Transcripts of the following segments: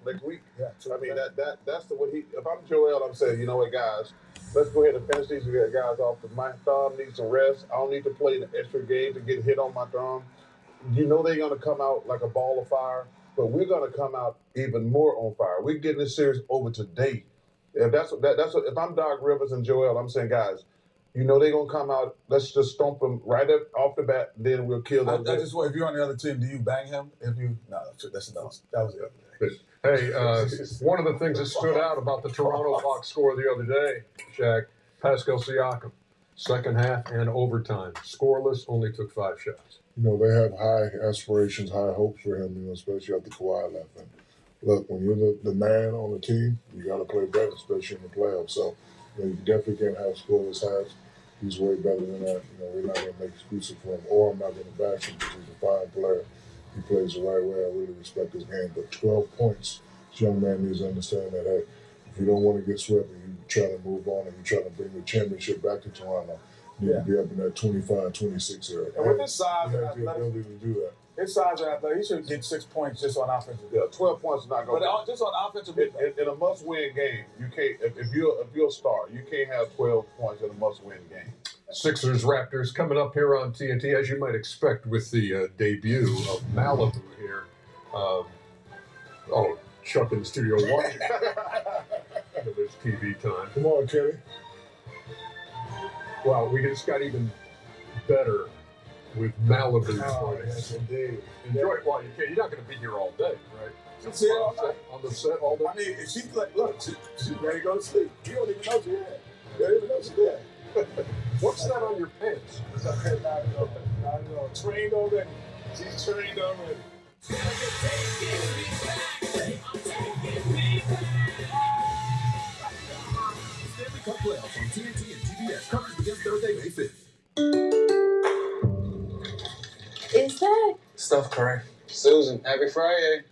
next week. Yeah, I mean, that's the way he. If I'm Joel, I'm saying, you know what, guys, let's go ahead and finish these guys off. My thumb needs some rest. I don't need to play the extra game to get hit on my thumb. You know they're gonna come out like a ball of fire, but we're gonna come out even more on fire. We're getting this series over today. If if I'm Doc Rivers and Joel, I'm saying, guys, you know they're gonna come out. Let's just stomp them right up off the bat. Then we'll kill them. I just want, if you're on the other team, do you bang him? If you that's enough. That was the other day. Hey, one of the things that stood out about the Toronto box score the other day, Shaq, Pascal Siakam, second half and overtime, scoreless, only took 5 shots. You know, they have high aspirations, high hopes for him, you know, especially after Kawhi left. And look, when you're the man on the team, you got to play better, especially in the playoffs. So, you know, you definitely can't have scoreless halves. He's way better than that. You know, we're not going to make excuses for him, or I'm not going to bash him because he's a fine player. He plays the right way. I really respect his game. But 12 points, this young man needs to understand that, hey, if you don't want to get swept and you try to move on and you try to bring the championship back to Toronto, you need to be up in that 25, 26 area. And with his size he and has the ability to do that. his size and athletic, he should get 6 points just on offensive. Yeah, 12 points is not going. But just on offensive. In a must-win game, you can't. If you're a star, you can't have 12 points in a must-win game. Sixers Raptors coming up here on TNT, as you might expect with the debut of Malibu here. Chuck in the studio watching. There's TV time. Come on, Kenny. Wow, we just got even better with Malibu. Oh, yes, indeed. Enjoy it while you can. You're not going to be here all day, right? She's here all night. On the set all day. I mean, if she's like, look, she's ready to go to sleep. You don't even know she's there. You don't even know she's there. What's that on your pants? Trained already. She's trained already. Stanley Cup playoffs on TNT and TBS. Coverage begins Thursday, May 5th. Is that Steph Curry. Susan, happy Friday.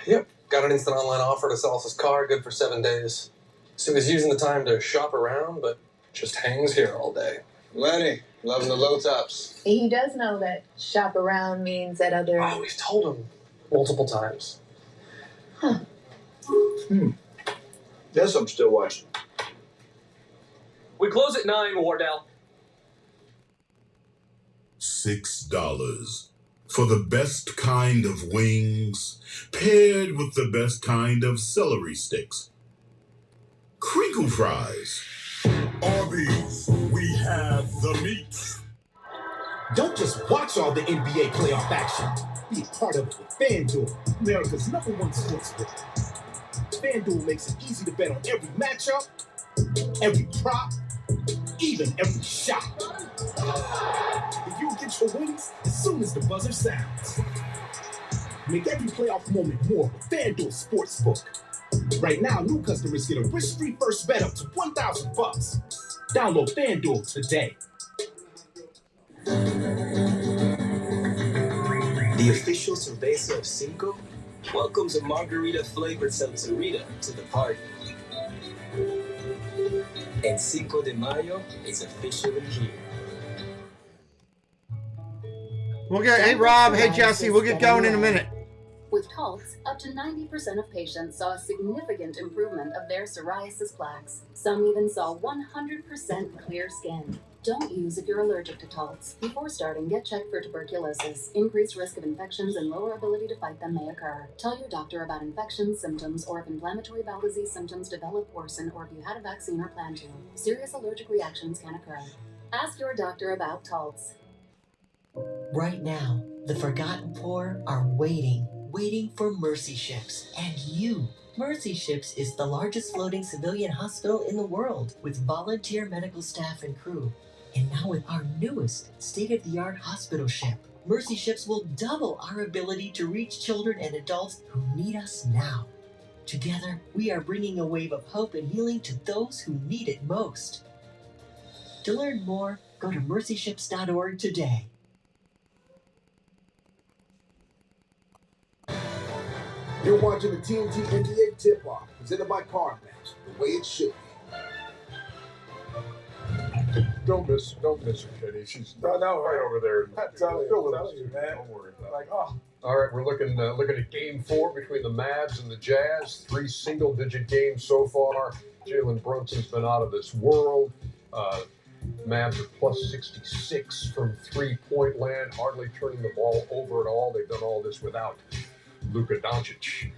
Yep. Got an instant online offer to sell us his car, good for 7 days. So he was using the time to shop around, but just hangs here all day. Lenny, loving the low tops. he does know that shop around means that other. Oh, we've told him multiple times. Guess I'm still watching. We close at 9, Wardell. $6 for the best kind of wings, paired with the best kind of celery sticks. Crinkle fries. Arby's, we have the meat. Don't just watch all the NBA playoff action. Be a part of it with FanDuel, America's #1 sportsbook. FanDuel makes it easy to bet on every matchup, every prop, even every shot. If you get your wings as soon as the buzzer sounds. Make every playoff moment more with FanDuel Sportsbook. Right now, new customers get a risk-free first bet up to $1,000. Download FanDuel today. The official cerveza of Cinco welcomes a margarita-flavored salsarita to the party. And Cinco de Mayo is officially here. We'll get. Hey, Rob. Hey, Jesse. We'll get going in a minute. With Taltz, up to 90% of patients saw a significant improvement of their psoriasis plaques. Some even saw 100% clear skin. Don't use if you're allergic to Taltz. Before starting, get checked for tuberculosis. Increased risk of infections and lower ability to fight them may occur. Tell your doctor about infections, symptoms, or if inflammatory bowel disease symptoms develop, worsen, or if you had a vaccine or plan to. Serious allergic reactions can occur. Ask your doctor about Taltz. Right now, the forgotten poor are waiting for mercy ships. And you. Mercy Ships is the largest floating civilian hospital in the world with volunteer medical staff and crew. And now with our newest state-of-the-art hospital ship, Mercy Ships will double our ability to reach children and adults who need us now. Together, we are bringing a wave of hope and healing to those who need it most. To learn more, go to mercyships.org today. You're watching the TNT NBA Tip-Off, presented by CarMax, the way it should be. Don't miss her, Kenny. She's No, right over there. Tell you, Fill it man. Don't worry about it. Like, oh, All right, we're looking at Game 4 between the Mavs and the Jazz. 3 single-digit games so far. Jalen Brunson's been out of this world. Mavs are plus 66 from three-point land, hardly turning the ball over at all. They've done all this without Luka Doncic.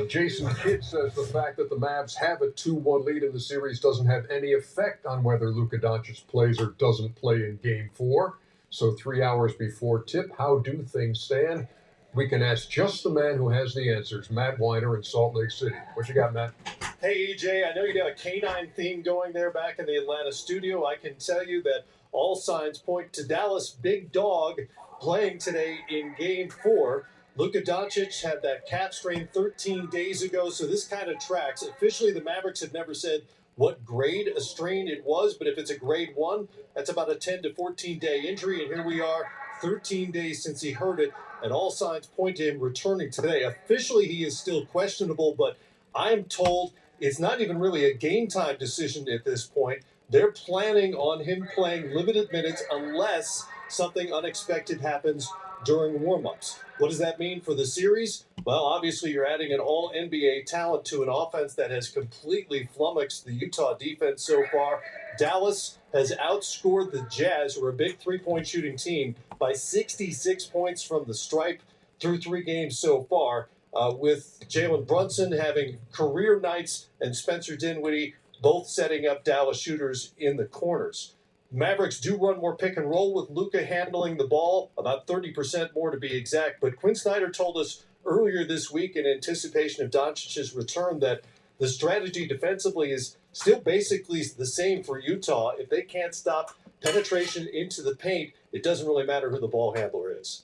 Jason Kidd says the fact that the Mavs have a 2-1 lead in the series doesn't have any effect on whether Luka Doncic plays or doesn't play in Game 4. So 3 hours before tip, how do things stand? We can ask just the man who has the answers, Matt Weiner in Salt Lake City. What you got, Matt? Hey, EJ, I know you got a canine theme going there back in the Atlanta studio. I can tell you that all signs point to Dallas Big Dog playing today in Game 4. Luka Doncic had that calf strain 13 days ago, so this kind of tracks. Officially, the Mavericks have never said what grade a strain it was, but if it's a grade 1, that's about a 10 to 14-day injury, and here we are 13 days since he heard it, and all signs point to him returning today. Officially, he is still questionable, but I'm told it's not even really a game time decision at this point. They're planning on him playing limited minutes unless something unexpected happens during warm-ups. What does that mean for the series? Well, obviously you're adding an all-NBA talent to an offense that has completely flummoxed the Utah defense so far. Dallas has outscored the Jazz, who are a big three-point shooting team, by 66 points from the stripe through 3 games so far, with Jalen Brunson having career nights and Spencer Dinwiddie both setting up Dallas shooters in the corners. Mavericks do run more pick and roll with Luka handling the ball, about 30% more to be exact. But Quinn Snyder told us earlier this week in anticipation of Doncic's return that the strategy defensively is still basically the same for Utah. If they can't stop penetration into the paint, it doesn't really matter who the ball handler is.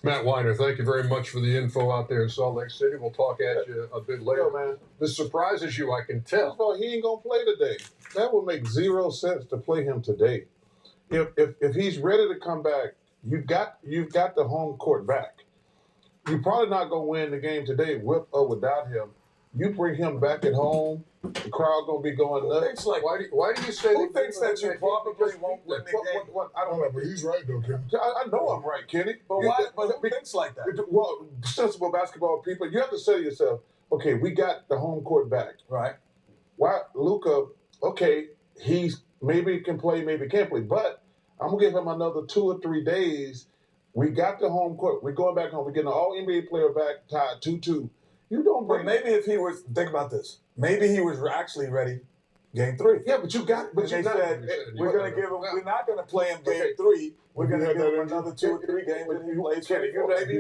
Matt Weiner, thank you very much for the info out there in Salt Lake City. We'll talk at you a bit later. Yo, man. This surprises you, I can tell. First of all, he ain't gonna play today. That would make 0 sense to play him today. If he's ready to come back, you've got the home court back. You're probably not gonna win the game today with or without him. You bring him back at home, the crowd gonna be going nuts. Why do you say Who thinks that you probably won't win the game? I don't know, but he's right though, Kenny. I know I'm right, Kenny. But why? But who thinks like that? Well, sensible basketball people, you have to say to yourself, okay, we got the home court back. Right. Why Luka? Okay, he's maybe can play, maybe can't play, but I'm gonna give him another 2 or 3 days. We got the home court. We're going back home. We're getting an all NBA player back, tied 2-2. You don't But bring. maybe if he was, think about this. Maybe he was actually ready. Game 3. Yeah, but you got. But they you said we're going to give him. We're not going to play him Game 3. We're going to give him another 2 or 3 games, and he plays. Kenny, Maybe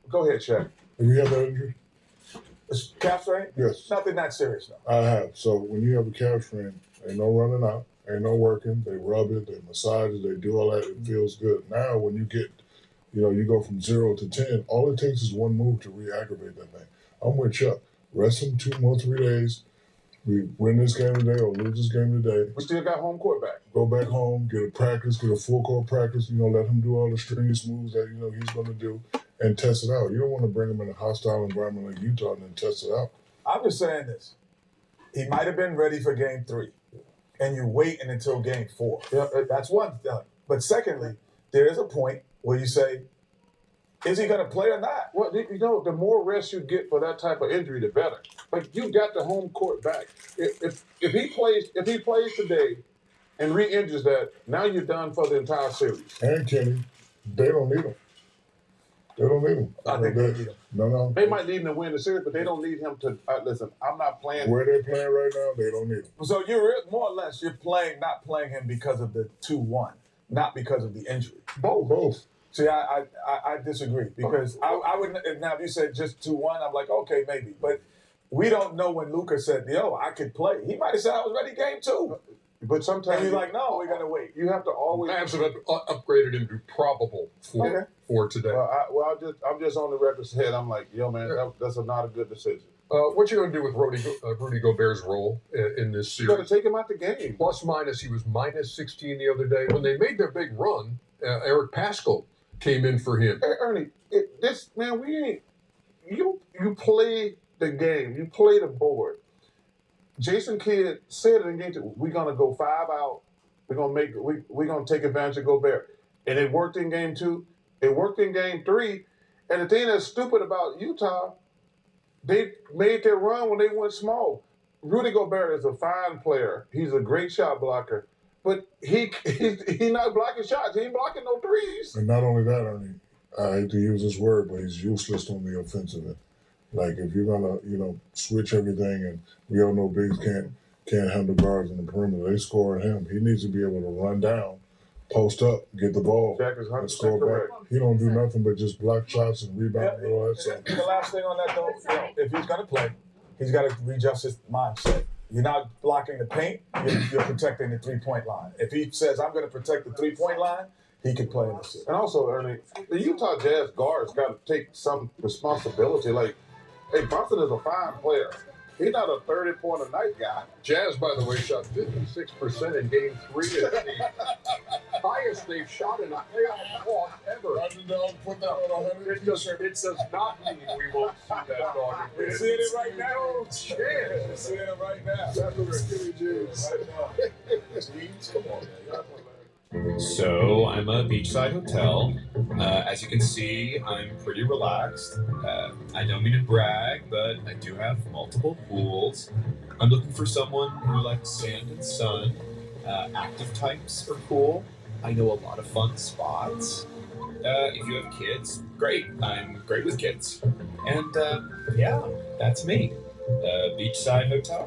go ahead, Shaq. Have you had that injury? Calf strain? Yes. Nothing that serious, though. I have. So when you have a calf strain, ain't no running out, ain't no working. They rub it, they massage it, they do all that. It feels good. Now when you get, you go from 0 to 10, all it takes is one move to re-aggravate that thing. I'm with Chuck. Rest him 2 more 3 days. We win this game today or lose this game today. We still got home court back. Go back home, get a practice, get a full court practice. Let him do all the strenuous moves that he's going to do, and test it out. You don't want to bring him in a hostile environment like Utah and then test it out. I'm just saying this. He might have been ready for Game 3, and you're waiting until Game 4. Yeah, that's one thing. But secondly, there is a point where you say, is he going to play or not? Well, the more rest you get for that type of injury, the better. But you got the home court back. If he plays today and re-injures that, now you're done for the entire series. And Kenny, they don't need him. They don't need him. I think they need him. No. They might need him to win the series, but they don't need him to. Listen, I'm not playing. Where they're playing right now, they don't need him. So you're more or less you're not playing him because of the 2-1, not because of the injury. Both. See, I disagree because I would now if you said just 2-1, I'm like okay maybe, but we don't know when Luka said I could play. He might have said I was ready Game 2. But sometimes and he's like, no, we got to wait. You have to always. Mavs have upgraded him to probable for today. I'm just on the record saying I'm like, yo, man, that's not a good decision. What you going to do with Rudy Gobert's role in this series? You got to take him out the game. Plus minus, he was minus 16 the other day when they made their big run. Eric Paschall came in for him. Hey, Ernie, we ain't. You play the game. You play the board. Jason Kidd said in game 2, we're gonna go 5 out. We're gonna take advantage of Gobert, and it worked in game 2. It worked in game 3. And the thing that's stupid about Utah, they made their run when they went small. Rudy Gobert is a fine player. He's a great shot blocker. But he's not blocking shots. He ain't blocking no threes. And not only that, Ernie, I hate to use this word, but he's useless on the offensive end. Like, if you're going to, switch everything, and we all know bigs can't handle guards in the perimeter. They score at him. He needs to be able to run down, post up, get the ball, Jack is 100% and score correct. back. He don't do nothing but just block shots and rebound and all that stuff. The last thing on that, though, if he's going to play, he's got to readjust his mindset. You're not blocking the paint, you're protecting the three-point line. If he says, I'm going to protect the three-point line, he can play in the city. And also, Ernie, the Utah Jazz guards got to take some responsibility. Like, hey, Brunson is a fine player. He's not a 30-point-a-night guy. Jazz, by the way, shot 56% in Game 3. It's the highest they've shot in a playoff walk ever. Put that on 100. It does not mean we won't see that dog again. We're seeing it right now. Chance. We're seeing it right now. That's what Skinny Jeans. Right now. Jeans, come on, man. So I'm a beachside hotel. As you can see, I'm pretty relaxed. I don't mean to brag, but I do have multiple pools. I'm looking for someone who likes sand and sun. Active types are cool. I know a lot of fun spots. If you have kids, great. I'm great with kids. And yeah, that's me. Beachside hotel.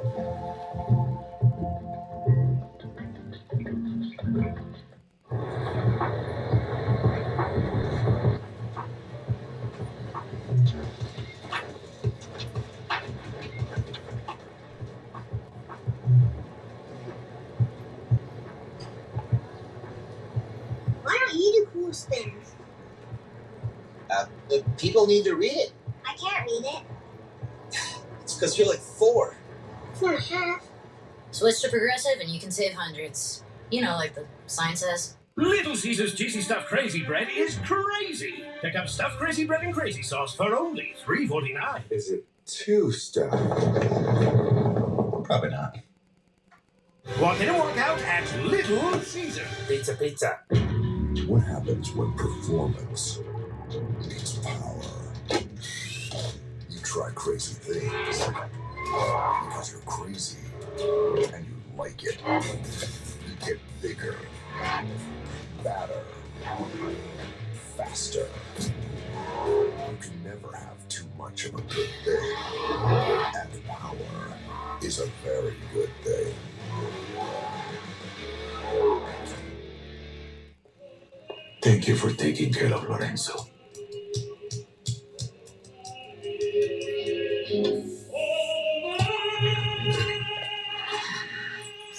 Why don't you do cool spins? The people need to read it. I can't read it. It's because you're like 4. 4.5. Switch to Progressive and you can save hundreds. You know, like the sign says. Little Caesar's Juicy Stuffed Crazy Bread is crazy. Pick up Stuffed Crazy Bread and Crazy Sauce for only $3.49. Is it too stuffed? Probably not. Walk in and walk out at Little Caesar. Pizza, pizza. What happens when performance meets power? You try crazy things because you're crazy and you like it. You get bigger, badder, faster. You can never have too much of a good thing. And power is a very good thing. Thank you for taking care of Lorenzo.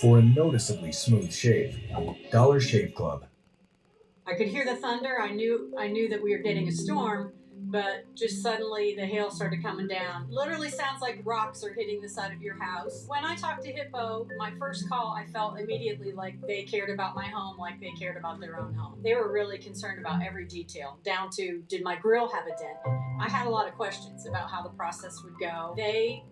For a noticeably smooth shave, Dollar Shave Club. I could hear the thunder. I knew that we were getting a storm, but just suddenly the hail started coming down. Literally sounds like rocks are hitting the side of your house. When I talked to Hippo, my first call, I felt immediately like they cared about my home like they cared about their own home. They were really concerned about every detail, down to, did my grill have a dent? I had a lot of questions about how the process would go. They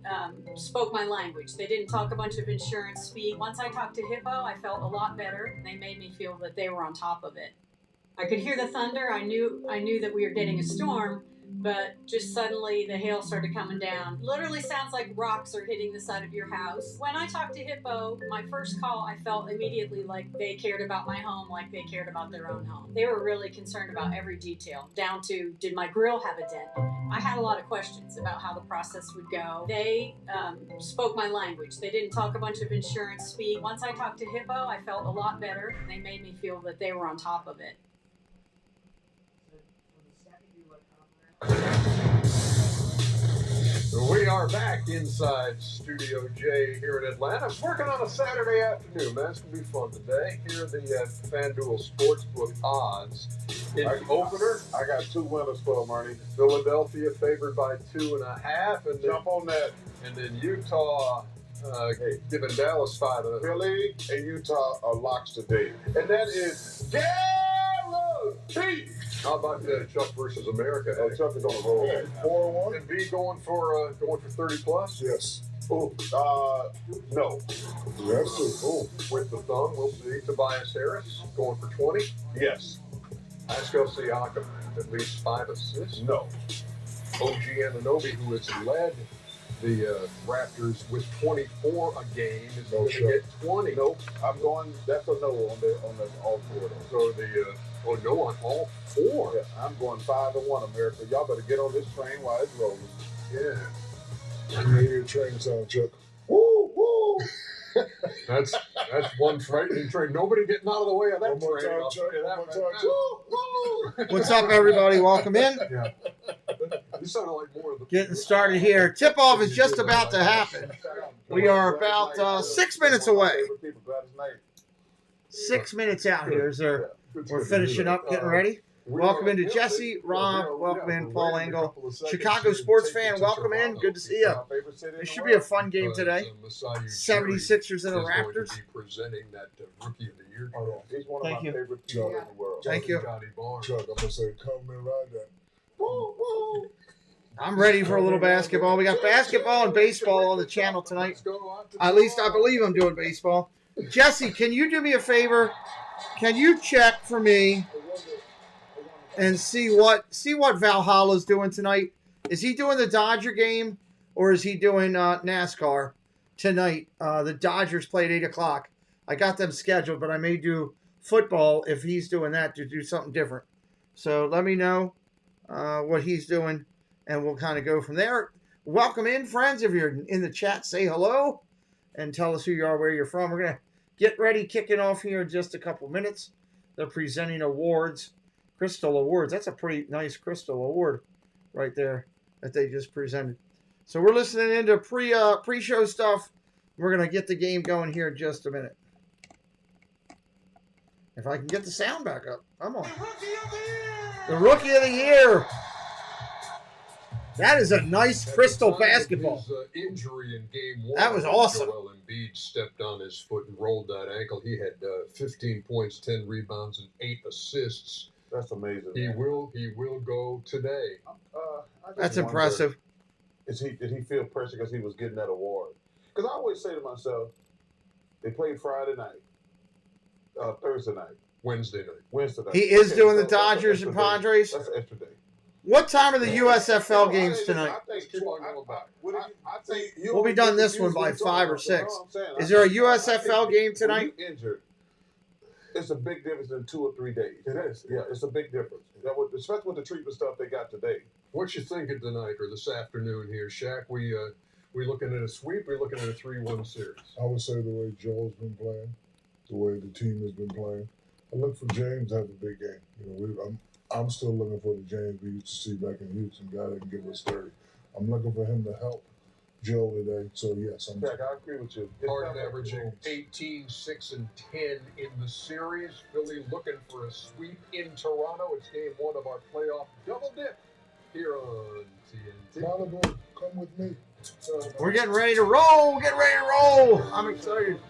spoke my language. They didn't talk a bunch of insurance speak. Once I talked to Hippo, I felt a lot better. They made me feel that they were on top of it. I could hear the thunder. I knew that we were getting a storm, but just suddenly the hail started coming down. Literally sounds like rocks are hitting the side of your house. When I talked to Hippo, my first call, I felt immediately like they cared about my home like they cared about their own home. They were really concerned about every detail, down to, did my grill have a dent? I had a lot of questions about how the process would go. They spoke my language. They didn't talk a bunch of insurance speak. Once I talked to Hippo, I felt a lot better. They made me feel that they were on top of it. We are back inside Studio J here in Atlanta. Working on a Saturday afternoon, man. It's going to be fun today. Here are the FanDuel Sportsbook odds. In the opener, I got 2 winners for them, Ernie. Philadelphia favored by 2.5. And Jump on that. And then Utah giving Dallas 5. Philly and Utah are locks today. And that is guaranteed. How about Chuck versus America? Chuck is on the roll. 4-1. And B going for 30 plus? Yes. Oh, no. Yes, sir. Oh, with the thumb, we'll see. Tobias Harris going for 20. Yes. Pascal Siakam. at least 5 assists? No. OG Anunoby, who has led the Raptors with 24 a game, is going to get 20. Nope. I'm going. That's a no on the all four. So no on all four. Yeah, I'm going 5-1, America. Y'all better get on this train while it's rolling. Yeah. I can hear your train sound, Chuck. Woo woo. That's one frightening train. Nobody getting out of the way of that train. I'll tell you that right now. What's up, everybody? Welcome in. Yeah. You sounded like more of the Getting started here. Tip-off is just about to happen. We are about 6 minutes away. 6 minutes out here. We're finishing up, getting ready. Welcome into Jesse, Rob, welcome in, Paul Engel. Chicago sports fan, welcome in. Good to see you. It should be a fun game today. 76'ers and the Raptors. Presenting that Rookie of the Year. He's one of my favorite people in the world. Thank you. Chuck, I'm going to say, come and ride that. Woo, woo. I'm ready for a little basketball. We got basketball and baseball on the channel tonight. At least I believe I'm doing baseball. Jesse, can you do me a favor? Can you check for me and see what Valhalla's doing tonight? Is he doing the Dodger game or is he doing NASCAR tonight? The Dodgers play at 8 o'clock. I got them scheduled, but I may do football if he's doing that to do something different. So let me know what he's doing, and we'll kind of go from there. Welcome in, friends. If you're in the chat, say hello and tell us who you are, where you're from. We're going to get ready, kicking off here in just a couple minutes. They're presenting awards, Crystal Awards. That's a pretty nice Crystal Award right there that they just presented. So we're listening into pre-show stuff. We're going to get the game going here in just a minute. If I can get the sound back up. Come on. The Rookie of the Year. That is a nice crystal basketball. His injury in game 1. That was awesome. Joel Embiid stepped on his foot and rolled that ankle. He had 15 points, 10 rebounds, and 8 assists. That's amazing. He will go today. That's impressive. Did he feel pressure because he was getting that award? Because I always say to myself, they played Friday night, Thursday night, Wednesday night. He is doing the Dodgers and Padres. That's an extra day. What time are the USFL games tonight? We'll be done this one by 5 or 6. Is there a USFL game tonight? Injured. It's a big difference in 2 or 3 days. It is. Yeah, it's a big difference. Especially with the treatment stuff they got today. What you thinking tonight or this afternoon here, Shaq? We looking at a sweep? We looking at a 3-1 series? I would say the way Joel's been playing, the way the team has been playing. I look for James to have a big game. You know, I'm still looking for the James we used to see back in Houston, guy that can give us 30. I'm looking for him to help Joel today. So yes, Jack, I agree with you. Harden averaging 18, 6, and 10 in the series. Philly looking for a sweep in Toronto. It's game 1 of our playoff double dip here on TNT. Malibu, come with me. We're getting ready to roll. Get ready to roll. I'm excited.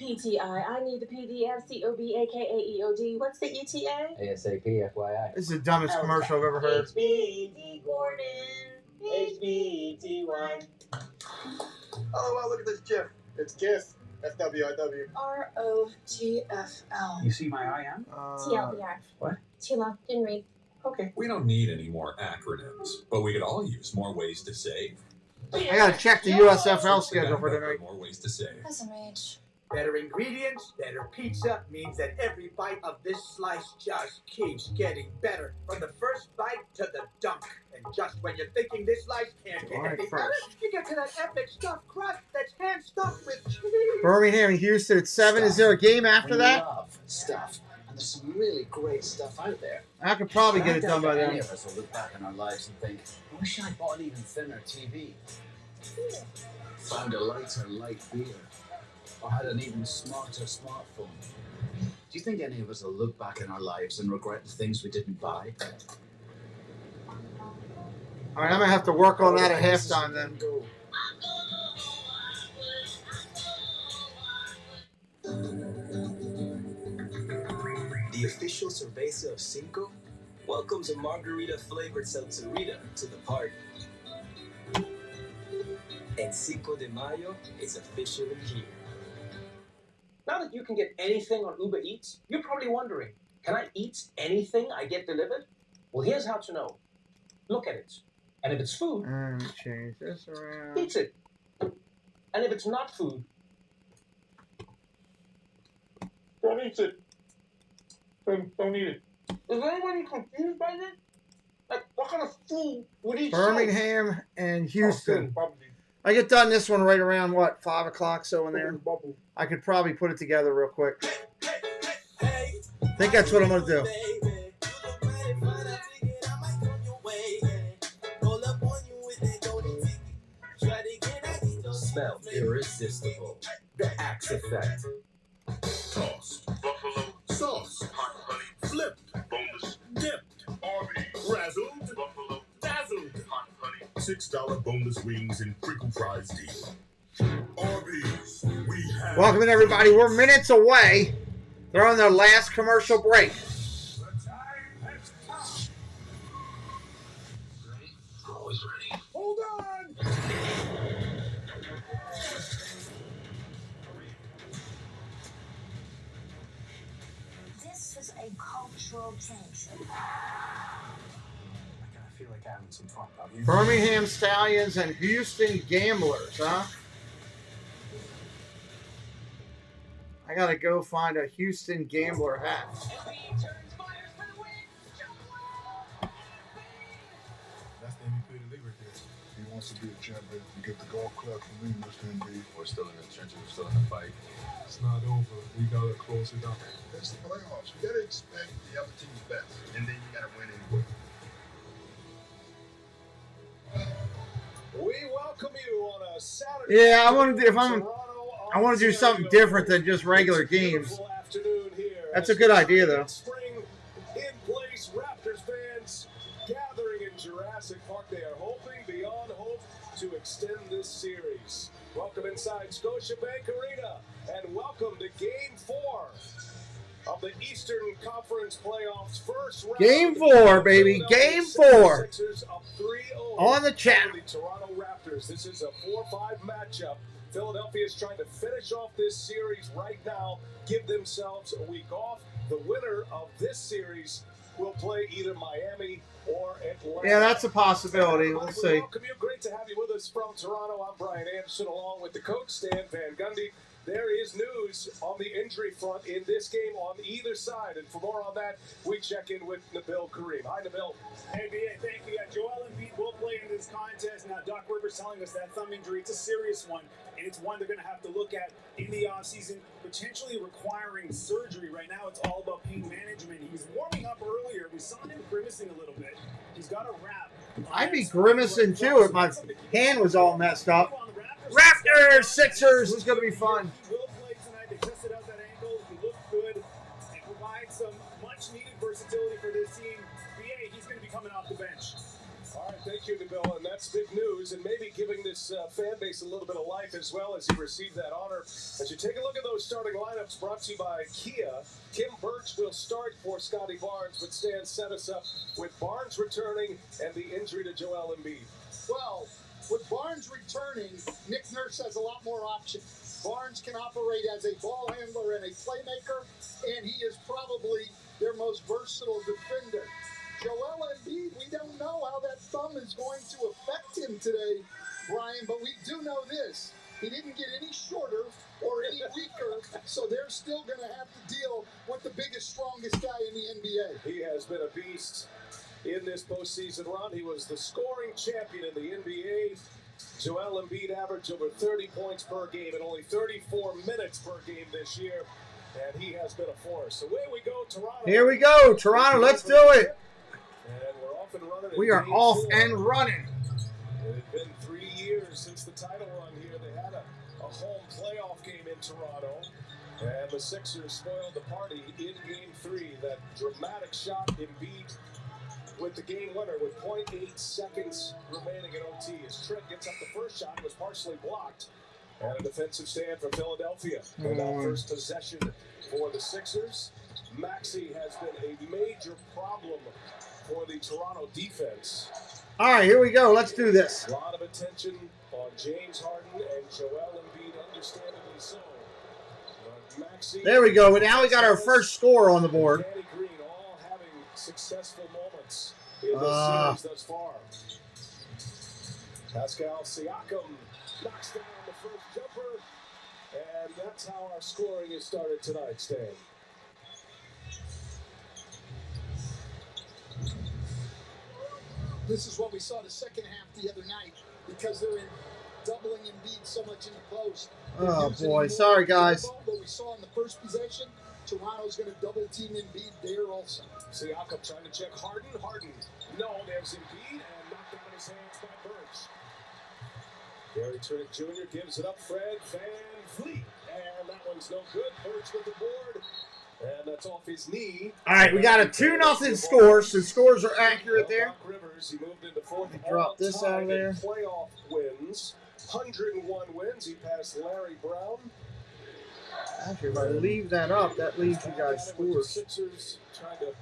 PTI, I need the PDF, COB, aka EOD. What's the ETA? ASAP, FYI. This is the dumbest commercial I've ever heard. HBD Gordon, HBDY. Oh, wow, look at this GIF. It's GIF. FWIW. ROTFL. You see my IM? TLDR. What? Tila, didn't read. Okay. We don't need any more acronyms, but we could all use more ways to save. I gotta check the USFL schedule for tonight. More ways to save. SMH. Better ingredients, better pizza means that every bite of this slice just keeps getting better. From the first bite to the dunk. And just when you're thinking this slice can't get any better, you get to that epic stuffed crust that's hand stuffed with cheese. Birmingham and Houston at 7. Is there a game after that? Love stuff. And there's some really great stuff out there. I could probably get it done by Any then. of us will look back on our lives and think, I wish I bought an even thinner TV. Found a lighter light beer. Or had an even smarter smartphone. Do you think any of us will look back in our lives and regret the things we didn't buy? All right, I'm gonna have to work on that at halftime then. The official cerveza of Cinco welcomes a margarita-flavored salsarita to the party. And Cinco de Mayo is officially here. Now that you can get anything on Uber Eats, you're probably wondering, Can I eat anything I get delivered? Well, here's how to know. Look at it. And if it's food, change this around. eat it. And if it's not food, don't eat it. Don't eat it. Is anybody confused by this? Like, what kind of food would eat Birmingham and Houston. Oh, I get done this one right around, what, 5 o'clock, so in there. I could probably put it together real quick. I think that's what I'm going to do. Smell irresistible. The Axe Effect. Tossed. Buffalo. Sauce. Hot honey. Flipped. Boneless. Dipped. Arby's. Razzled. Buffalo. Dazzled. Hot honey. $6 boneless wings and crinkle fries deal. Arby's. We have. Welcome in, everybody. We're minutes away. They're on their last commercial break. Always ready. Hold on. This is a cultural change. I feel like having some fun. Birmingham Stallions and Houston Gamblers, huh? I gotta go find a Houston Gambler hat. That's the MVP of the league right there. He wants to be a champion. You get the golf clap from me, Mr. MB. We're still in the trenches. We're still in the fight. It's not over. We gotta close it up. It's the playoffs. You gotta expect the other team's best, and then you gotta win anyway. We welcome you on a Saturday. Yeah, I want to do I want to do something different than just regular games. That's a good idea, though. Spring in place, Raptors fans gathering in Jurassic Park. They are hoping beyond hope to extend this series. Welcome inside Scotiabank Arena, and welcome to Game 4 of the Eastern Conference Playoffs. First round. Game 4, baby. Game 4. 76'ers up 3-0 on the channel. The Toronto Raptors. This is a 4-5 matchup. Philadelphia is trying to finish off this series right now, give themselves a week off. The winner of this series will play either Miami or Atlanta. Yeah, that's a possibility. We'll see. Welcome you. Great to have you with us from Toronto. I'm Brian Anderson, along with the coach, Stan Van Gundy. There is news on the injury front in this game on either side. And for more on that, we check in with Nabil Kareem. Hi, Nabil. Hey, BA, thank you. Joel Embiid will play in this contest. Now, Doc Rivers telling us that thumb injury, it's a serious one, and it's one they're going to have to look at in the offseason, potentially requiring surgery. Right now, it's all about pain management. He was warming up earlier. We saw him grimacing a little bit. He's got a wrap. I'd be grimacing, too, if my hand was all messed up. Raptors, Sixers is going to be fun. He will play tonight. They tested out that ankle. He looked good and provide some much-needed versatility for this team. BA, he's going to be coming off the bench. All right, thank you, Nabil, and that's big news, and maybe giving this fan base a little bit of life as well as he received that honor. As you take a look at those starting lineups brought to you by Kia, Kim Birch will start for Scotty Barnes, but Stan set us up with Barnes returning and the injury to Joel Embiid. Well, with Barnes returning, Nick Nurse has a lot more options. Barnes can operate as a ball handler and a playmaker, and he is probably their most versatile defender. Joel Embiid, we don't know how that thumb is going to affect him today, Brian, but we do know this. He didn't get any shorter or any weaker, so they're still going to have to deal with the biggest, strongest guy in the NBA. He has been a beast in this postseason run. He was the scoring champion in the NBA. Joel Embiid averaged over 30 points per game and only 34 minutes per game this year, and he has been a force. Away we go, Toronto. Here we go, Toronto. Let's do it. And we're off and running. We are off and running. It had been 3 years since the title run here. They had a home playoff game in Toronto, and the Sixers spoiled the party in Game 3. That dramatic shot, Embiid with the game winner with 0.8 seconds remaining in OT. As Trent gets up the first shot, it was partially blocked. And a defensive stand for Philadelphia. And now first possession for the Sixers. Maxey has been a major problem for the Toronto defense. All right, here we go. Let's do this. A lot of attention on James Harden and Joel Embiid, understandably so. But There we go. Now we got our first score on the board. Danny Green all having successful moments in this series thus far. Pascal Siakam knocks down the first jumper, and that's how our scoring is started tonight, Stan. This is what we saw the second half the other night because they're doubling Embiid so much in the post. Oh, boy. Sorry, guys. But we saw in the first possession, Toronto's going to double team Embiid there also. Siakam trying to check Harden. Harden, no, there's Embiid, and knocked out of his hands by Burns. Gary Trent Jr. gives it up. Fred VanVleet, and that one's no good. Burns with the board, and that's off his knee. All right, we got a 2-0 score, so scores are accurate there. Rivers, he moved into fourth. Drop this out of there. Playoff wins, 101 wins. He passed Larry Brown. Actually, if I leave that up, that leaves you guys scores. The Sixers trying to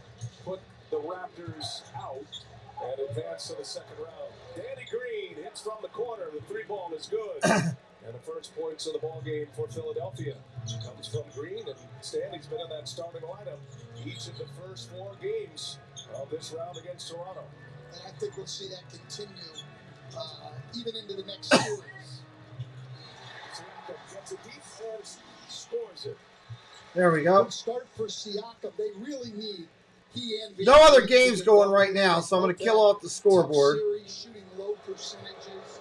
put the Raptors out and advance to the second round. Danny Green hits from the corner. The three ball is good. And the first points of the ball game for Philadelphia comes from Green, and Stanley's been in that starting lineup each of the first 4 games of this round against Toronto. And I think we'll see that continue even into the next series. Siakam gets it deep and scores it. There we go. Good start for Siakam. They really need he and No other games going right now, so I'm going to kill off the scoreboard. Series, shooting low percentages.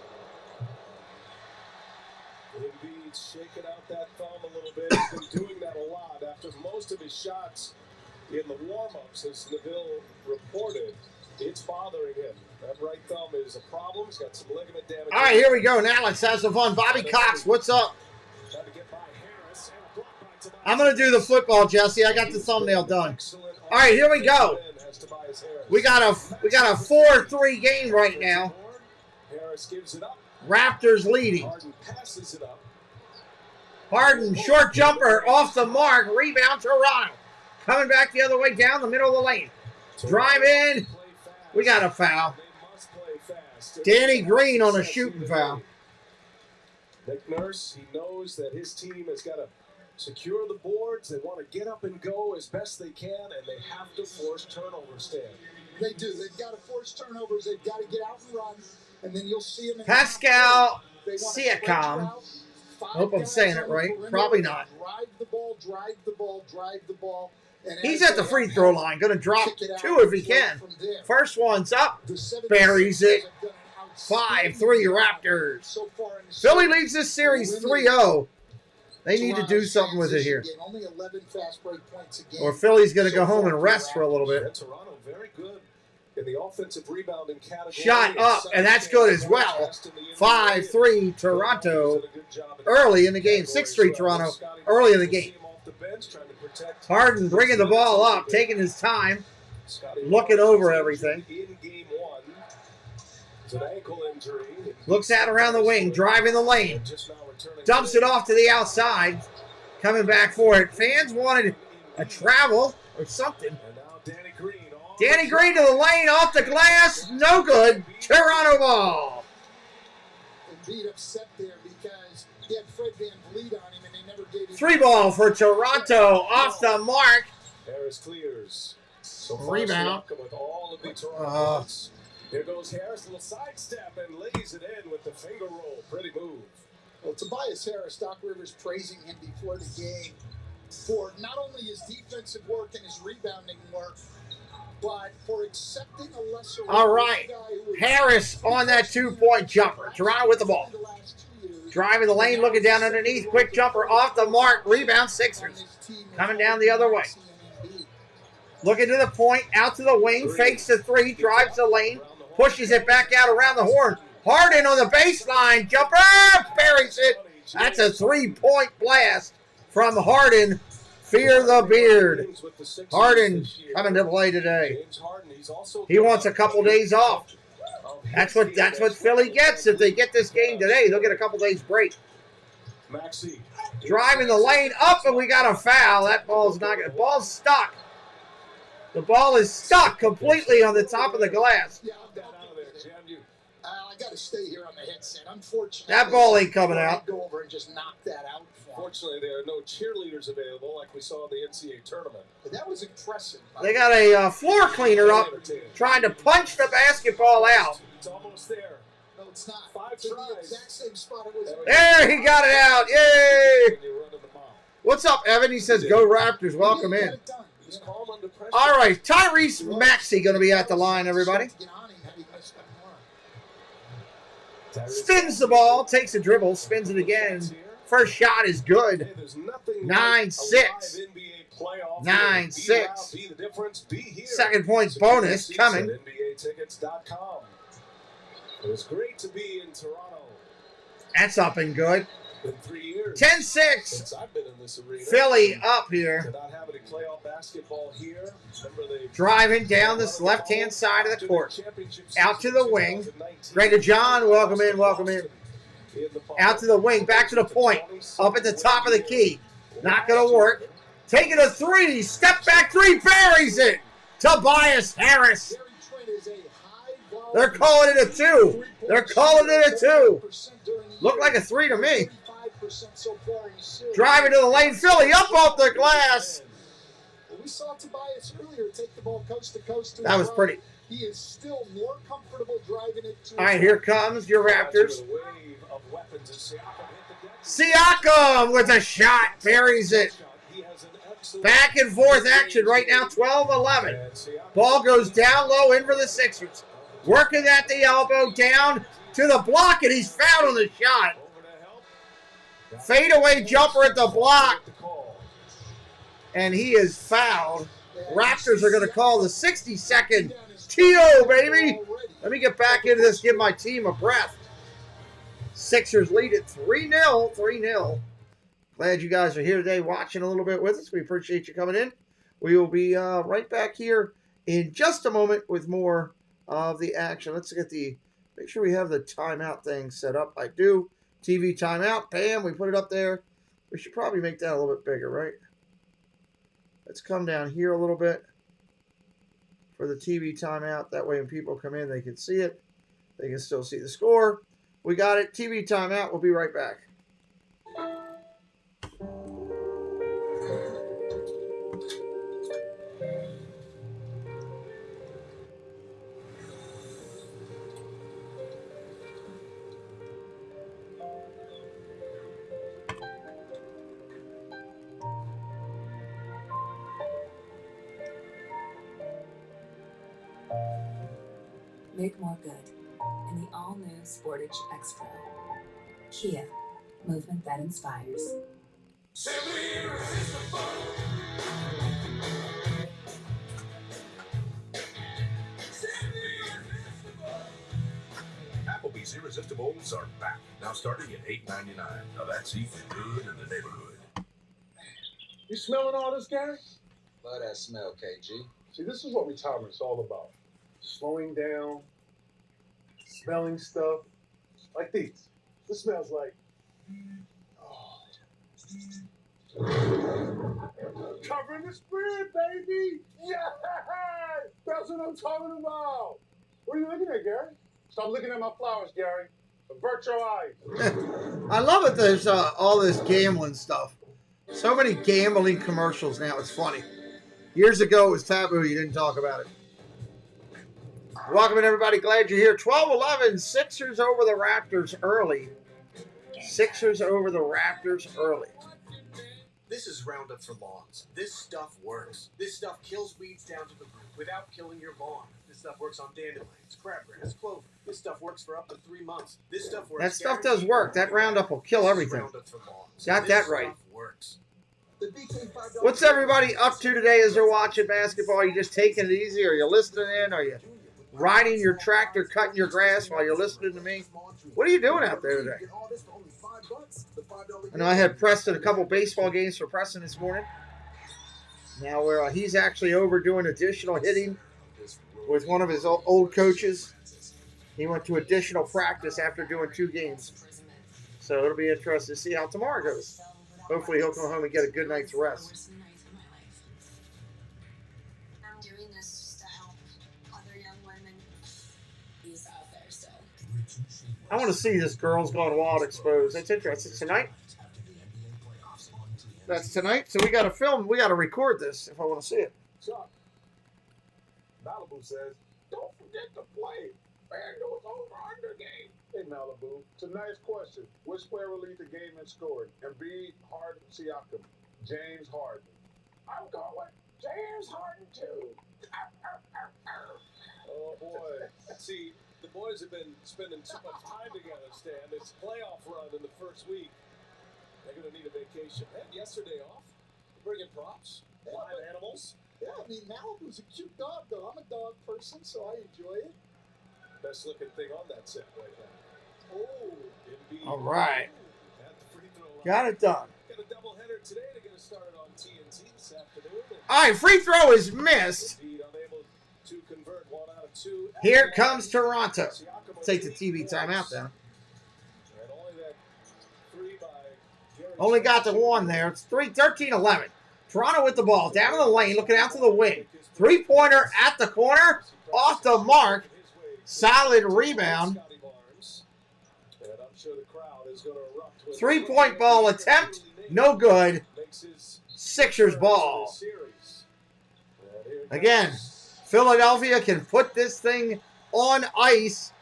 Embiid shaking out that thumb a little bit. He's been doing that a lot after most of his shots in the warm-ups, as Neville reported. It's bothering him. That right thumb is a problem. He's got some ligament damage. All right, here we go. Now let's have some fun. Bobby Cox, what's up? Trying to get by Harris, and a block by Tobias. I'm going to do the football, Jesse. I got the thumbnail done. All right, here we go. We got a 4-3 game right now. Harris gives it up. Raptors leading. Harden passes it up. Harden, short jumper, off the mark. Rebound, Toronto. Coming back the other way down the middle of the lane. Drive in. We got a foul. Danny Green on a shooting foul. Nick Nurse, he knows that his team has got to secure the boards. They want to get up and go as best they can, and they have to force turnovers, Stan. They do. They've got to force turnovers. They've got to get out and run, and then you'll see them. Pascal Siakam. I hope I'm saying it right. Probably not. Drive the ball, drive the ball, drive the ball. He's at the free throw line. Going to drop 2 if he can. First one's up. Buries it. 5-3 Raptors. Philly leads this series 3-0. They need to do something with it here. Only 11 fast break points a game. Or Philly's going to go home and rest for a little bit. Toronto very good in the offensive rebounding category. Shot up, and that's good as well. 5-3 Toronto early in the game. 6-3 Toronto early in the game. Harden bringing the ball up, taking his time, looking over everything. Looks out around the wing, driving the lane. Dumps it off to the outside. Coming back for it. Fans wanted a travel or something. Danny Green to the lane, off the glass. No good. Toronto ball. Embiid upset there because he had Fred VanVleet on him and they never gave him. 3 ball for Toronto. Off the mark. Harris clears. So rebound. With all of the Toronto hits. Here goes Harris, a little sidestep, and lays it in with the finger roll. Pretty move. Well, Tobias Harris, Doc Rivers praising him before the game for not only his defensive work and his rebounding work, but for accepting a lesser. All right. Harris on that 2-point jumper. Toronto with the ball. Driving the lane, looking down underneath. Quick jumper off the mark. Rebound, Sixers. Coming down the other way. Looking to the point, out to the wing. Fakes the 3, drives the lane. Pushes it back out around the horn. Harden on the baseline. Jumper. Buries it. That's a 3-point blast from Harden. Fear the beard. Harden coming to play today. He wants a couple days off. That's what Philly gets. If they get this game today, they'll get a couple days break. Driving the lane up, and we got a foul. That ball's not good. Ball's stuck. The ball is stuck completely on the top of the glass. I got to stay here on the headset. Unfortunately, that ball ain't coming out. Go over and just knock that out for Unfortunately, there are no cheerleaders available like we saw in the NCAA tournament. But that was impressive. They got a floor cleaner up trying to punch the basketball out. It's almost there. No, it's not. 5 It's in the tries. exact same spot it was. There, he got it out. Yay! What's up, Evan? He says, go Raptors. Welcome in. He's calm under pressure. All right, Tyrese Maxey going to be at the line, everybody. Spins the ball, takes a dribble, spins it again. First shot is good. 9-6. 9-6. Second points bonus coming. NBAtickets.com. It was great to be in Toronto. That's up and good. Been 3 years 10-6. since I've been in this arena. Philly up here. To not have any playoff basketball here. Driving down this left-hand side of the court. Out to the wing. Greg John, welcome in, welcome in. Out to the wing, back to the point. Up at the top of the key. Not going to work. Taking a three. Step back three. Buries it. Tobias Harris. They're calling it a 2. They're calling it a 2. Looked like a 3 to me. Driving to the lane. Philly up off the glass. We saw Tobias earlier take the ball coast to coast. That was pretty. He is still more comfortable driving it to. All right, here comes your Raptors. Siakam with a shot. Buries it. Back and forth action right now. 12-11. Ball goes down low in for the Sixers. Working at the elbow, down to the block, and he's fouled on the shot. Fadeaway jumper at the block. And he is fouled. Raptors are going to call the 60-second TO, baby. Let me get back into this, give my team a breath. Sixers lead it 3-0. 3-0. Glad you guys are here today watching a little bit with us. We appreciate you coming in. We will be right back here in just a moment with more of the action. Let's get make sure we have the timeout thing set up. I do. TV timeout. Bam, we put it up there. We should probably make that a little bit bigger, right? Let's come down here a little bit for the TV timeout. That way when people come in, they can see it. They can still see the score. We got it. TV timeout. We'll be right back. Make more good in the all-new Sportage X-Pro. Kia, movement that inspires. Applebee's Irresistibles are back, now starting at $8.99. Now that's eating good in the neighborhood. You smelling all this, Gary? Love that smell, KG. See, this is what retirement's all about. Slowing down, smelling stuff like these. This smells like, covering the spread, baby. Yeah, that's what I'm talking about. What are you looking at, Gary? Stop looking at my flowers, Gary. Avert your eyes. I love it. There's all this gambling stuff. So many gambling commercials now. It's funny. Years ago, it was taboo. You didn't talk about it. Welcome in, everybody. Glad you're here. 12-11. Sixers over the Raptors early. Sixers over the Raptors early. This is Roundup for lawns. This stuff works. This stuff kills weeds down to the root without killing your lawn. This stuff works on dandelions, crabgrass, clover. This stuff works for up to 3 months. This stuff works. That stuff does work. That Roundup will kill everything. Got that right. Works. What's everybody up to today as they're watching basketball? Are you just taking it easy? Are you listening in? Are you riding your tractor, cutting your grass while you're listening to me? What are you doing out there today? I know I had Preston a couple baseball games for Preston this morning. Now where he's actually over doing additional hitting with one of his old coaches. He went to additional practice after doing 2 games. So it'll be interesting to see how tomorrow goes. Hopefully he'll come home and get a good night's rest. I'm doing this just to help other young women. He's out there still. I want to see this Girls Gone Wild exposed. That's interesting. Tonight? That's tonight. So we got to film. We got to record this if I want to see it. Chuck, Malibu says, don't forget to play FanDuel's over-under game. Hey, Malibu, it's a nice question. Which player will lead the game in scoring? Embiid, Harden, Siakam? James Harden. I'm going with James Harden, too. Oh, boy. See, the boys have been spending too much time together, Stan. This playoff run in the first week. They're going to need a vacation. They had yesterday off. Bring in props, live animals. Yeah, I mean, Malibu's a cute dog, though. I'm a dog person, so I enjoy it. Best looking thing on that set right now. Oh, Embiid. All right. At the free throw line. Got it done. Got a doubleheader today to get us started on TNT this afternoon. All right, free throw is missed. Embiid unable to convert 1 out of 2. Here comes Toronto. Take the TV timeout then. And only that 3 by Gary Only got the one there. It's 13-11. Toronto with the ball. Down in the lane, looking out to the wing. Three-pointer at the corner. Off the mark. Solid rebound. Three-point ball attempt. No good. Sixers ball. Again, Philadelphia can put this thing on ice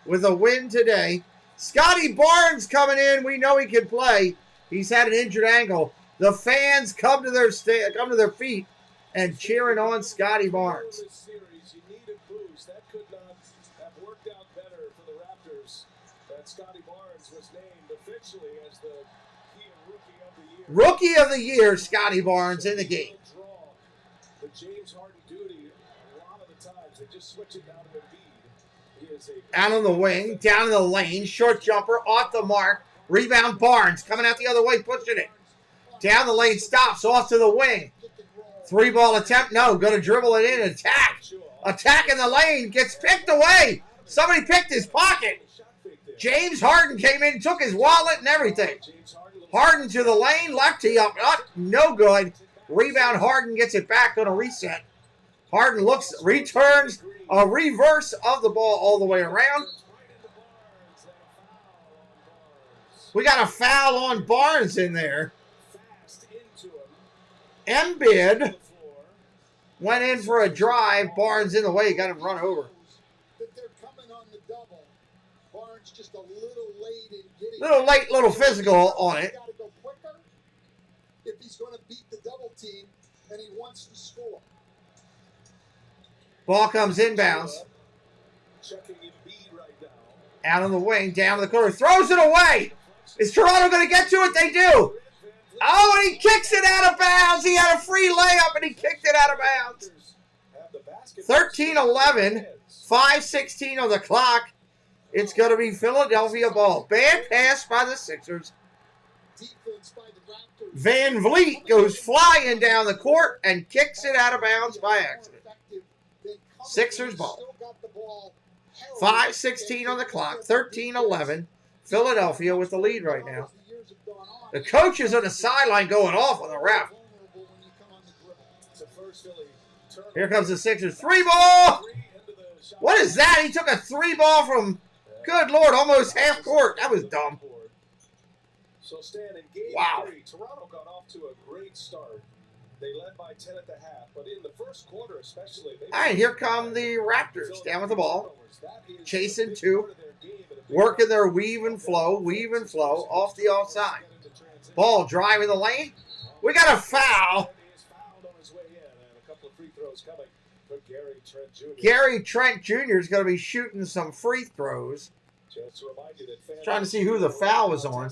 with a win today. Scotty Barnes coming in. We know he can play. He's had an injured ankle. The fans come to their feet and cheering on Scotty Barnes. You need a boost. That could not have worked out better for the Raptors. That Scotty Barnes was named officially as the Rookie of the Year. Rookie of the Year, Scotty Barnes in the game. The James Harden duty, a lot of the times, they just switch it down to Embiid. He is Out on the wing, down in the lane, short jumper, off the mark. Rebound Barnes coming out the other way, pushing it. Down the lane, stops, off to the wing. Three-ball attempt, no, going to dribble it in, attack. Attack in the lane, gets picked away. Somebody picked his pocket. James Harden came in, took his wallet and everything. Harden to the lane, lefty up, no good. Rebound, Harden gets it back on a reset. Harden looks, returns, a reverse of the ball all the way around. We got a foul on Barnes in there. Embiid went in for a drive. Barnes in the way, got him run over. That they're coming on the double. Barnes just a little late in getting. Little late, little physical on it. Got to go quicker if he's going to beat the double team, and he wants to score. Ball comes inbounds. checking Embiid right now. Out on the wing, down to the corner, throws it away. Is Toronto going to get to it? They do. Oh, and he kicks it out of bounds. He had a free layup, and he kicked it out of bounds. 13-11, 5:16 on the clock. It's going to be Philadelphia ball. Bad pass by the Sixers. Van Vliet goes flying down the court and kicks it out of bounds by accident. Sixers ball. 5:16 on the clock, 13-11. Philadelphia with the lead right now. The coach is on the sideline going off on the ref. Here comes the Sixers. Three ball! What is that? He took a three ball from, good Lord, almost half court. That was dumb. So Stan, in game Wow. 3, Toronto got off to a great start. They led by 10 at the half, but in the first quarter especially. All right, here come the Raptors down with the ball. Chasing two. Working their weave and flow off the offside. Ball driving the lane. We got a foul. Gary Trent Jr. is going to be shooting some free throws. Trying to see who the foul was on.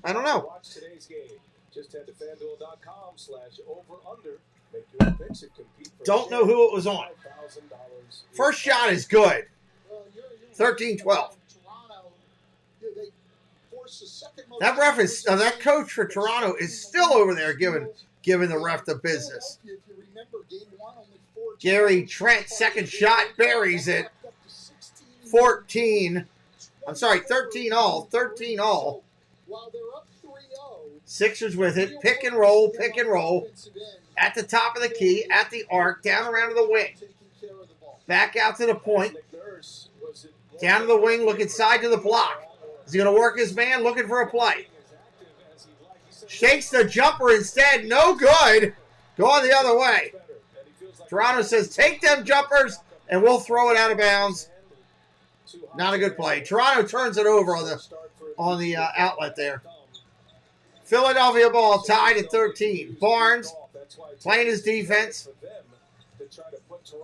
I don't know. Watch today's game. Just head to FanDuel.com/over/under. Make your picks and compete for Don't know who it was on. First shot is good. 13-12. That ref is, that coach for Toronto is still over there giving the ref the business. Gary Trent, second shot, buries it. 13 all. 13 all. Sixers with it. Pick and roll. At the top of the key, at the arc, down around to the wing. Back out to the point. Down to the wing, looking side to the block. Is he going to work his man? Looking for a play. Shakes the jumper instead. No good. Going the other way. Toronto says, take them jumpers, and we'll throw it out of bounds. Not a good play. Toronto turns it over on the outlet there. Philadelphia ball tied at 13. Barnes playing his defense.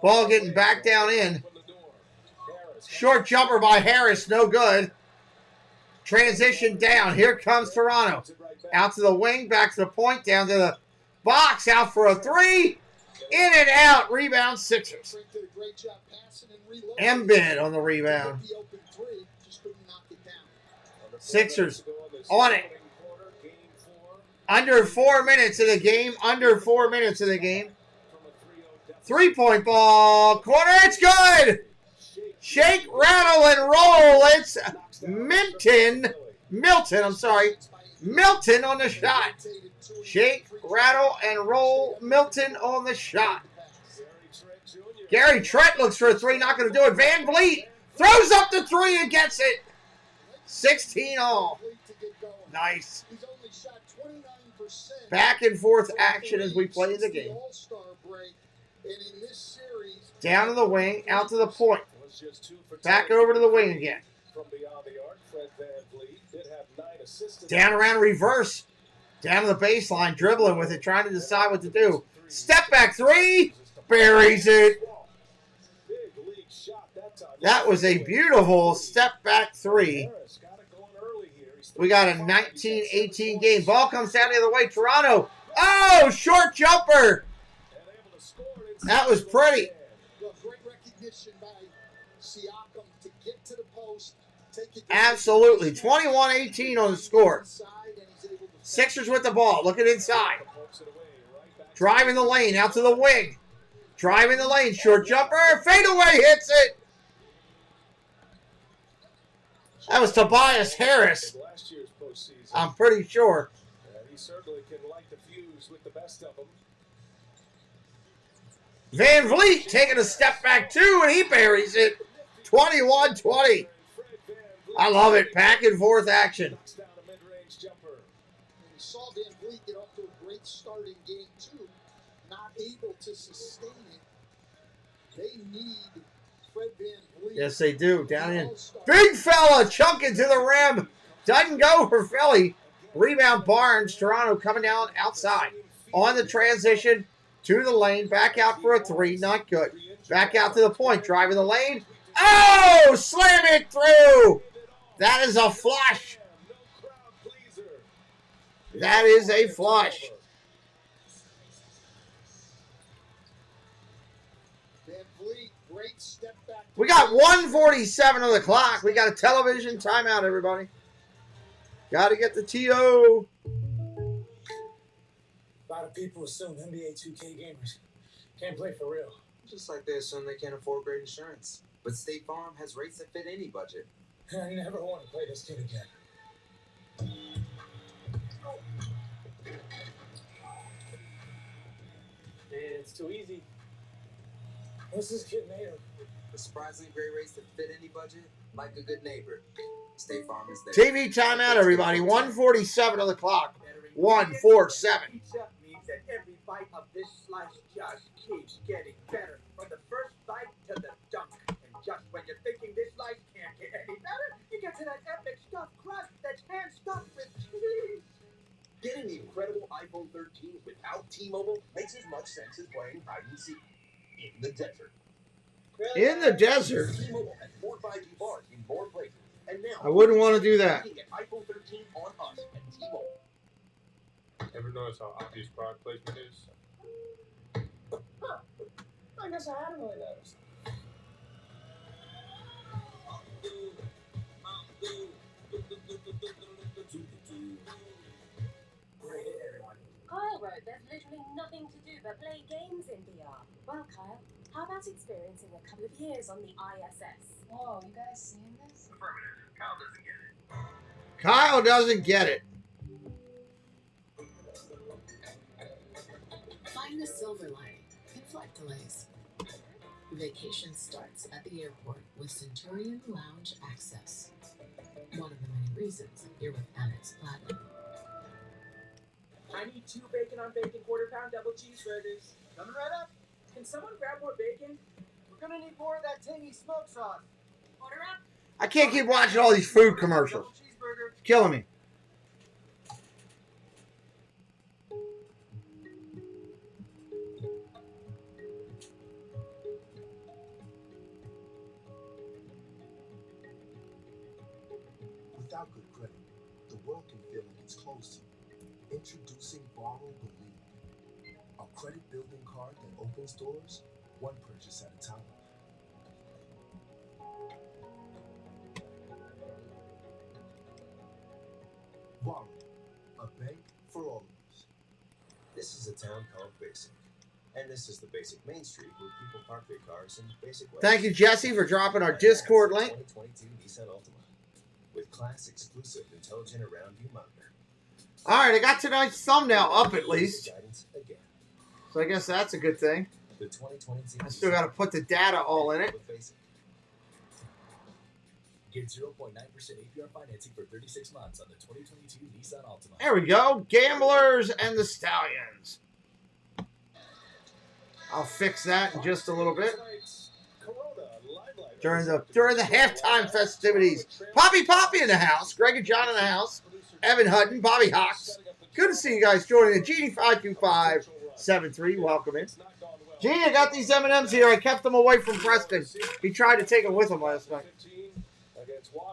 Ball getting back down in. Short jumper by Harris, no good. Transition down. Here comes Toronto. Out to the wing, back to the point, down to the box, out for a three. In and out. Rebound, Sixers. Embiid on the rebound. Sixers on it. Under 4 minutes of the game. Under 4 minutes of the game. 3-point ball. Corner. It's good. Shake, rattle, and roll. It's Milton, I'm sorry. Milton on the shot. Shake, rattle, and roll. Milton on the shot. Gary Trent looks for a three. Not going to do it. Van Vliet throws up the three and gets it. 16 all. Nice. Back and forth action as we play the game. Down to the wing, out to the point. Back over to the wing again. Down around reverse. Down to the baseline, dribbling with it, trying to decide what to do. Step back three. Buries it. That was a beautiful step back three. We got a 19-18 game. Ball comes down the other way. Toronto. Oh, short jumper. That was pretty. Absolutely. 21-18 on the score. Sixers with the ball. Looking inside. Driving the lane. Out to the wing. Driving the lane. Short jumper. Fadeaway hits it. That was Tobias Harris. I'm pretty sure. He certainly can light the fuse with the best of them. Van Vliet taking a step back too, and he buries it. 21-20. I love it. Back and forth action. We saw Van Vliet get off to a great start in game two. Not able to sustain it. They need Fred Van Vliet. Yes, they do. Down in. Big fella chunking to the rim. Doesn't go for Philly. Rebound Barnes. Toronto coming down outside. On the transition to the lane. Back out for a three. Not good. Back out to the point. Driving the lane. Oh! Slam it through! That is a flush. That is a flush. We got 1:47 on the clock. We got a television timeout, everybody. Got to get the TO. A lot of people assume NBA 2K gamers can't play for real. Just like they assume they can't afford great insurance. But State Farm has rates that fit any budget. I never want to play this kid again. It's too easy. What's this kid made of? The surprisingly great rates that fit any budget, like a good neighbor. State Farm is there. TV timeout, everybody. 1:47 on the clock. 1:47. Pizza means that every bite of this slice just keeps getting better. From the first bite to the dunk. And just when you're thinking this slice can't get any better, you get to that epic stuffed crust that's hand-stuffed with cheese. Getting the incredible iPhone 13 without T-Mobile makes as much sense as playing hide and seek in the desert. In the desert? T-Mobile has more 5G bars in more places. And now, I wouldn't want to do that. you can get iPhone 13 on us at T-Mobile. Ever notice how obvious product placement is? I guess I hadn't really noticed. Great, everyone. Kyle wrote there's literally nothing to do but play games in VR. Well, Kyle, how about experiencing a couple of years on the ISS? Whoa, you guys seeing this? Affirmative. Kyle doesn't get it. Kyle doesn't get it. Find the silver lining in flight delays. Vacation starts at the airport with Centurion Lounge Access. One of the many reasons you're with Amex Platinum. I need 2 bacon on bacon quarter-pound double cheeseburgers. Coming right up. Can someone grab more bacon? We're gonna need more of that tangy smoke sauce. Order up. I can't keep watching all these food commercials. It's killing me. Without good credit, the world can feel like it's closed to you. Introducing Borrow Believe, a credit building card that opens doors one purchase at a time. Borrow, a bank for all of us. This is a town called Basic. And this is the Basic Main Street where people park their cars in basic ways. Thank you, Jesse, for dropping our Discord link. 2022 Nissan Altima with class-exclusive intelligent around-view monitor. All right, I got tonight's thumbnail up at least. Guidance again. So I guess that's a good thing. The 2022 I still got to put the data all in it. Get 0.9% APR financing for 36 months on the 2022 Nissan Altima. There we go. Gamblers and the Stallions. I'll fix that in just a little bit. During the halftime festivities. Poppy in the house. Greg and John in the house. Evan Hutton, Bobby Hawks. Good to see you guys joining the GD52573. Welcome in. Gene, I got these M&Ms here. I kept them away from Preston. He tried to take them with him last night.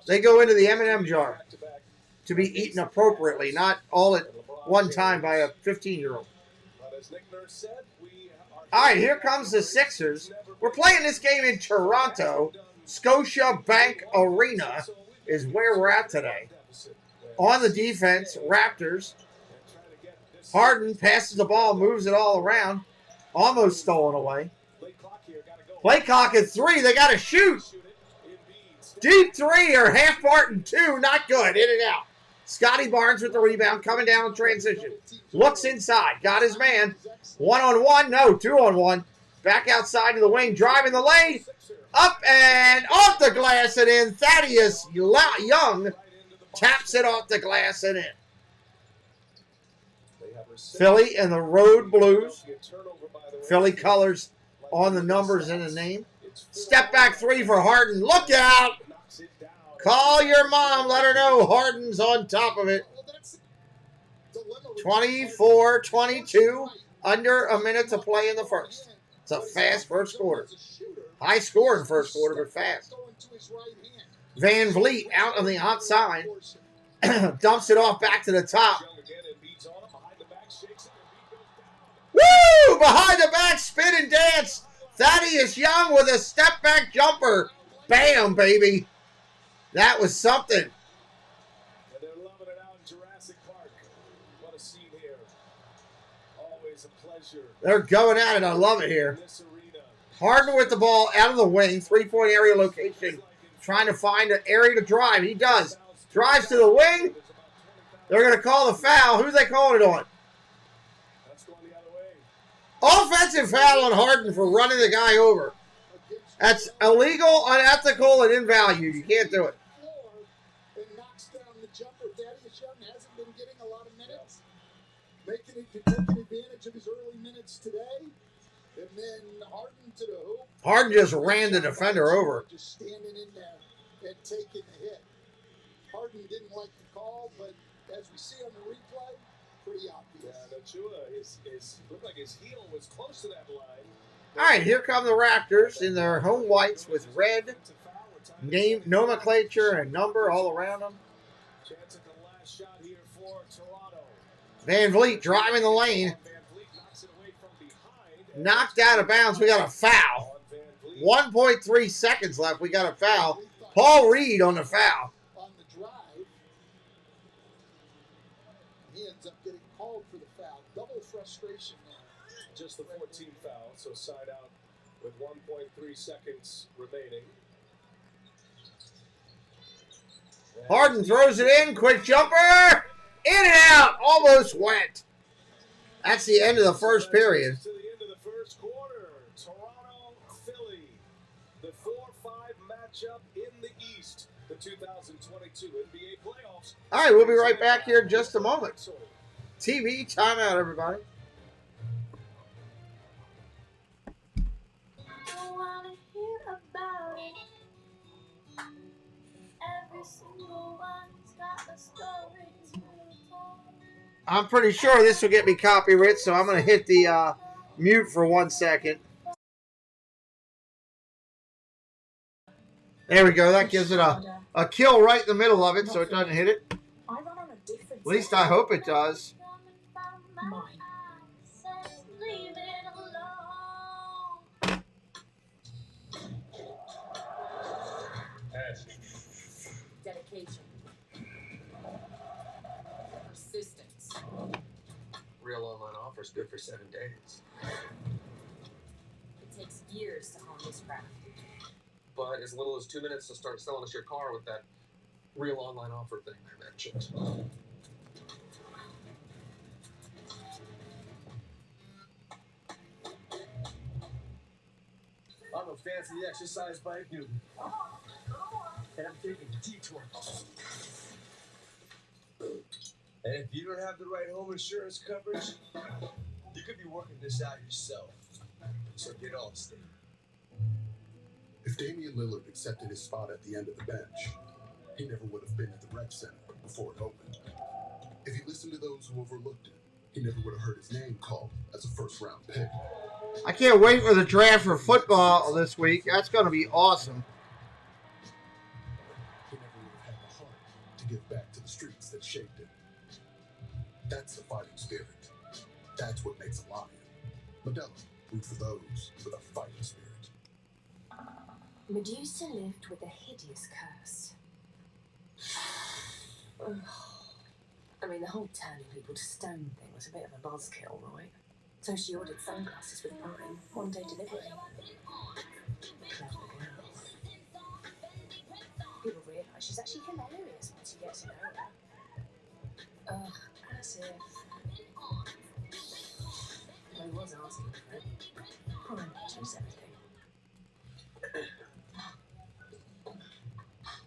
They go into the M&M jar to be eaten appropriately, not all at one time by a 15-year-old. All right, here comes the Sixers. We're playing this game in Toronto. Scotia Bank Arena is where we're at today. On the defense, Raptors. Harden passes the ball, moves it all around. Almost stolen away. Play clock at 3. They got to shoot. Deep 3 or half part and 2. Not good. In and out. Scotty Barnes with the rebound. Coming down in transition. Looks inside. Got his man. 1-on-1. No, 2-on-1. Back outside to the wing. Driving the lane. Up and off the glass and in. Thaddeus Young taps it off the glass and in. Philly and the Road Blues. Philly colors on the numbers and the name. Step back 3 for Harden. Look out. Call your mom. Let her know Harden's on top of it. 24-22. Under a minute to play in the first. It's a fast first quarter. High scoring first quarter, but fast. Van Vliet out on the outside. Dumps it off back to the top. Woo! Behind the back, spin and dance. Thaddeus Young with a step back jumper. Bam, baby. That was something. And they're loving it out in Jurassic Park. What a scene here. Always a pleasure. They're going at it. I love it here. Harden with the ball out of the wing. 3-point area location. Trying to find an area to drive. He does. Drives to the wing. They're going to call the foul. Who's they calling it on? Offensive foul on Harden for running the guy over. That's illegal, unethical, and invalued. You can't do it. And knocks down the jumper. Thaddeus Young hasn't been getting a lot of minutes. Taking advantage of his early minutes today. And then Harden to the hoop. Harden just ran the defender over. Just standing in there and taking the hit. Harden didn't like the call, but as we see on the replay, pretty obvious. Yeah, Nachua, looked like his heel was close to that line. All right, here come the Raptors in their home whites with red name, nomenclature, and number all around them. Chance at the last shot here for Toronto. Van Vliet driving the lane. Knocked out of bounds. We got a foul. 1.3 seconds left. We got a foul. Paul Reed on the foul. On the drive, he ends up getting called for the foul. Double frustration there. Just the 14th foul, so side out with 1.3 seconds remaining. Harden throws it in. Quick jumper. In and out. Almost went. That's the end of the first period. To the end of the first quarter. Toronto, Philly. The 4-5 matchup in the East. The 2022 NBA playoffs. All right, we'll be right back here in just a moment. TV timeout, everybody. I wanna hear about it. Every single one's got a story to tell. I'm pretty sure this will get me copyright, so I'm going to hit the mute for 1 second. There we go. That gives it a kill right in the middle of it, so it doesn't hit it. At least I hope it does. Dedication. Persistence. Real online offers good for 7 days. It takes years to hone this craft. But as little as 2 minutes to start selling us your car with that real online offer thing I mentioned. I'm a fancy exercise bike Newton. And I'm taking a detour. And if you don't have the right home insurance coverage, you could be working this out yourself. So get off state. If Damian Lillard accepted his spot at the end of the bench, he never would have been at the rec center before it opened. If he listened to those who overlooked it, he never would have heard his name called as a first-round pick. I can't wait for the draft for football this week. That's going to be awesome. He never would have had the heart to give back to the streets that shaped him. That's the fighting spirit. That's what makes a lion. Modelo, root for those with a fighting spirit. Medusa lived with a hideous curse. Ugh. I mean, the whole turning people to stone thing was a bit of a buzzkill, right? So she ordered sunglasses with Prime, 1-day delivery. Clever girl. People realise she's actually hilarious once you get to know her. Ugh, as if... Well, he was asking for it. Prime knows everything.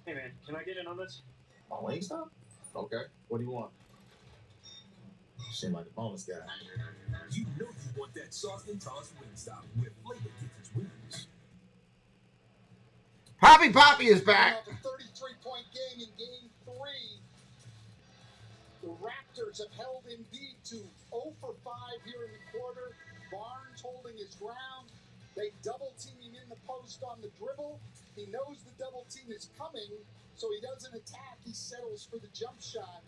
Hey man, can I get in on this? On Wingstop? Okay. What do you want? Seem like a bonus guy. You know you want that sauce and tossed Wingstop where flavor gets its wings. Poppy is back. A 33-point game in Game 3. The Raptors have held Embiid to 0 for 5 here in the quarter. Barnes holding his ground. They double team him in the post on the dribble. He knows the double team is coming, so he doesn't attack. He settles for the jump shot.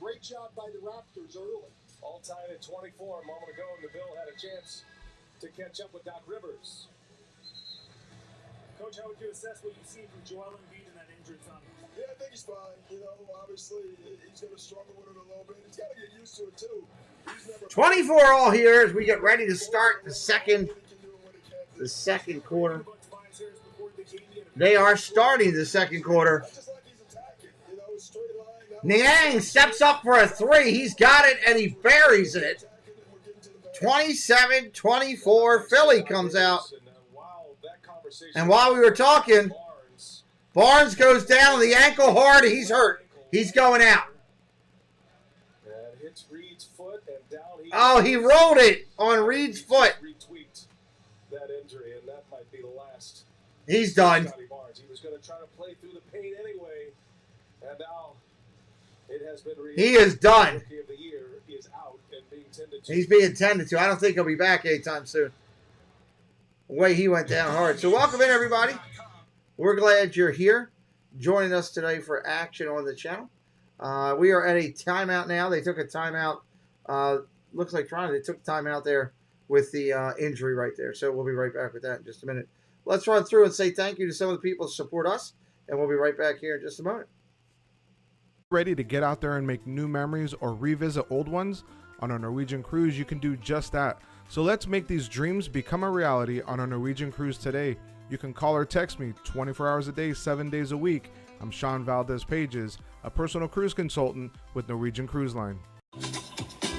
Great job by the Raptors early. All tied at 24 a moment ago, and the Bill had a chance to catch up with Doc Rivers. Coach, how would you assess what you see from Joel Embiid in that injured thumb? Yeah, I think he's fine. You know, obviously, he's going to struggle with it a little bit. He's got to get used to it, too. 24 all here as we get ready to start the second quarter. They are starting the second quarter. Niang steps up for a three. He's got it, and he buries it. 27-24, Philly comes out. And while we were talking, Barnes goes down, the ankle hard, he's hurt. He's going out. Oh, he rolled it on Reed's foot. That injury, and that might be the last. He's done. He was going to try to play through the pain anyway, and now it has been. He is done. Rookie of the year is out and being tended to. He's being tended to. I don't think he'll be back anytime soon. The way he went down hard. So welcome in, everybody. We're glad you're here, joining us today for action on the channel. We are at a timeout now. They took a timeout. Looks like they took time out there with the injury right there. So we'll be right back with that in just a minute. Let's run through and say thank you to some of the people who support us, and we'll be right back here in just a moment. Ready to get out there and make new memories or revisit old ones? On a Norwegian cruise, you can do just that. So let's make these dreams become a reality on a Norwegian cruise today. You can call or text me 24 hours a day, 7 days a week. I'm Sean Valdez Pages, a personal cruise consultant with Norwegian Cruise Line.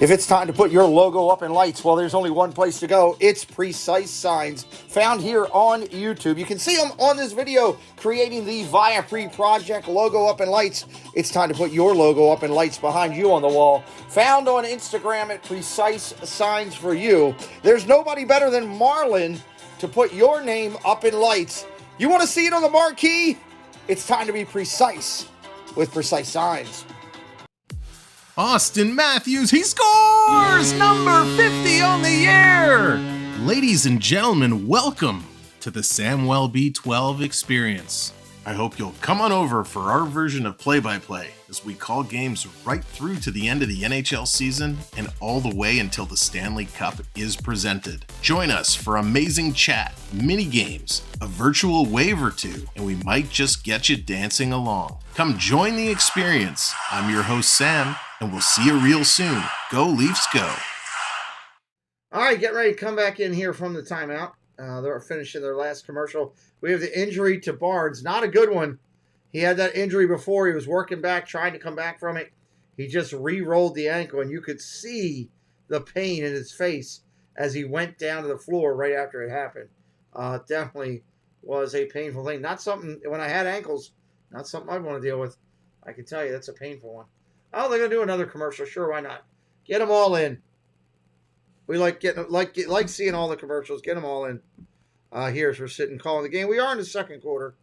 If it's time to put your logo up in lights, well, there's only one place to go. It's Precise Signs, found here on YouTube. You can see them on this video creating the Viapre project logo up in lights. It's time to put your logo up in lights behind you on the wall. Found on Instagram at Precise Signs for you. There's nobody better than Marlon to put your name up in lights. You want to see it on the marquee? It's time to be precise with Precise Signs. Austin Matthews, he scores! Number 50 on the year! Ladies and gentlemen, welcome to the Samwell B12 experience. I hope you'll come on over for our version of play-by-play as we call games right through to the end of the NHL season and all the way until the Stanley Cup is presented. Join us for amazing chat, mini games, a virtual wave or two, and we might just get you dancing along. Come join the experience. I'm your host, Sam, and we'll see you real soon. Go Leafs, go. All right, get ready to come back in here from the timeout. They're finishing their last commercial. We have the injury to Barnes. Not a good one. He had that injury before. He was working back, trying to come back from it. He just re-rolled the ankle, and you could see the pain in his face as he went down to the floor right after it happened. Definitely was a painful thing. Not something, when I had ankles, not something I'd want to deal with. I can tell you that's a painful one. Oh, they're going to do another commercial. Sure, why not? Get them all in. We like seeing all the commercials. Get them all in. Here as we're sitting calling the game. We are in the second quarter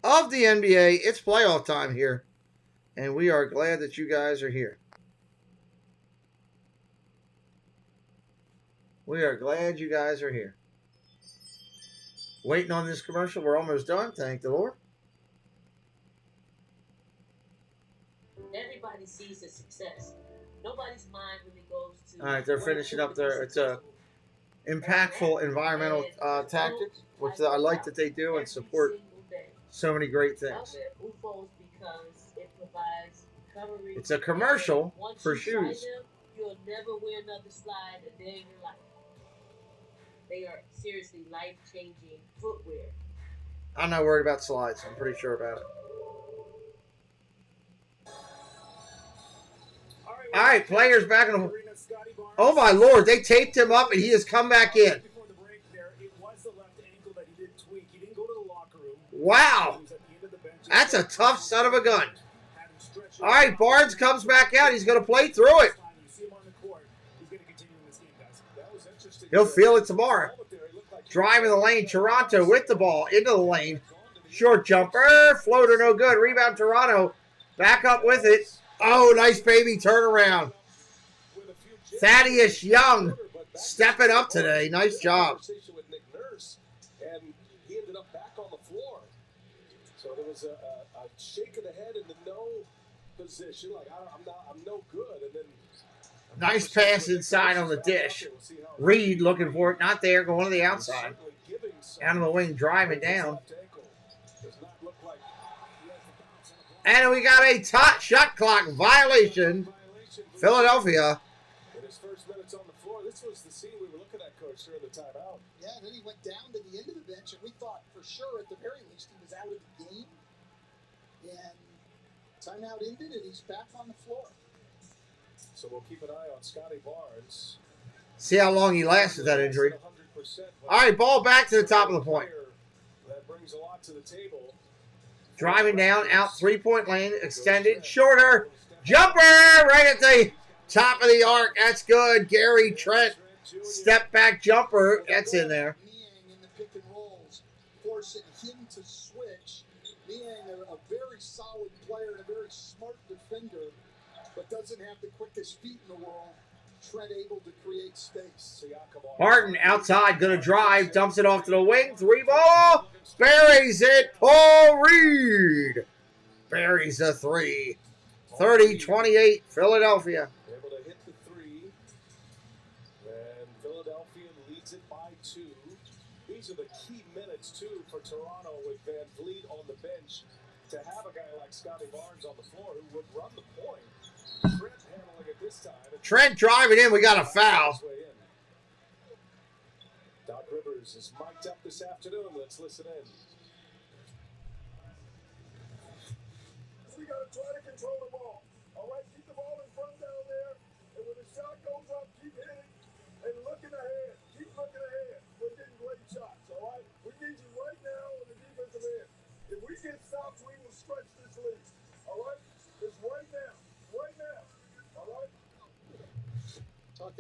of the NBA. It's playoff time here, and we are glad that you guys are here. We are glad you guys are here. Waiting on this commercial. We're almost done. Thank the Lord. Everybody sees the success. Nobody's mind really goes to. All right, they're finishing up their. It's a impactful environmental tactics, which I like that they do and support so many great things. It's a commercial for shoes. You'll never wear another slide a day in your life. They are seriously life-changing footwear. I'm not worried about slides. I'm pretty sure about it. All right, players back in the. Oh my Lord! They taped him up, and he has come back in. Wow, that's a tough son of a gun. All right, Barnes comes back out. He's going to play through it. He'll feel it tomorrow. Driving the lane, Toronto with the ball into the lane. Short jumper, floater, no good. Rebound, Toronto. Back up with it. Oh, nice baby turnaround. Thaddeus Young stepping up today. Nice job. And he ended up back on the floor. So there was a shake of the head in the no position, like I'm no good. And then nice pass inside on the dish. Reed looking for it, not there, going to the outside. Out of the wing, driving down. And we got a shot clock violation. Philadelphia. In his first minutes on the floor, this was the scene we were looking at, Coach, during the timeout. Yeah, and then he went down to the end of the bench, and we thought for sure at the very least he was out of the game. And timeout ended, and he's back on the floor. So we'll keep an eye on Scotty Barnes. See how long he lasted that injury. All right, ball back to the top of the point. That brings a lot to the table. Driving down, out three-point lane, extended, shorter, jumper right at the top of the arc. That's good. Gary Trent, step back jumper. That's in there. Niang in the pick and rolls, forcing him to switch. Niang, a very solid player and a very smart defender, but doesn't have the quickest feet in the world. Trent able to create space. Martin outside, going to drive, dumps it off to the wing. Three ball, buries it. Paul Reed buries the three. 30-28, Philadelphia. Able to hit the three. And Philadelphia leads it by 2. These are the key minutes, too, for Toronto with Van Vliet on the bench. To have a guy like Scotty Barnes on the floor who would run the point. Trent handling it this time. Trent driving in. We got a foul. Doc Rivers is mic'd up this afternoon. Let's listen in. We got to try to control the ball. All right, keep the ball in front down there. And with his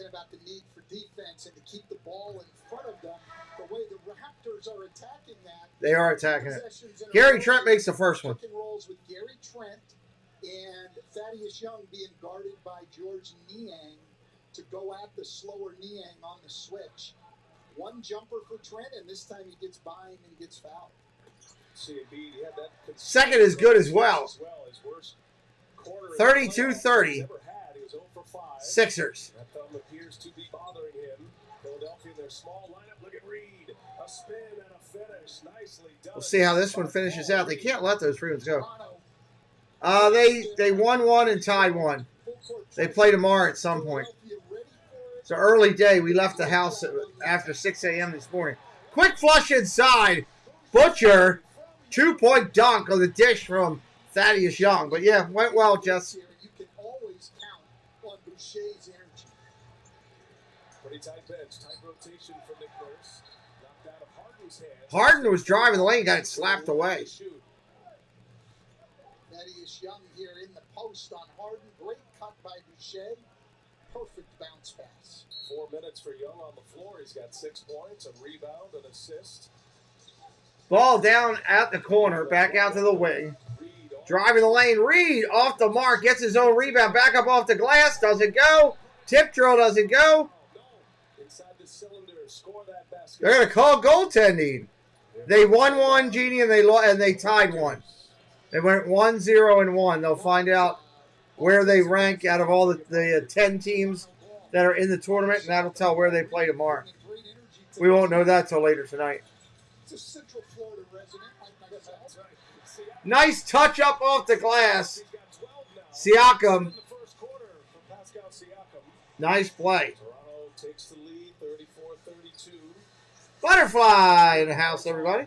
about the need for defense and to keep the ball in front of them. The way the Raptors are attacking that. They are attacking it. Gary Trent makes the first one. Pick and rolls with Gary Trent and Thaddeus Young being guarded by George Niang to go at the slower Niang on the switch. One jumper for Trent, and this time he gets by him and he gets fouled. Second is good as well. 32-30. Sixers. That thumb appears to be bothering him. Philadelphia in their small lineup. Look at Reed. A spin and a finish. Nicely done. We'll see how this one finishes out. They can't let those free ones go. They won one and tied one. They play tomorrow at some point. It's an early day. We left the house after 6 a.m. this morning. Quick flush inside. Butcher. 2-point dunk on the dish from Thaddeus Young. But yeah, went well, Jess. You can always count on Boucher's energy. Pretty tight bench. Tight rotation from Nick Nurse. Knocked out of Harden's hands. Harden was driving the lane, got it slapped away. Thaddeus Young here in the post on Harden. Great cut by Boucher. Perfect bounce pass. 4 minutes for Young on the floor. He's got 6 points, a rebound, an assist. Ball down at the corner, back out to the wing. Driving the lane, Reed off the mark, gets his own rebound, back up off the glass, doesn't go. Tip drill doesn't go. They're going to call goaltending. They won one, Jeannie, and they tied one. They went 1-0-1. They'll find out where they rank out of all the 10 teams that are in the tournament, and that'll tell where they play tomorrow. We won't know that till later tonight. It's a Central Florida resident. Nice touch up off the glass. Siakam. Nice play. Toronto takes the lead, 34-32. Butterfly in the house, everybody.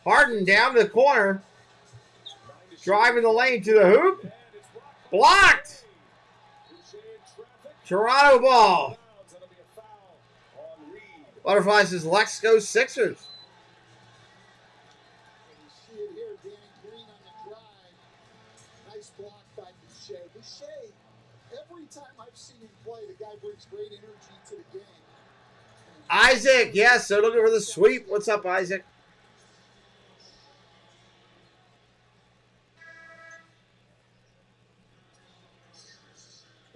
Harden down to the corner. Driving the lane to the hoop. Blocked. Toronto ball. Butterfly says, let's go Sixers. You see it here, Danny Green on the drive. Nice block by Boucher. Boucher, every time I've seen him play, the guy brings great energy to the game. Isaac, yes, they're looking for the sweep. What's up, Isaac?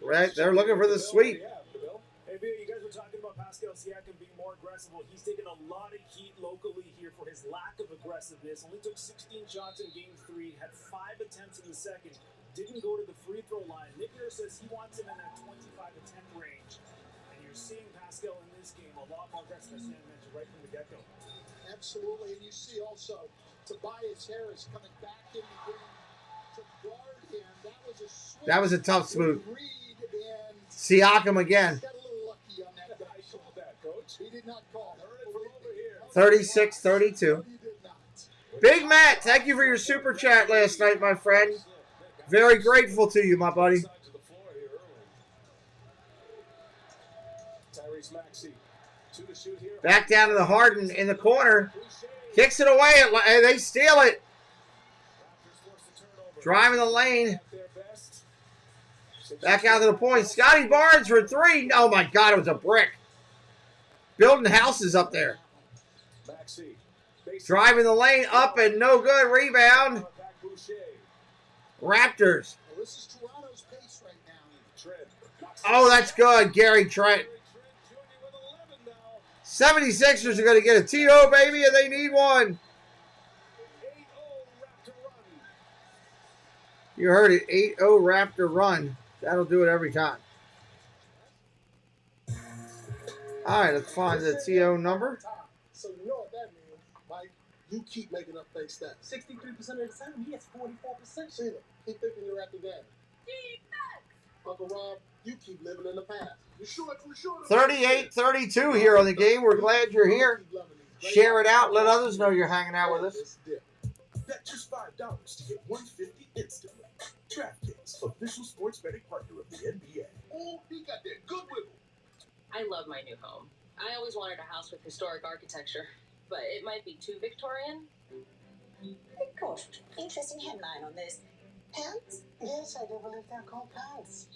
Right, they're looking for the sweep. Hey, Bill, you guys were talking about Pascal Siakam being more aggressive. Well, he's taken a lot of heat locally here for his lack of aggressiveness. Only took 16 shots in Game 3, had 5 attempts in the second, didn't go to the free throw line. Nick Nurse says he wants him in that 25 attempt range. And you're seeing Pascal in this game a lot more aggressive, as Sam mentioned, right from the get-go. Absolutely, and you see also Tobias Harris coming back in the game to guard him. That was a tough smooth. Siakam again. 36-32. Big Matt, thank you for your super chat last night, my friend. Very grateful to you, my buddy. Back down to the Harden in the corner. Kicks it away, and they steal it. Driving the lane. Back out to the point. Scotty Barnes for 3. Oh, my God, it was a brick. Building houses up there. Driving the lane up and no good. Rebound. Raptors. Oh, that's good. Gary Trent. 76ers are going to get a TO, baby, and they need one. You heard it. 8-0 Raptor run. That'll do it every time. All right, let's find the TO number. So you know what that means, Mike. You keep making up fake stats. 63% of the time, he has 44%. Sheila, keep thinking you're at the game. Uncle Rob, you keep living in the past. You sure? 38-32 here on the game. We're glad you're here. Share it out. Let others know you're hanging out with us. Bet just $5 to get $150 instantly. DraftKings, official sports betting partner of the NBA. Oh, he got that good wiggle. I love my new home. I always wanted a house with historic architecture, but it might be too Victorian. Hey, Coach, interesting headline on this. Pants? Yes, I do believe they're called pants.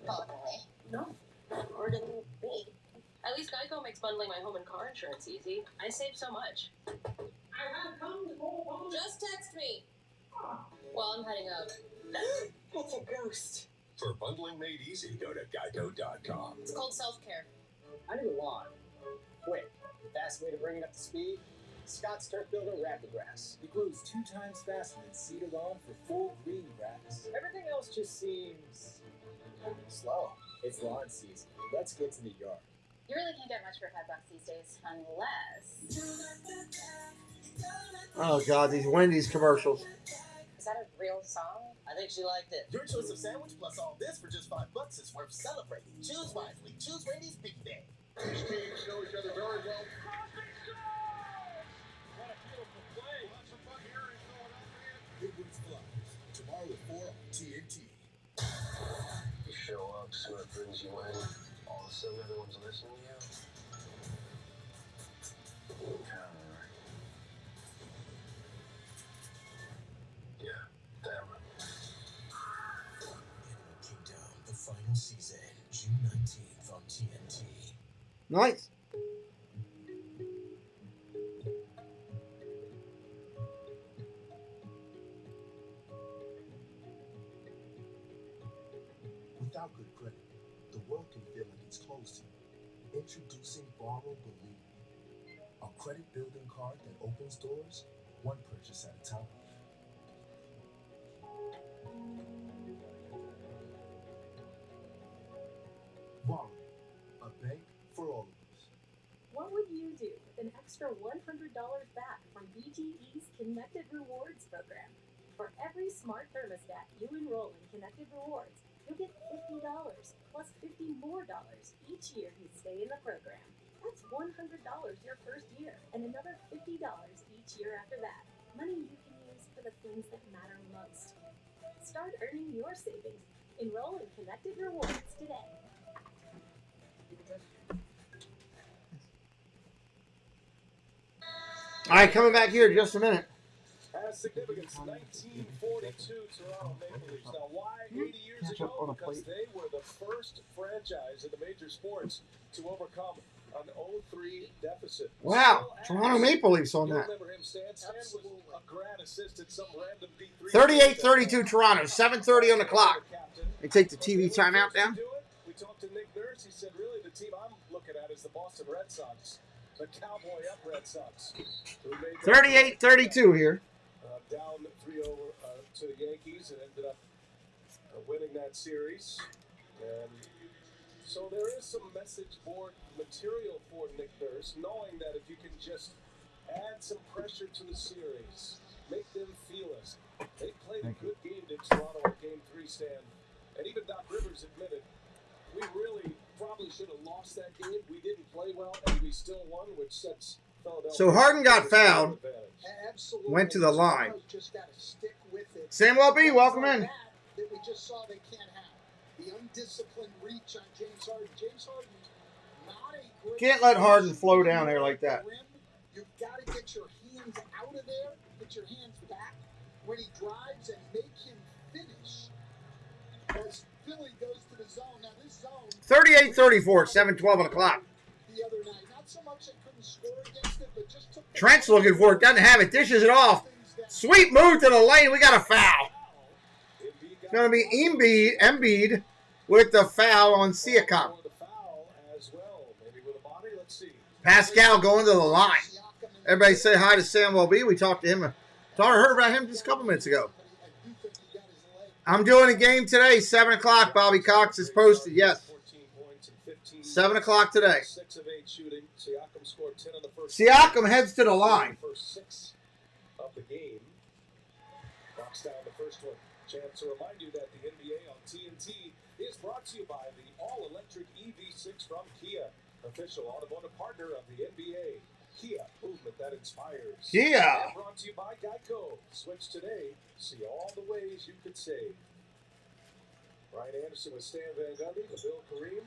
Pardon me? No. At least Geico makes bundling my home and car insurance easy. I save so much. Just text me. Well, I'm heading up. It's a ghost. For bundling made easy, go to geico.com. It's called self-care. I need a lawn. Quick. Fast way to bring it up to speed. Scott's Turf Builder Rapid Grass. It grows 2 times faster than seeded lawn for full green grass. Everything else just seems slow. It's lawn season. Let's get to the yard. You really can't get much for $5 these days, unless... Oh, God, these Wendy's commercials. Is that a real song? I think she liked it. Your choice of sandwich plus all this for just $5 is worth celebrating. Choose wisely. Choose Wendy's Big Day. These teams know each other very well. What a beautiful play. Lots of fun here in Philadelphia. Goodwin's Flyers, tomorrow at 4 on TNT. You show up, see what brings you in. All of a sudden, everyone's listening to you. Yeah, damn it. Kingdom, the final season, June 19th on TNT. Nice. Without good credit, the world can feel like it's closed to you. Introducing Borrow Believe, a credit building card that opens doors one purchase at a time. Borrow, a bank for all of us. What would you do with an extra $100 back from BTE's Connected Rewards program? For every smart thermostat you enroll in Connected Rewards, you'll get $50 plus $50 more each year you stay in the program. That's $100 your first year and another $50 each year after that. Money you can use for the things that matter most. Start earning your savings. Enroll in Connected Rewards today. All right, coming back here in just a minute. Has significance. 1942 Toronto Maple Leafs. Now, why 80 years ago? Because they were the first franchise in the major sports to overcome an 0-3 deficit. Wow, Toronto Maple Leafs on that. Remember him, Stan? Stan was a grad assistant, some random D3. 38-32 Toronto, 7:30 on the clock. They take the TV timeout down. We talked to Nick Nurse. He said, really, the team I'm looking at is the Boston Red Sox. The Cowboy up Red Sox. 38-32 here. Down 3-0 to the Yankees and ended up winning that series. And so there is some message board material for Nick Nurse, knowing that if you can just add some pressure to the series, make them feel it. They played a good game in Toronto in Game 3, Stan. And even Doc Rivers admitted, we really probably should have lost that game. We didn't play well, and we still won, which sets Philadelphia. So Harden got fouled, went to the line. Just got to stick with it. Samuel B., welcome in. That we just saw they can't have. The undisciplined reach on James Harden. James Harden, not a great... Can't let Harden flow down there like that. You've got to get your hands out of there, get your hands back when he drives and make him finish. As Philly goes to the zone. Now this zone... 38-34, 7:12 on the clock. The other night. Not so much they couldn't score against it, but just took... Trent's looking for it, doesn't have it, dishes it off. Sweet move to the lane, we got a foul. It's going to be Embiid with the foul on Siakam. Pascal going to the line. Everybody say hi to Samuel B. We talked to him. Heard about him just a couple minutes ago. I'm doing a game today, 7 o'clock. Bobby Cox is posted, yes. 7 o'clock today. 6 of 8 shooting. Siakam scored 10 on the first. Siakam heads to the line. First 6 of the game. Knocks down the first one. Chance to remind you that the NBA on TNT is brought to you by the all-electric EV6 from Kia, official automotive partner of the NBA. Kia, movement that inspires. Kia. And brought to you by Geico. Switch today. See all the ways you could save. Ryan Anderson with Stan Van Gundy, the Bill Kareem.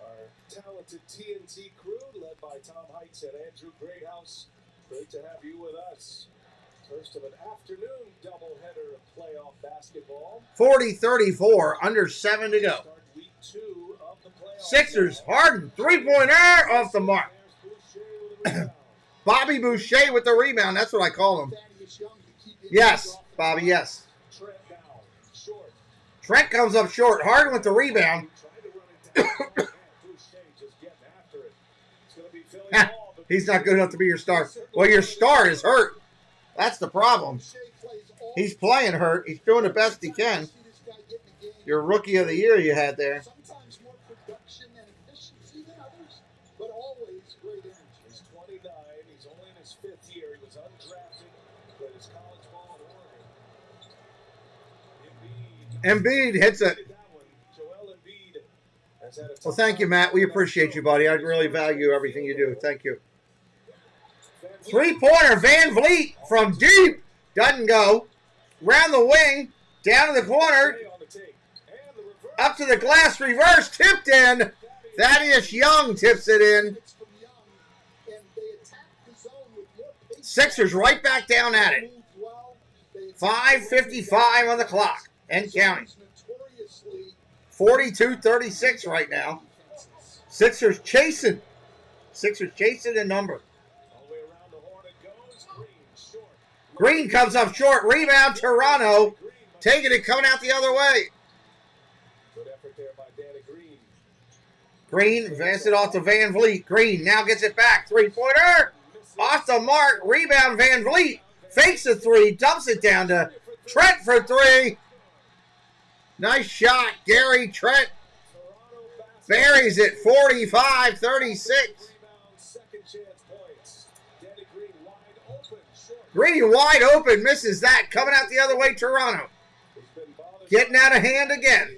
Our talented TNT crew, led by Tom Heights and Andrew Greathouse. Great to have you with us. First of an afternoon doubleheader of playoff basketball. 40-34, under 7 to go. Start week 2 of the playoffs. Sixers, Harden, three-pointer off the mark. Bobby Boucher with the rebound. That's what I call him. Yes, Bobby, yes. Trent comes up short. Harden with the rebound. He's not good enough to be your star. Well, your star is hurt. That's the problem. He's playing hurt. He's doing the best he can. Your rookie of the year you had there. Sometimes more production and efficiency than others, but always great energy. He's 29. He's only in his 5th year. He was undrafted, played his college ball at Oregon. Embiid hits it. Joel Embiid has had a Well, thank you, Matt. We appreciate you, buddy. I really value everything you do. Thank you. Three-pointer, Van Vliet from deep. Doesn't go. Round the wing. Down to the corner. Up to the glass. Reverse. Tipped in. Thaddeus Young tips it in. Sixers right back down at it. 5:55 on the clock. And counting. 42-36 right now. Sixers chasing. Sixers chasing a number. Green comes up short. Rebound, Toronto. Taking it, coming out the other way. Good effort there by Danny Green. Green advances it off to Van Vliet. Green now gets it back. Three-pointer. Off the mark. Rebound, Van Vliet. Fakes the three. Dumps it down to Trent for three. Nice shot. Gary Trent buries it. 45-36. Green wide open. Misses that. Coming out the other way, Toronto. Getting out of hand again.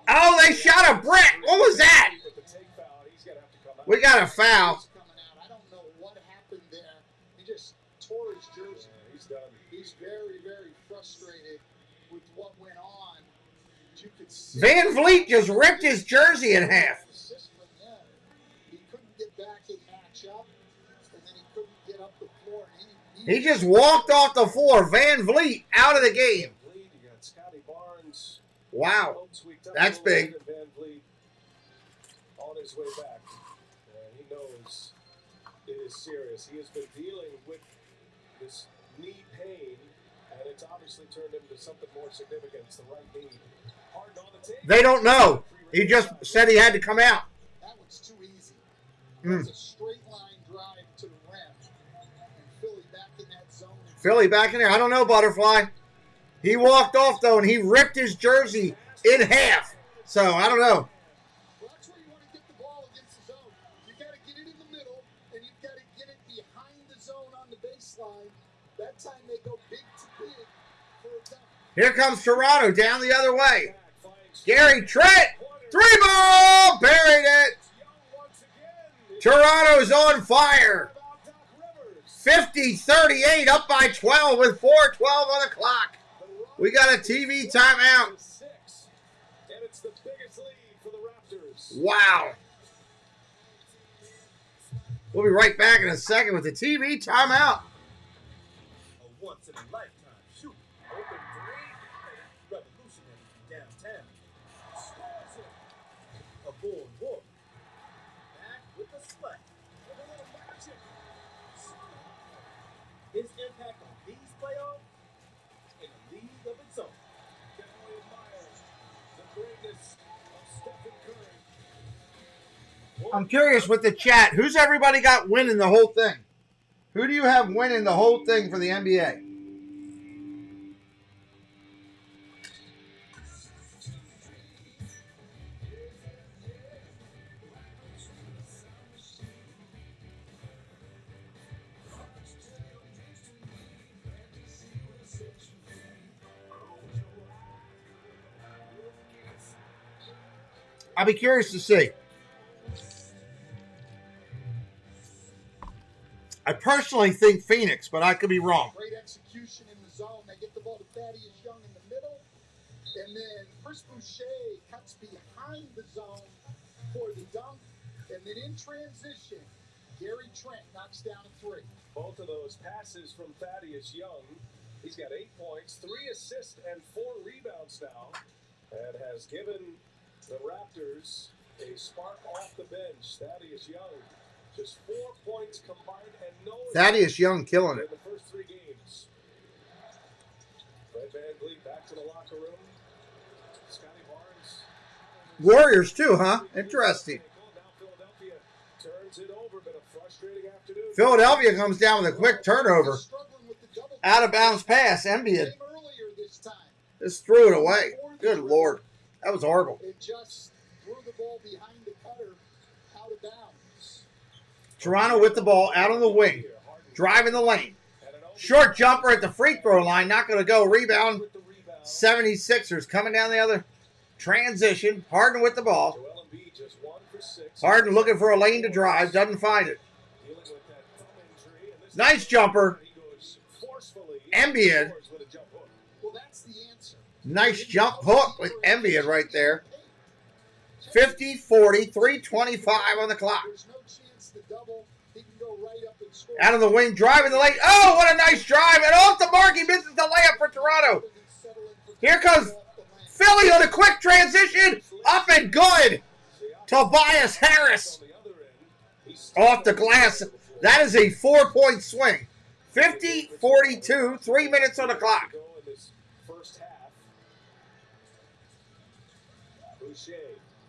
Oh, they shot a brick. What was that? We got a foul. I don't know what happened there. He just tore his jersey. He's done. He's very, very frustrated with what went on. You could see Van Vliet just ripped his jersey in half. he couldn't get back and match up, and then he couldn't get up the floor. He just walked off the floor. Van Vliet out of the game. Wow. That's big. Van Vliet on his way back. He knows it is serious. He has been dealing with this knee pain, and it's obviously turned into something more significant. It's the right knee. Harden on the tape. They don't know. He just said he had to come out. That was too easy. It's a straight line drive to the rim. And Philly back in that zone. Philly back in there. I don't know, Butterfly. He walked off, though, and he ripped his jersey in half. So, I don't know. Well, that's where you want to get the ball against the zone. You got to get it in the middle, and you've got to get it behind the zone on the baseline. That time they go big to big for a dunk. Here comes Toronto down the other way. Gary Trent. Three ball. Buried it. Toronto's on fire. 50-38, up by 12 with 4:12 on the clock. We got a TV timeout. And it's the biggest lead for the Raptors. Wow. We'll be right back in a second with the TV timeout. A once in a lifetime shoot. Open three. Revolutionary downtown. Scores it. A boardwalk. Back with the splash. With a little magic. His impact on these playoffs in a league of its own. Can only admire the greatness of Stephen Curry. I'm curious with the chat, who's everybody got winning the whole thing? Who do you have winning the whole thing for the NBA? I'll be curious to see. I personally think Phoenix, but I could be wrong. Great execution in the zone. They get the ball to Thaddeus Young in the middle. And then Chris Boucher cuts behind the zone for the dunk. And then in transition, Gary Trent knocks down a three. Both of those passes from Thaddeus Young. He's got 8 points, 3 assists, and 4 rebounds now. And has given The Raptors, a spark off the bench. Thaddeus Young, just 4 points combined and no Thaddeus Young killing in it. the first 3 games. Fred VanVleet back to the locker room. Scotty Barnes. Warriors too, huh? Interesting. Now Philadelphia turns it over. Been a frustrating afternoon. Philadelphia comes down with a quick turnover. Out of bounds pass. Embiid just threw it away. Good Lord. That was horrible. It just threw the ball behind the cutter out of bounds. Toronto with the ball out on the wing. Driving the lane. Short jumper at the free throw line. Not going to go. Rebound. 76ers coming down the other. Transition. Harden with the ball. Harden looking for a lane to drive. Doesn't find it. Nice jumper. Embiid. Nice jump hook with Embiid right there. 50-40, 3:25 on the clock. Out of the wing, driving the lane. Oh, what a nice drive. And off the mark, he misses the layup for Toronto. Here comes Philly on a quick transition. Up and good. Tobias Harris. Off the glass. That is a 4-point swing. 50-42, 3 minutes on the clock.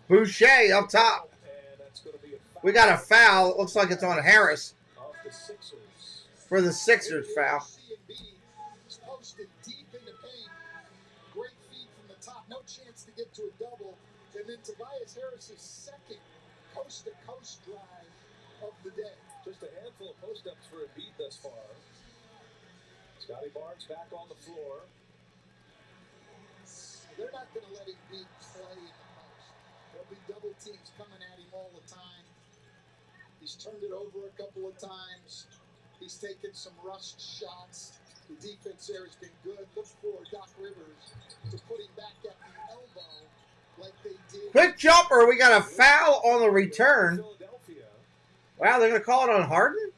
Boucher up top. We got a foul. It looks like it's on Harris. For the Sixers foul. Posted deep in the paint. Great feed from the top. No chance to get to a double. And then Tobias Harris's second coast-to-coast drive of the day. Just a handful of post-ups for Embiid thus far. Scotty Barnes back on the floor. They're not going to let Embiid play in the post. There'll be double teams coming at him all the time. He's turned it over a couple of times. He's taken some rushed shots. The defense there has been good. Look for Doc Rivers to put him back at the elbow like they did. Quick jumper. We got a foul on the return. Wow, they're going to call it on Harden?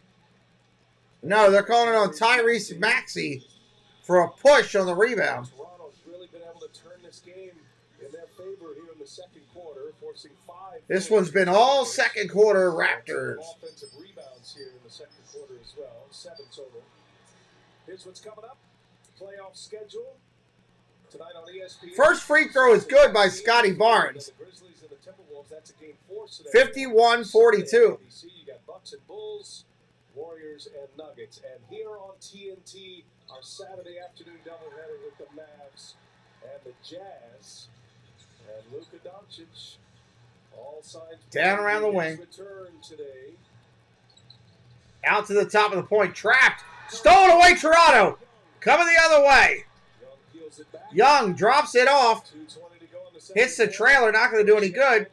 No, they're calling it on Tyrese Maxey for a push on the rebound. Toronto's really been able to turn this game in their favor here in the second quarter, forcing 5. This one's been all second quarter Raptors. Offensive rebounds here in the second quarter as well, 7 total. Here's what's coming up. Playoff schedule tonight on ESPN. First free throw is good by Scotty Barnes. 51-42. You got Bucks and Bulls, Warriors and Nuggets. And here on TNT, our Saturday afternoon doubleheader with the Mavs and the Jazz. And Luka Doncic, all signs down around the wing. Return today. Out to the top of the point. Trapped. Stolen away Toronto. Coming the other way. Young drops it off. Hits the trailer. Not going to do any good.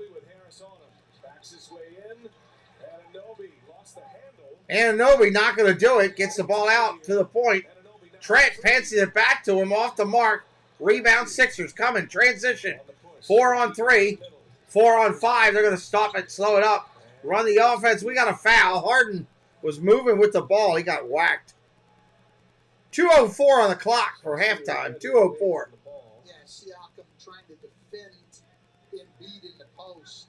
Anunoby not going to do it. Gets the ball out to the point. Trent passes it back to him off the mark. Rebound Sixers coming. Transition. 4 on 3. 4 on 5. They're going to stop it, slow it up. Run the offense. We got a foul. Harden was moving with the ball. He got whacked. 2:04 on the clock for halftime. 2:04. Yeah, Siakam trying to defend Embiid in the post.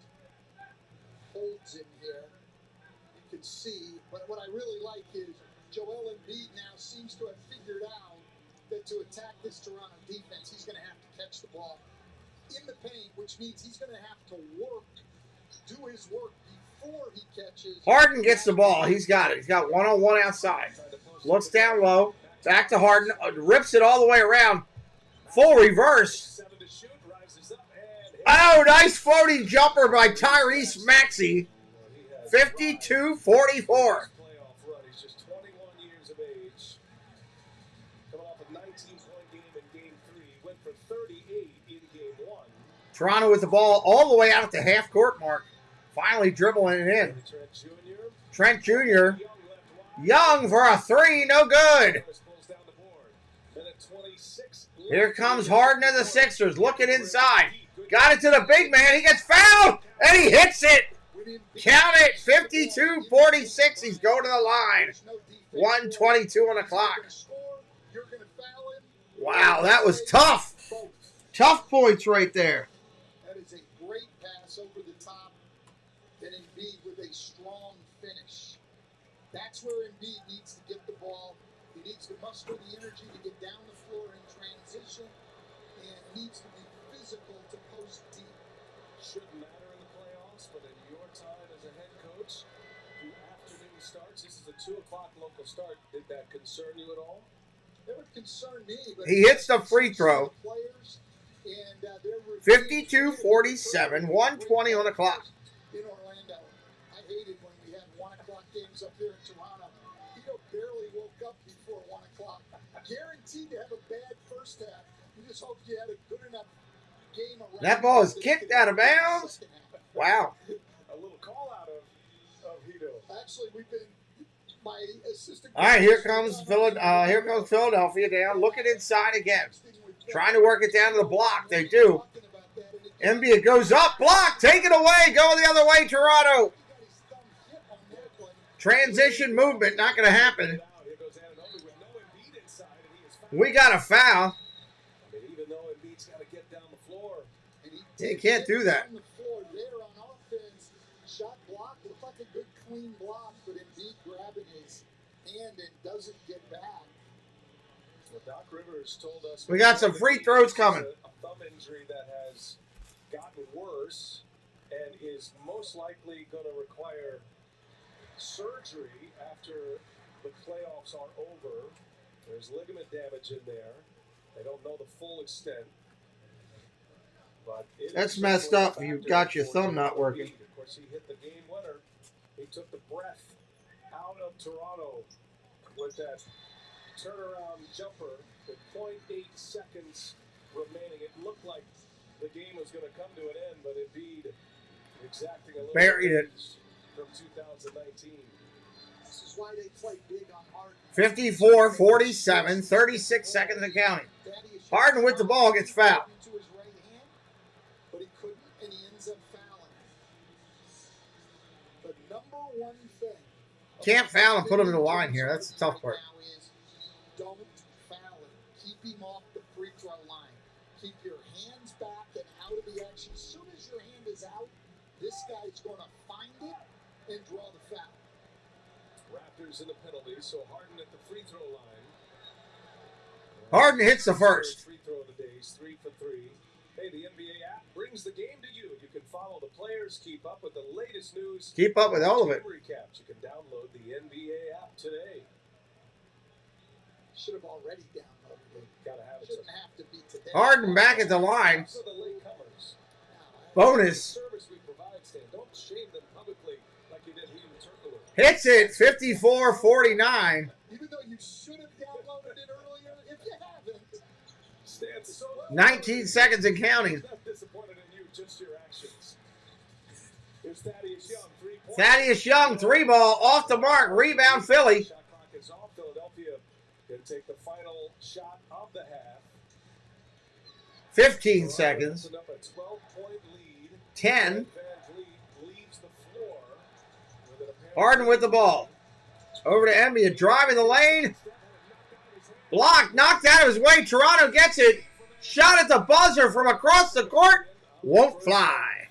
Holds him here. You can see. But what I really like is Joel Embiid now seems to have figured out that to attack this Toronto defense, he's going to have to catch the ball in the paint, which means he's going to have to do his work before he catches. Harden gets the ball. He's got it. He's got one-on-one outside. Looks down low. Back to Harden. Rips it all the way around. Full reverse. Oh, nice floating jumper by Tyrese Maxey. 52-44. He's just 21 years of age. Coming off a 19-point game in Game 3. Went for 38 in Game 1. Toronto with the ball all the way out at the half-court mark. Finally dribbling it in. Trent Jr. Young for a 3. No good. Here comes Harden and the Sixers looking inside. Got it to the big man. He gets fouled, and he hits it. Count it, 52-46. He's going to the line. 1:22 on the clock. Wow, that was tough. Tough points right there. That is a great That's where Embiid needs to get the ball. He needs to muster the energy to get down the floor in transition, and needs to be physical to post deep. Shouldn't matter in the playoffs, but in your time as a head coach, the afternoon starts. This is a 2 o'clock local start. Did that concern you at all? It would concern me, but He hits the free throw. Players, and 52-47, 1:20 on the clock. In Orlando, I hated when we had 1 o'clock games up here in Toronto. Hedo barely woke up before 1 o'clock. Guaranteed to have a bad first half. You just hope you had a good enough game around. That ball is kicked out of bounds. Wow. A little call out of Hedo. Actually, we've been my assistant. All right, here comes Philadelphia down. Looking inside again. Trying to work it down to the block. They do. Embiid goes up. Block. Take it away. Go the other way, Toronto. Transition movement. Not going to happen. We got a foul. Even though Embiid's got to get down the floor. You can't do that. On the floor there on offense. Shot block. Looked like a good clean block, but Embiid grabbing his hand and doesn't get back. Well, Doc Rivers told us We got some free throws coming. A thumb injury that has gotten worse and is most likely going to require surgery after the playoffs are over. There's ligament damage in there. They don't know the full extent. But That's messed up. You've got your thumb not working. Of course, he hit the game winner. He took the breath out of Toronto with that turnaround jumper with 0.8 seconds remaining. It looked like the game was going to come to an end, but Embiid exacting a little Buried it. from 2019. This is why they play big on Harden. 54-47, 36 seconds and counting. Harden with the ball gets fouled. To his right hand, but he couldn't, and he ends up fouling. The number one thing. Can't foul and put him in the line here. That's the tough part. Now is don't foul him. Keep him off the free throw line. Keep your hands back and out of the action. As soon as your hand is out, this guy's going to find it and draw the foul. Raptors in the penalty, so Harden at the free throw line. Harden hits the first. Free throw of the day, 3 for 3. Hey, the NBA app brings the game to you. You can follow the players, keep up with the latest news. Keep up with all of it. Recaps. You can download the NBA app today. Should have already downloaded it. Gotta have it. Shouldn't have to be today. Harden back at the line. So the latecomers. Bonus. Service we provide, Stan. Don't shame them publicly like you did here in Turkle. Hits it, 54-49. Even though you should have downloaded it earlier, if you haven't. Stan, so 19 seconds and counting. not disappointed in you, just your actions. Here's Thaddeus Young, 3-point. Thaddeus Young, 3-ball, off the mark. Rebound, Philly. Shot clock is off. Philadelphia can take the final shot of the half. 15 seconds. Up a 12-point lead. 10. Van Vliet leaves the floor with an apparent Harden with the ball. Over to Embiid, driving the lane. Blocked, knocked out of his way. Toronto gets it. Shot at the buzzer from across the court. Won't fly.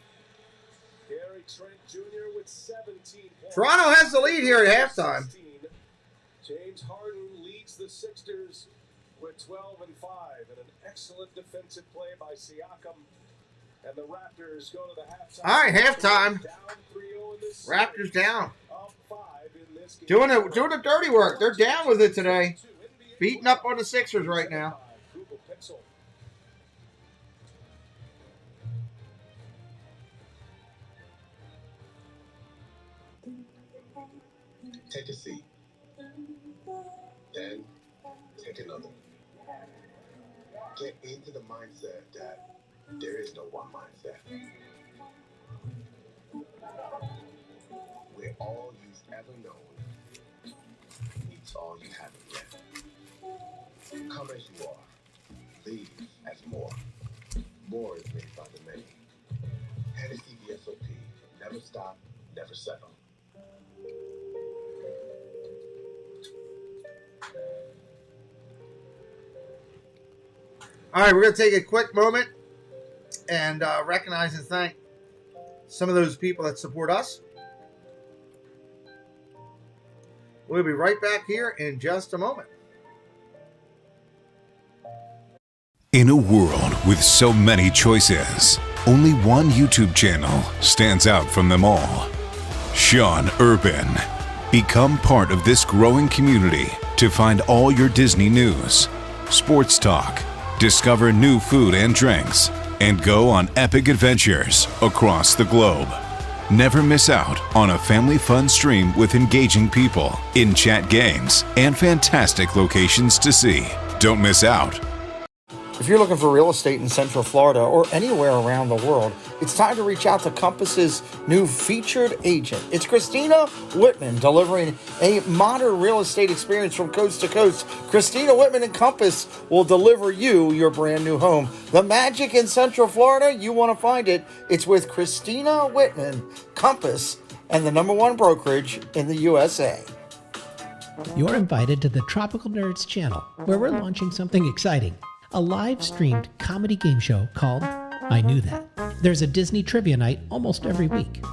Gary Trent Jr. with 17 points. Toronto has the lead here at halftime. James Harden leads the Sixers with 12 and 5, and an excellent defensive play by Siakam. And the Raptors go to the halftime. All right, halftime. Down 3-0 in this Raptors down. up 5 in this game. Doing the dirty work. They're down with it today. Beating up on the Sixers right now. Google Pixel. Take a seat. Then take another. Get into the mindset that there is no one mindset. Where all you've ever known meets all you haven't yet. Come as you are. Leave as more. More is made by the many. Hennessy VSOP. Never stop, never settle. All right, we're going to take a quick moment and recognize and thank some of those people that support us. We'll be right back here in just a moment. In a world with so many choices, only one YouTube channel stands out from them all. Sean Urban. Become part of this growing community to find all your Disney news, sports talk, discover new food and drinks, and go on epic adventures across the globe. Never miss out on a family fun stream with engaging people, in-chat games, and fantastic locations to see. Don't miss out. If you're looking for real estate in Central Florida or anywhere around the world, it's time to reach out to Compass's new featured agent. It's Christina Whitman, delivering a modern real estate experience from coast to coast. Christina Whitman and Compass will deliver you your brand new home. The magic in Central Florida, you want to find it. It's with Christina Whitman, Compass, and the #1 brokerage in the USA. You're invited to the Tropical Nerds channel, where we're launching something exciting. A live-streamed comedy game show called I Knew That. There's a Disney trivia night almost every week.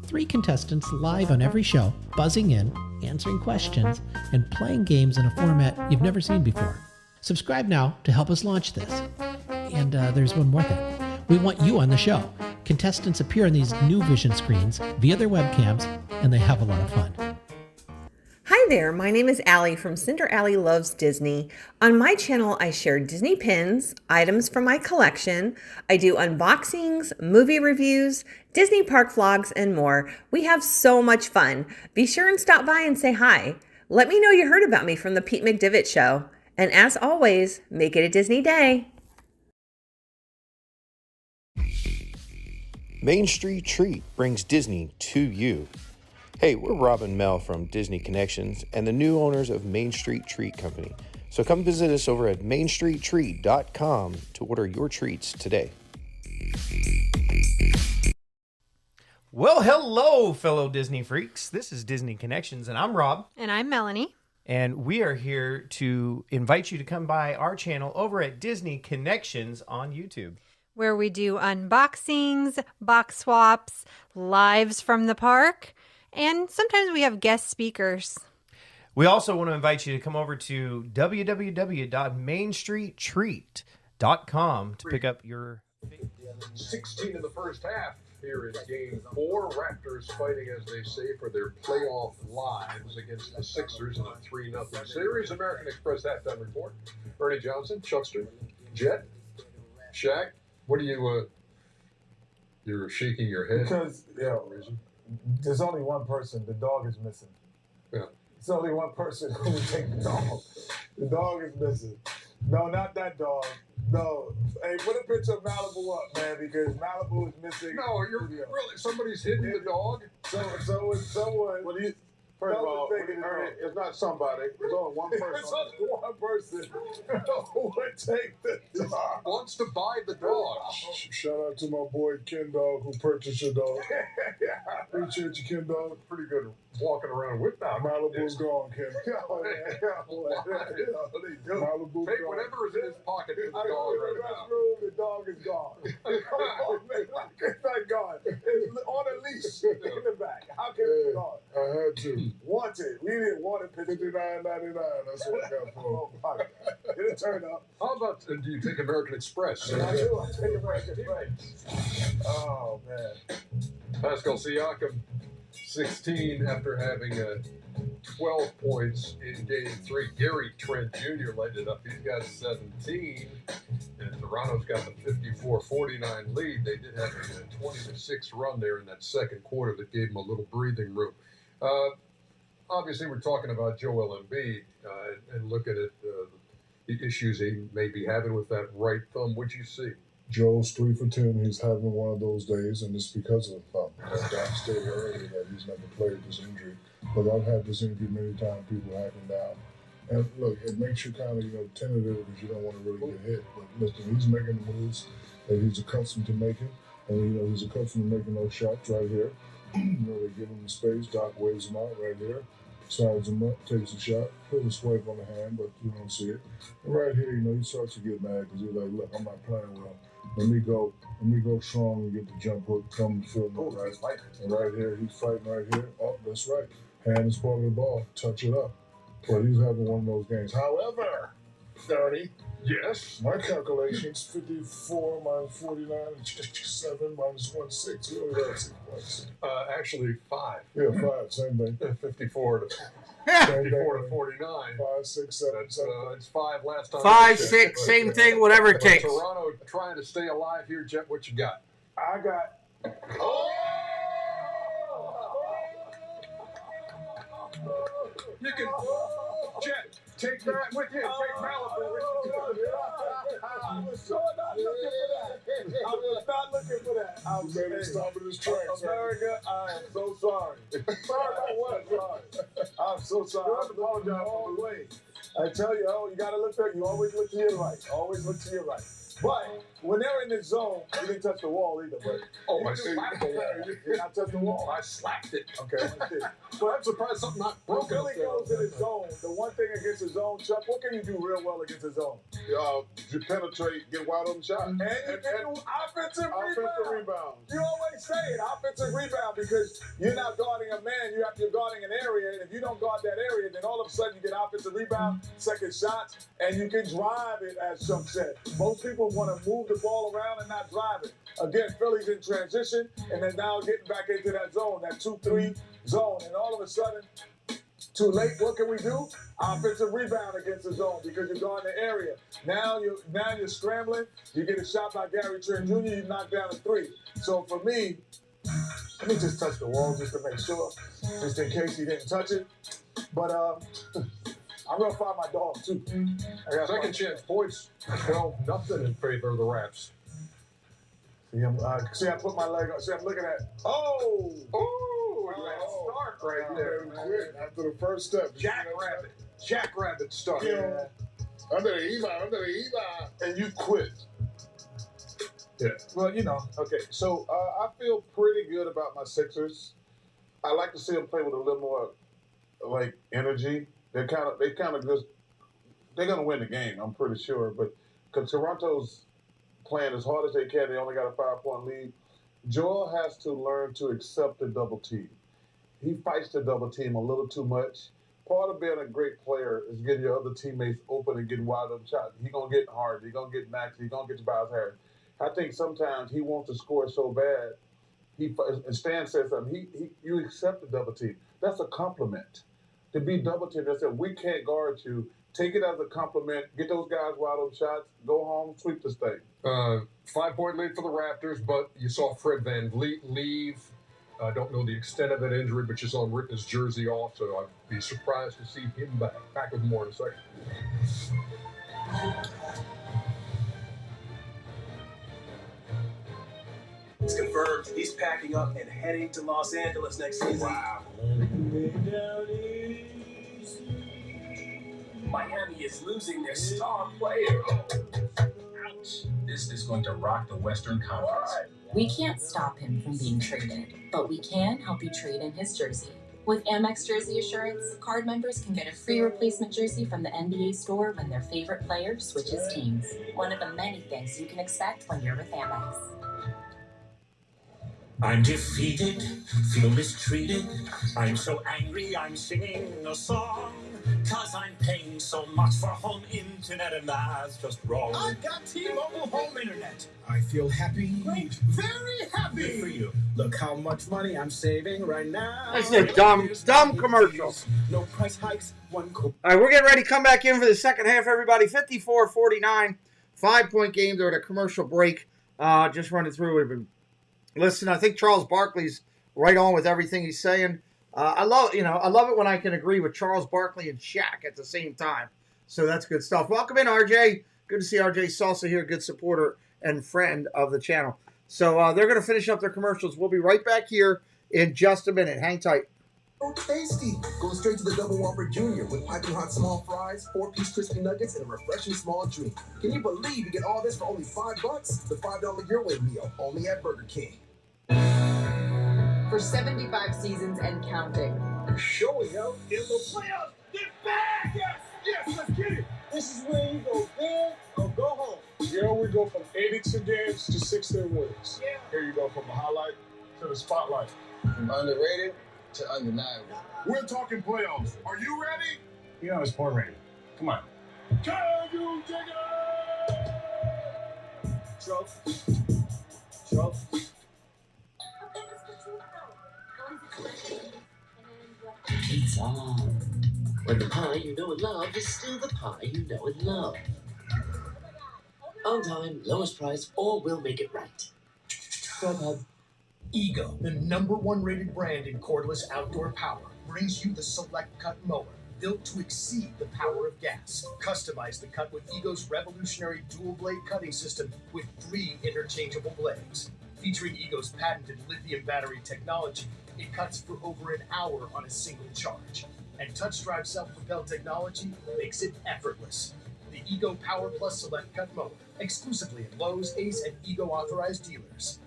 3 contestants live on every show, buzzing in, answering questions, and playing games in a format you've never seen before. Subscribe now to help us launch this. And there's one more thing. We want you on the show. Contestants appear on these new vision screens via their webcams, and they have a lot of fun. Hi there, my name is Allie from Cinder Allie Loves Disney. On my channel, I share Disney pins, items from my collection. I do unboxings, movie reviews, Disney park vlogs, and more. We have so much fun. Be sure and stop by and say hi. Let me know you heard about me from the Pete McDivitt Show. And as always, make it a Disney day. Main Street Treat brings Disney to you. Hey, we're Rob and Mel from Disney Connections and the new owners of Main Street Treat Company. So come visit us over at mainstreettreat.com to order your treats today. Well, hello, fellow Disney freaks. This is Disney Connections, and I'm Rob. And I'm Melanie. And we are here to invite you to come by our channel over at Disney Connections on YouTube, where we do unboxings, box swaps, lives from the park, and sometimes we have guest speakers. We also want to invite you to come over to www.mainstreettreat.com to pick up your... 16 in the first half here in Game 4. Raptors fighting, as they say, for their playoff lives against the Sixers in a 3-0 series. American Express halftime report. Ernie Johnson, Chuckster, Jet, Shaq. What are you... you're shaking your head? Because, there's only one person. The dog is missing. Yeah. It's only one person who would take the dog. The dog is missing. No, not that dog. No. Hey, put a picture of Malibu up, man, because Malibu is missing. No, you're really... Somebody's hitting the dog? So it's someone... First of all, it's not somebody. There's only one person. There's only one person who would take the dog. Wants to buy the dog. Shout out to my boy Ken Dog who purchased your dog. Appreciate you, Ken Dog. Pretty good walking around with now. Malibu's gone, Ken. Malibu's gone. Whatever is in his pocket for the dog right now. The dog is gone. It's not gone. It's on a leash in the back. How can it be gone? I had to. Wanted. We didn't want it. $59.99. That's what I got for. Oh, my God. It'll turn up. How about, do you take American Express? Yeah, I do. I take American Express. Oh, man. Pascal Siakam, 16 after having 12 points in Game 3. Gary Trent Jr. lighted it up. He's got 17. And Toronto's got the 54-49 lead. They did have a 20-6 run there in that second quarter that gave them a little breathing room. Obviously, we're talking about Joel Embiid and looking at the issues he may be having with that right thumb. What'd you see? Joel's 3 for 10. He's having one of those days, and it's because of the thumb. Doc stated earlier that he's never played this injury. But I've had this injury many times. People have him down. And look, it makes you kind of, tentative because you don't want to really get hit. But listen, he's making the moves that he's accustomed to making. And, he's accustomed to making those shots right here. They give him the space. Doc waves him out right here. Sides him up, takes a shot, put a swipe on the hand, but you don't see it. And right here, he starts to get mad because he's like, look, I'm not playing well. Let me go strong and get the jump hook, come to fill me right. And right here, he's fighting right here. Oh, that's right. hand is part of the ball, touch it up. But he's having one of those games. However, 30. Yes. My calculations, 54 minus 49 is 7 minus 1, 6. We only got 6 points. Actually, 5. Yeah, 5, same thing. 54 to Same 54 thing. to 49. 5, 6, 7. It's 5 last time. 5, we checked, 6, but, same thing, whatever it but takes. Toronto trying to stay alive here. Jet, what you got? I got. You can, Jet, take that with you. Take Malibu with you. I was so not looking for that. I was not looking for that. I was made him stop in his tracks. America, I am so sorry. Sorry about what? Sorry. I'm so sorry. I apologize all the way. I tell you, you gotta look there. You always look to your right. Always look to your right. But when they're in the zone, you didn't touch the wall either. But I slapped the wall. You did not touch the wall. I slapped it. Okay. But I'm surprised something not When broken. Billy goes in his zone, the one thing against his zone, Chuck, what can you do real well against his zone? You penetrate, get wide open shot. And you can do offensive rebound. You always say it, offensive rebound, because you're not guarding a man, you're guarding an area, and if you don't guard that area, then all of a sudden you get offensive rebound, second shots, and you can drive it, as Chuck said. Most people want to move the ball around and not drive it. Again, Philly's in transition, and they're now getting back into that zone, that 2-3 zone, and all of a sudden, too late, what can we do? Offensive rebound against the zone because you're guarding the area. Now you're scrambling. You get a shot by Gary Trent Jr., you knock down a 3. So for me, let me just touch the wall just to make sure, just in case he didn't touch it. But I'm going to find my dog, too. I got second chance points, 12-0 in favor of the Raps. See, I put my leg up. See, I'm looking at. Start right there. After the first step. Jackrabbit start. Yeah. Under the Eva. And you quit. Yeah. Well, okay. So I feel pretty good about my Sixers. I like to see them play with a little more, energy. They're gonna win the game. I'm pretty sure, but because Toronto's playing as hard as they can, they only got a 5-point lead. Joel has to learn to accept the double team. He fights the double team a little too much. Part of being a great player is getting your other teammates open and getting wide open shots. He's going to get Hard. He's going to get Max. He's going to get Tobias Harris. I think sometimes he wants to score so bad. And Stan said something. You accept the double team. That's a compliment. To be double teamed, I said, we can't guard you. Take it as a compliment. Get those guys wide open shots. Go home. Sweep this thing. 5-point lead for the Raptors, but you saw Fred VanVleet leave. I don't know the extent of that injury, but you saw him rip his jersey off, so I'd be surprised to see him back. Back with more in a second. It's confirmed he's packing up and heading to Los Angeles next season. Wow. Miami is losing their star player. Ouch. This is going to rock the Western Conference. We can't stop him from being traded, but we can help you trade in his jersey. With Amex Jersey Assurance, card members can get a free replacement jersey from the NBA store when their favorite player switches teams. One of the many things you can expect when you're with Amex. I'm defeated, feel mistreated. I'm so angry, I'm singing a song. 'Cause I'm paying so much for home internet and that's just wrong. I've got T-Mobile home internet. I feel happy. Great, very happy. Good for you. Look how much money I'm saving right now. That's a dumb commercial. No price hikes, one All right, we're getting ready to come back in for the second half, everybody. 54-49, 5-point game. They're at a commercial break. Just running through it. Listen, I think Charles Barkley's right on with everything he's saying. I love it when I can agree with Charles Barkley and Shaq at the same time. So that's good stuff. Welcome in, RJ. Good to see RJ Salsa here, good supporter and friend of the channel. So they're going to finish up their commercials. We'll be right back here in just a minute. Hang tight. So tasty. Go straight to the Double Whopper Jr. with piping hot small fries, 4-piece crispy nuggets, and a refreshing small drink. Can you believe you get all this for only $5? The $5 Your Way meal, only at Burger King. For 75 seasons and counting. Showing out in the playoffs. Get back! Yes, let's get it. This is where you go big or go home. Here we go from 82 games to 16 wins. Yeah. Here you go from the highlight to the spotlight. Underrated? to undeniable. We're talking playoffs. Are you ready? You know it's porn ready. Come on. Can you dig it? Trophy. Trophy. It's on. When the pie you know and love is still the pie you know and love. On time, lowest price, or we'll make it right. Grubhub. Ego, the #1 rated brand in cordless outdoor power, brings you the Select Cut mower, built to exceed the power of gas. Customize the cut with Ego's revolutionary dual blade cutting system with 3 interchangeable blades. Featuring Ego's patented lithium battery technology, it cuts for over an hour on a single charge. And touch drive self-propelled technology makes it effortless. The Ego Power Plus Select Cut mower, exclusively at Lowe's, Ace, and Ego authorized dealers.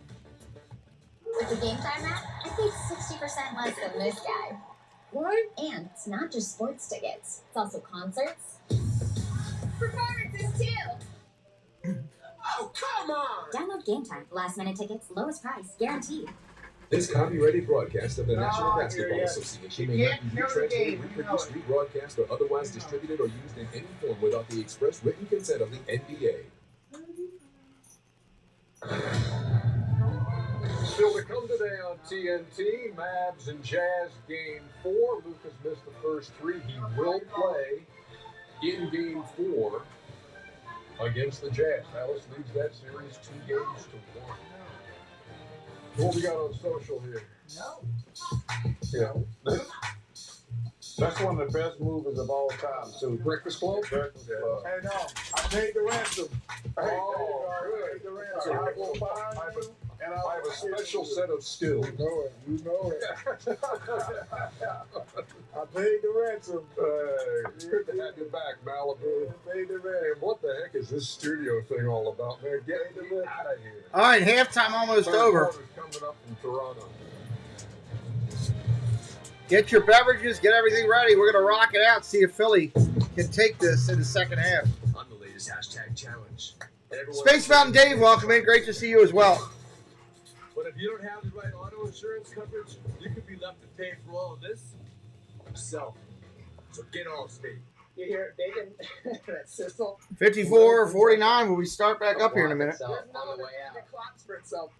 With the Game Time app, I paid 60% less than this guy. What? And it's not just sports tickets. It's also concerts. Performances, too! Oh, come on! Download Game Time. Last minute tickets, lowest price, guaranteed. This copyrighted broadcast of the National Oh, Basketball yeah. Association You may can't not be kill the retransmitted, game, you know reproduced, it. rebroadcast, or otherwise distributed or used in any form without the express written consent of the NBA. Still to come today on TNT, Mavs and Jazz Game 4. Lucas missed the first 3. He will play in Game 4 against the Jazz. Dallas leads that series 2-1. What we got on social here? Yeah. That's one of the best movies of all time, too. Breakfast Club? Breakfast Club. Hey, no, I paid the ransom. Oh, I paid the ransom. I will find you, and I have a special set of skills. You know it. You know it. I paid the ransom. It's good to have you back, Malibu. Paid the ransom. Man, what the heck is this studio thing all about, man? Get me out of here. All right, halftime almost Third over. quarter's coming up from Toronto. Get your beverages, get everything ready. We're going to rock it out, see if Philly can take this in the second half. I'm the latest hashtag challenge. And everyone Space Mountain Dave, welcome in. Great to see you as well. But if you don't have the right auto insurance coverage, you could be left to pay for all of this yourself. So get all state. You hear it bacon? That sizzle? 54-49. Will we start back up here in a minute? There's no way out. It clocks for itself.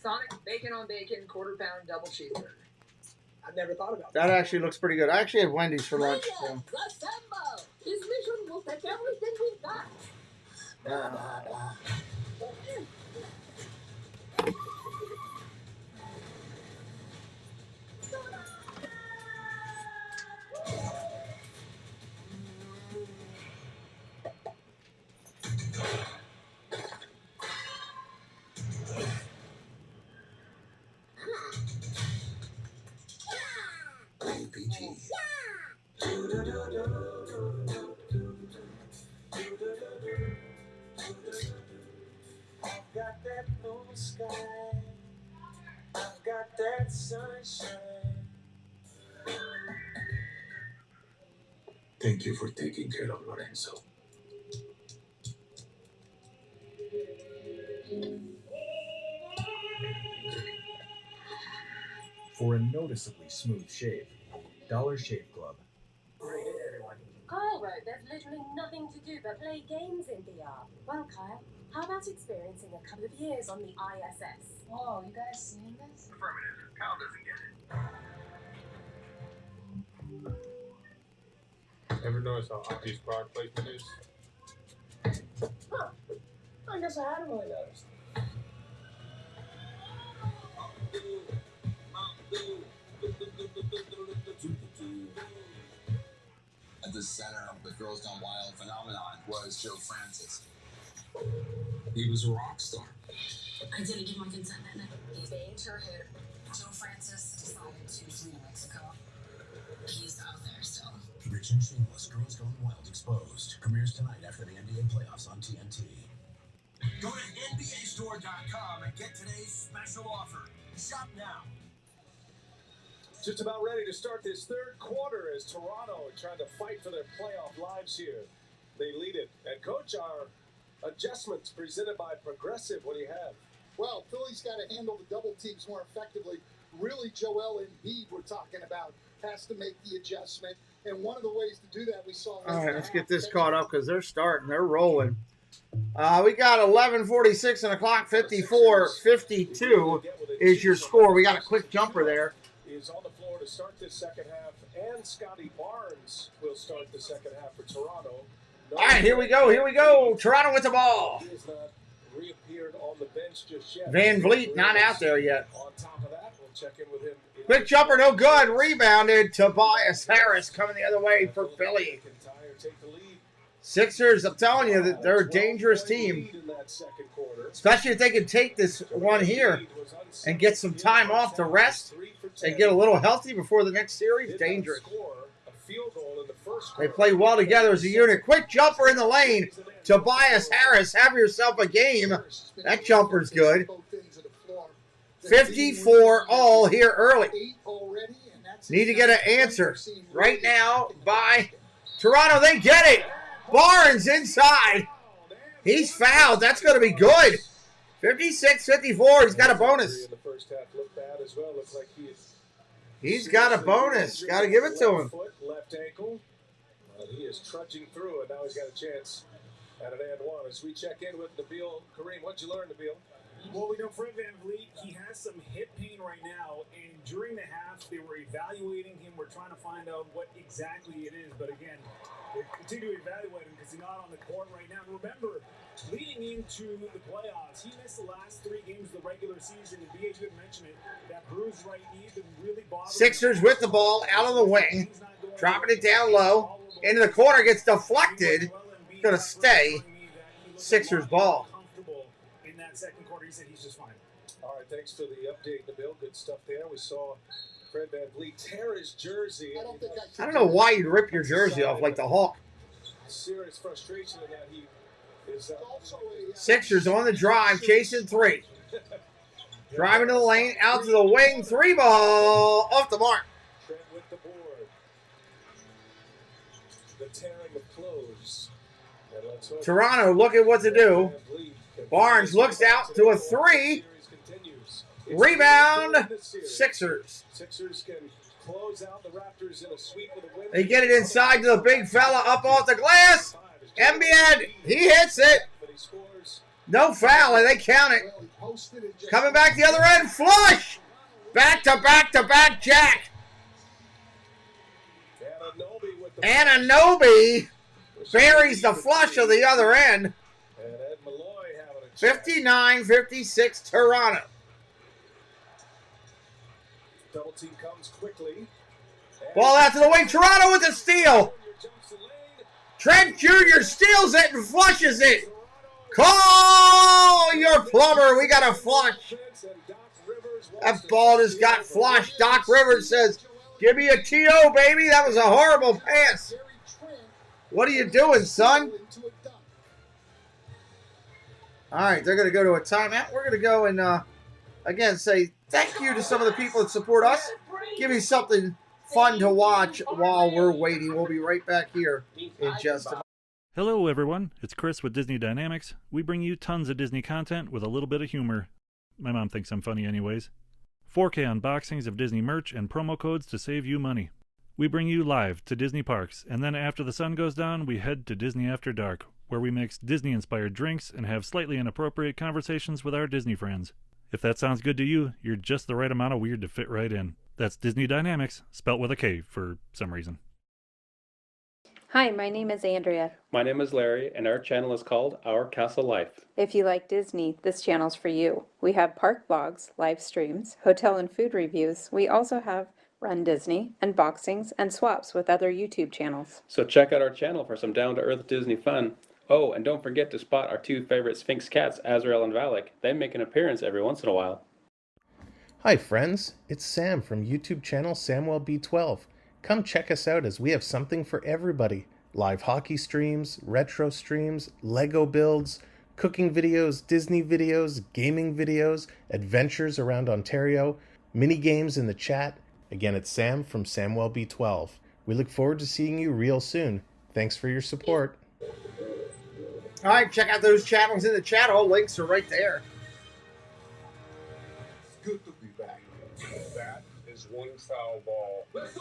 Sonic bacon on bacon, quarter-pound double cheeseburger. I've never thought about That actually looks pretty good. I actually had Wendy's for lunch. So. Assemble! His mission will take everything we've got. PG. I've got that blue sky. I've got that sunshine. Thank you for taking care of Lorenzo. For a noticeably smooth shave, Dollar Shave Club. Rated everyone. Kyle wrote there's literally nothing to do but play games in VR. Well, Kyle, how about experiencing a couple of years on the ISS? Whoa, you guys seeing this? Affirmative. Kyle doesn't get it. Ever notice how obvious product placement is? Huh. I guess I hadn't really noticed. At the center of the Girls Gone Wild phenomenon was Joe Francis. He was a rock star. I didn't give my consent then. He banged her hair. Joe Francis decided to flee to Mexico. He's out there still. Rich and Shameless, Girls Gone Wild Exposed. Premieres tonight after the NBA playoffs on TNT. Go to NBAstore.com and get today's special offer. Shop now. Just about ready to start this third quarter as Toronto are trying to fight for their playoff lives here. They lead it. And, Coach, our adjustments presented by Progressive, what do you have? Well, Philly's got to handle the double teams more effectively. really Joel Embiid we're talking about has to make the adjustment. And one of the ways to do that we saw. All right, let's get this caught up because they're starting. They're rolling. We got 11:46 and a clock. 54-52 is your score. We got a quick jumper there. Is on the floor to start this second half, and Scotty Barnes will start the second half for Toronto. All right, here we go. Here we go. Toronto with the ball. He has not reappeared on the bench just yet. Van Vliet not out there yet. On top of that, we'll check in with him. Quick jumper, no good. Rebounded. Tobias Harris coming the other way for Philly. Sixers, I'm telling you that they're a dangerous team. Especially if they can take this one here and get some time off to rest and get a little healthy before the next series. Dangerous. They play well together as a unit. Quick jumper in the lane. Tobias Harris, have yourself a game. That jumper's good. 54 all here early. Need to get an answer right now by Toronto. They get it. Barnes inside. He's fouled. That's going to be good. 56-54. He's got a bonus. He's got a bonus. Got to give it to him. Left ankle. He is trudging through it. Now he's got a chance at an and one. As we check in with Nabil Kareem, what'd you learn, Nabil? Well, we know Fred VanVleet, he has some hip pain right now, and during the half, they were evaluating him. We're trying to find out what exactly it is, but again, they continue to evaluate him because he's not on the court right now. Remember, leading into the playoffs, he missed the last 3 games of the regular season, and BH didn't mention it, that bruised right knee been really bothering Sixers with the ball out of the wing, dropping it down low, into the corner, gets deflected, going to stay. Sixers ball. In that second quarter, he said he's just fine. All right, thanks for the update, Nabil. Good stuff there. We saw Fred VanVleet tear his jersey. I don't know why you'd rip your jersey off like the Hawk. Serious frustration in that he is Sixers on the drive, chasing 3. Driving to the lane, out to the wing, 3 ball, off the mark. Trent with the board. The tearing of clothes. Toronto looking what to do. Barnes looks out to a 3. Rebound, Sixers. Sixers can close out the Raptors in a sweep with a win. They get it inside to the big fella up off the glass. Embiid, he hits it. No foul, and they count it. Coming back the other end, flush. Back to back to back, Jack. Anunoby buries the flush of the other end. 59-56 Toronto. Double team comes quickly. Ball out to the wing. Toronto with the steal. Trent Jr. steals it and flushes it. Call your plumber. We got a flush. That ball just got flushed. Doc Rivers says, give me a TO, baby. That was a horrible pass. What are you doing, son? All right, they're going to go to a timeout. We're going to go and, again, say thank you to some of the people that support us. Give you something fun to watch while we're waiting. We'll be right back here in just a moment. Hello, everyone. It's Chris with Disney Dynamics. We bring you tons of Disney content with a little bit of humor. My mom thinks I'm funny anyways. 4K unboxings of Disney merch and promo codes to save you money. We bring you live to Disney parks, and then after the sun goes down, we head to Disney After Dark, where we mix Disney-inspired drinks and have slightly inappropriate conversations with our Disney friends. If that sounds good to you, you're just the right amount of weird to fit right in. That's Disney Dynamics, spelt with a K for some reason. Hi, my name is Andrea. My name is Larry, and our channel is called Our Castle Life. If you like Disney, this channel's for you. We have park vlogs, live streams, hotel and food reviews. We also have Run Disney, unboxings, and swaps with other YouTube channels. So check out our channel for some down-to-earth Disney fun. Oh, and don't forget to spot our 2 favorite Sphinx cats, Azrael and Valak. They make an appearance every once in a while. Hi friends, it's Sam from YouTube channel SamwellB12. Come check us out as we have something for everybody. Live hockey streams, retro streams, Lego builds, cooking videos, Disney videos, gaming videos, adventures around Ontario, mini games in the chat. Again, it's Sam from SamwellB12. We look forward to seeing you real soon. Thanks for your support. All right, check out those channels in the chat. All links are right there. It's good to be back. one foul ball. Let's do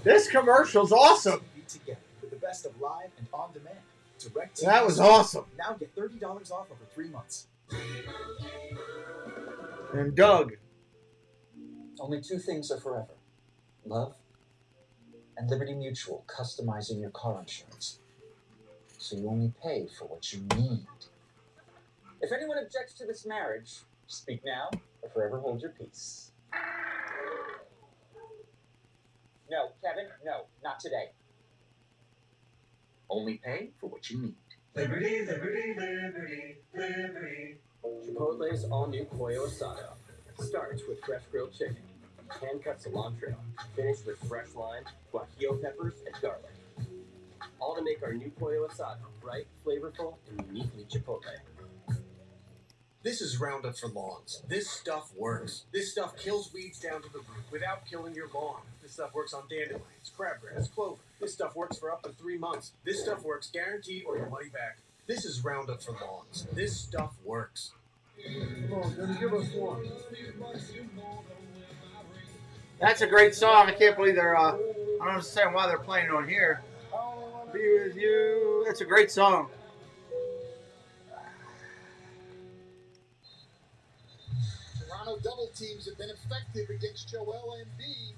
This commercial's awesome. Be together with the best of live and on demand. Direct That was awesome. Now get $30 off over 3 months. And Doug. Only 2 things are forever. Love and Liberty Mutual customizing your car insurance. So you only pay for what you need. If anyone objects to this marriage, speak now or forever hold your peace. No, Kevin, no, not today. Only pay for what you need. Liberty, liberty, liberty, liberty. Chipotle's all-new Pollo Asado starts with fresh grilled chicken, hand-cut cilantro, finished with fresh lime, guajillo peppers, and garlic. All to make our new Pollo Asado bright, flavorful, and uniquely Chipotle. This is Roundup for lawns. This stuff works. This stuff kills weeds down to the root without killing your lawn. This stuff works on dandelions, crabgrass, clover. This stuff works for up to 3 months. This stuff works guaranteed or your money back. This is Roundup for lawns. This stuff works. Come on, then give us one. That's a great song. I can't believe they're, I don't understand why they're playing it on here. Be with you. That's a great song. Toronto double teams have been effective against Joel Embiid.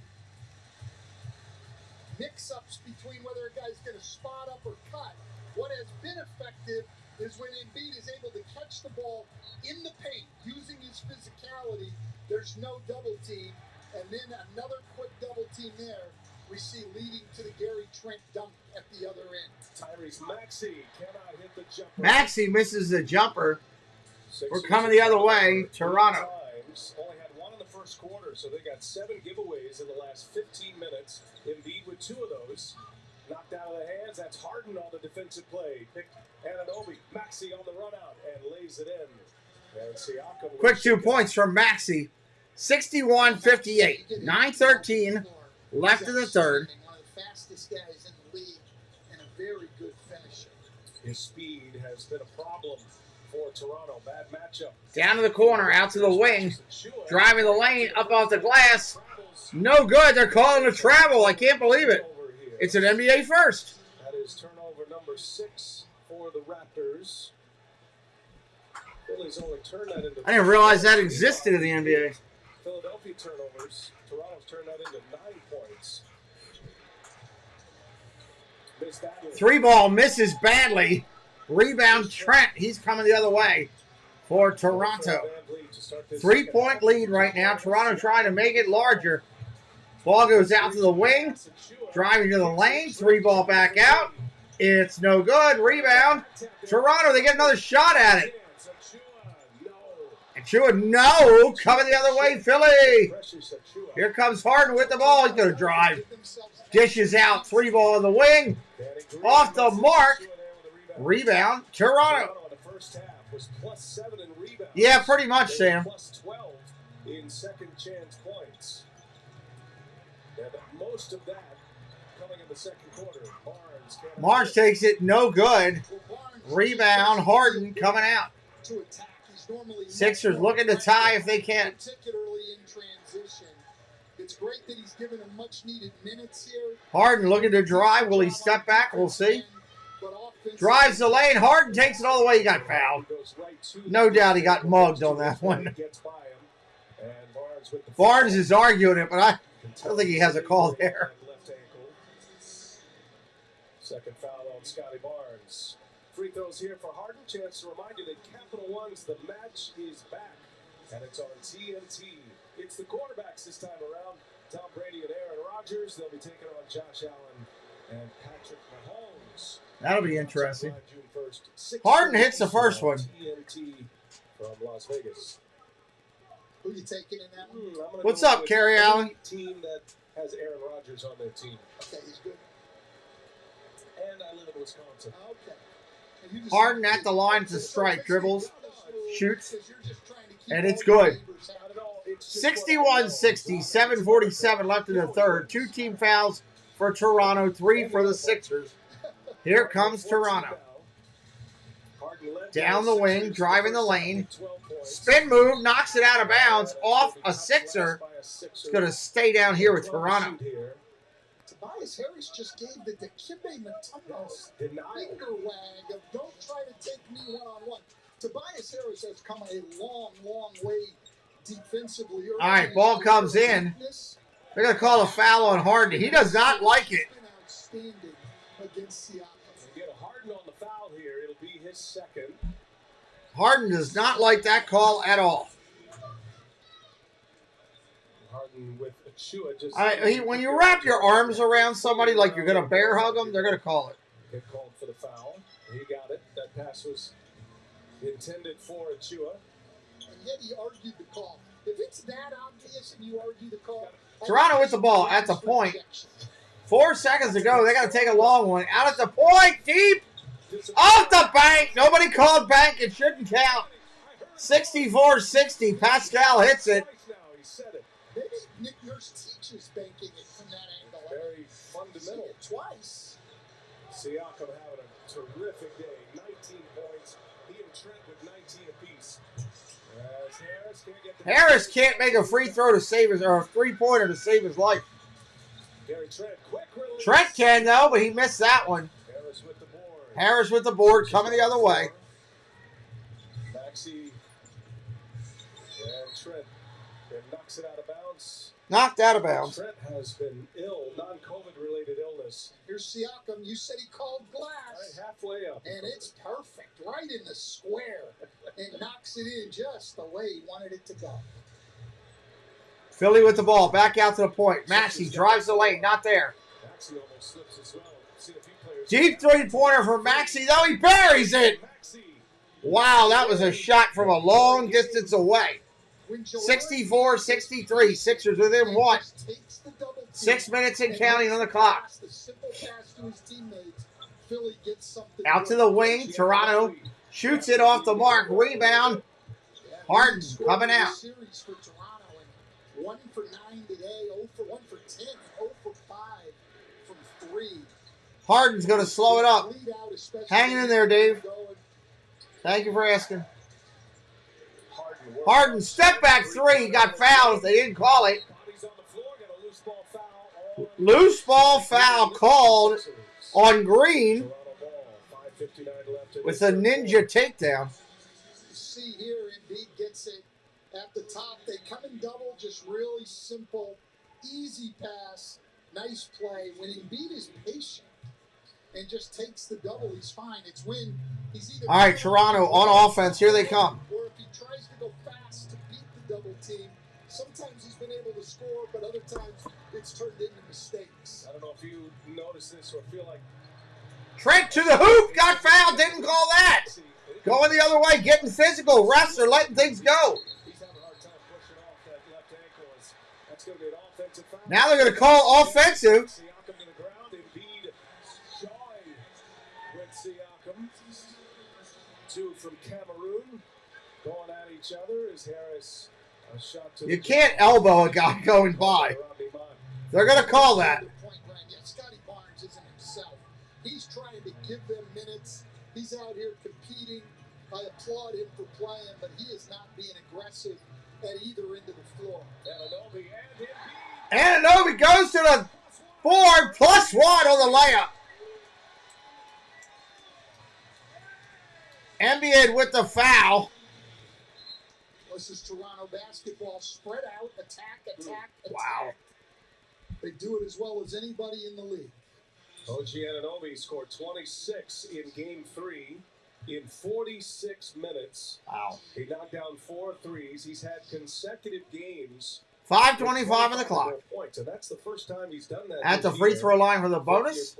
Mix-ups between whether a guy's going to spot up or cut. What has been effective is when Embiid is able to catch the ball in the paint using his physicality. There's no double team, and then another quick double team there we see leading to the Gary Trent dunk at the other end. Tyrese Maxey cannot hit the jumper. Maxey misses the jumper. We're coming the other way. Toronto. Only had one in the first quarter, so they got 7 giveaways in the last 15 minutes. Embiid with 2 of those. Knocked out of the hands. That's Harden on the defensive play. Picked Anunoby. Maxey on the run out and lays it in. And Siakam. Quick 2 points from Maxey. 61-58. 9:13 left in the third. One of the fastest guys in the league and a very good finisher. His speed has been a problem for Toronto. Bad matchup. Down to the corner, out to the wing. Driving the lane, up off the glass. No good. They're calling a travel. I can't believe it. It's an NBA first. That is turnover number 6 for the Raptors. Philly's only turned that into. I didn't realize that existed in the NBA. Philadelphia turnovers. Toronto's turned that into 9 points. Missed that one. 3 ball misses badly. Rebound Trent. He's coming the other way for Toronto. 3-point lead right now. Toronto trying to make it larger. Ball goes out to the wing. Driving to the lane. 3 ball back out. It's no good. Rebound. Toronto, they get another shot at it. Achua, no. Coming the other way, Philly. Here comes Harden with the ball. He's going to drive. Dishes out. 3 ball in the wing. Off the mark. Rebound. Toronto. Yeah, pretty much, Sam. Plus 12 in second chance points. And most of that coming in the second quarter. Barnes takes it. No good. Rebound. Harden coming out. Sixers looking to tie if they can. Particularly in transition. It's great that he's given him much needed minutes here. Harden looking to drive. Will he step back? We'll see. Drives the lane. Harden takes it all the way. He got fouled. No doubt he got mugged on that one. Barnes is arguing it, but I don't think he has a call there. Second foul on Scotty Barnes. Free throws here for Harden. Chance to remind you that Capital One's The Match is back, and it's on TNT. It's the quarterbacks this time around. Tom Brady and Aaron Rodgers. They'll be taking on Josh Allen and Patrick Mahomes. That'll be interesting. Harden hits the first one. TNT from Las Vegas. Who you taking in that one? What's up, Kerry Allen? Team that has Aaron Rodgers on their team. Okay, he's good. And I live in Wisconsin. Okay. Harden at the line to strike. Dribbles. Shoots. And it's good. 61-60. 7:47 left in the third. 2 team fouls for Toronto. 3 for the Sixers. Here comes Toronto. Down the wing, driving the lane. Spin move, knocks it out of bounds off a Sixer. It's going to stay down here with Toronto. Tobias Harris just gave the Dikembe Mutombo finger wag of don't try to take me one-on-one. Tobias Harris has come a long, long way defensively. All right, ball comes in. They're going to call a foul on Harden. He does not like it. Outstanding against Siakam. Get a Harden on the foul here. It'll be his second. Harden does not like that call at all. Harden with Achua just. When you wrap your arms around somebody like you're going to bear hug them, they're going to call it. Get called for the foul. He got it. That pass was intended for Achua. And yet he argued the call. If it's that obvious and you argue the call. Toronto with the ball at the point. 4 seconds to go. They got to take a long one. Out at the point. Deep. Off the bank. Nobody called bank. It shouldn't count. 64-60. Pascal hits it. Maybe Nick Nurse teaches banking it from that angle. Very fundamental. Twice. Siakam having a terrific day. 19 points. He and Trent with 19 apiece. Harris can't make a free throw to save his, or a three-pointer to save his life. Trent can, though, but he missed that one. Harris with the board, coming the other way. Maxey and Trent knocks it out of bounds. Knocked out of bounds. Trent has been ill, non-COVID related illness. Here's Siakam. You said he called glass. Right, halfway up. And it's perfect, right in the square. And knocks it in just the way he wanted it to go. Philly with the ball, back out to the point. Maxey drives the lane, not there. Maxey almost slips as well. Seen a few players. Deep three-pointer for Maxey, though he buries it. Wow, that was a shot from a long distance away. 64-63, Sixers within one. 6 minutes and counting on the clock. Out to the wing, Toronto shoots it off the mark, rebound. Harden coming out. 1 for 9 today, 0 for 1 for 10, 0 for 5 from 3. Harden's going to slow it up. Hanging in there, Dave. Thank you for asking. Harden, step back three, got fouled. They didn't call it. Loose ball foul called on Green with a ninja takedown. You see here, Embiid gets it at the top. They come in double, just really simple, easy pass, nice play. When Embiid is patient and just takes the double, he's fine. It's when he's either... All right, Toronto on offense. Here they come. Or if he tries to go fast to beat the double team, sometimes he's been able to score, but other times it's turned into mistakes. I don't know if you notice this or feel like... Trent to the hoop, got fouled, didn't call that. Going the other way, getting physical. Refs are letting things go. Now they're going to call offensive. Two from Cameroon going at each other as Harris a shot to You can't elbow a guy going by. They're going to call that. Scotty Barnes isn't himself. He's trying to give them minutes. He's out here competing. I applaud him for playing, but he is not being aggressive at either end of the floor. Anunoby goes to the board, +1 on the layup. NBA with the foul. This is Toronto basketball. Spread out, attack. Wow. They do it as well as anybody in the league. OG Anunoby scored 26 in Game 3 in 46 minutes. Wow. He knocked down 4 threes. He's had consecutive games. 5:25 on the clock. Points, and that's the first time he's done that. At the free throw line for the bonus.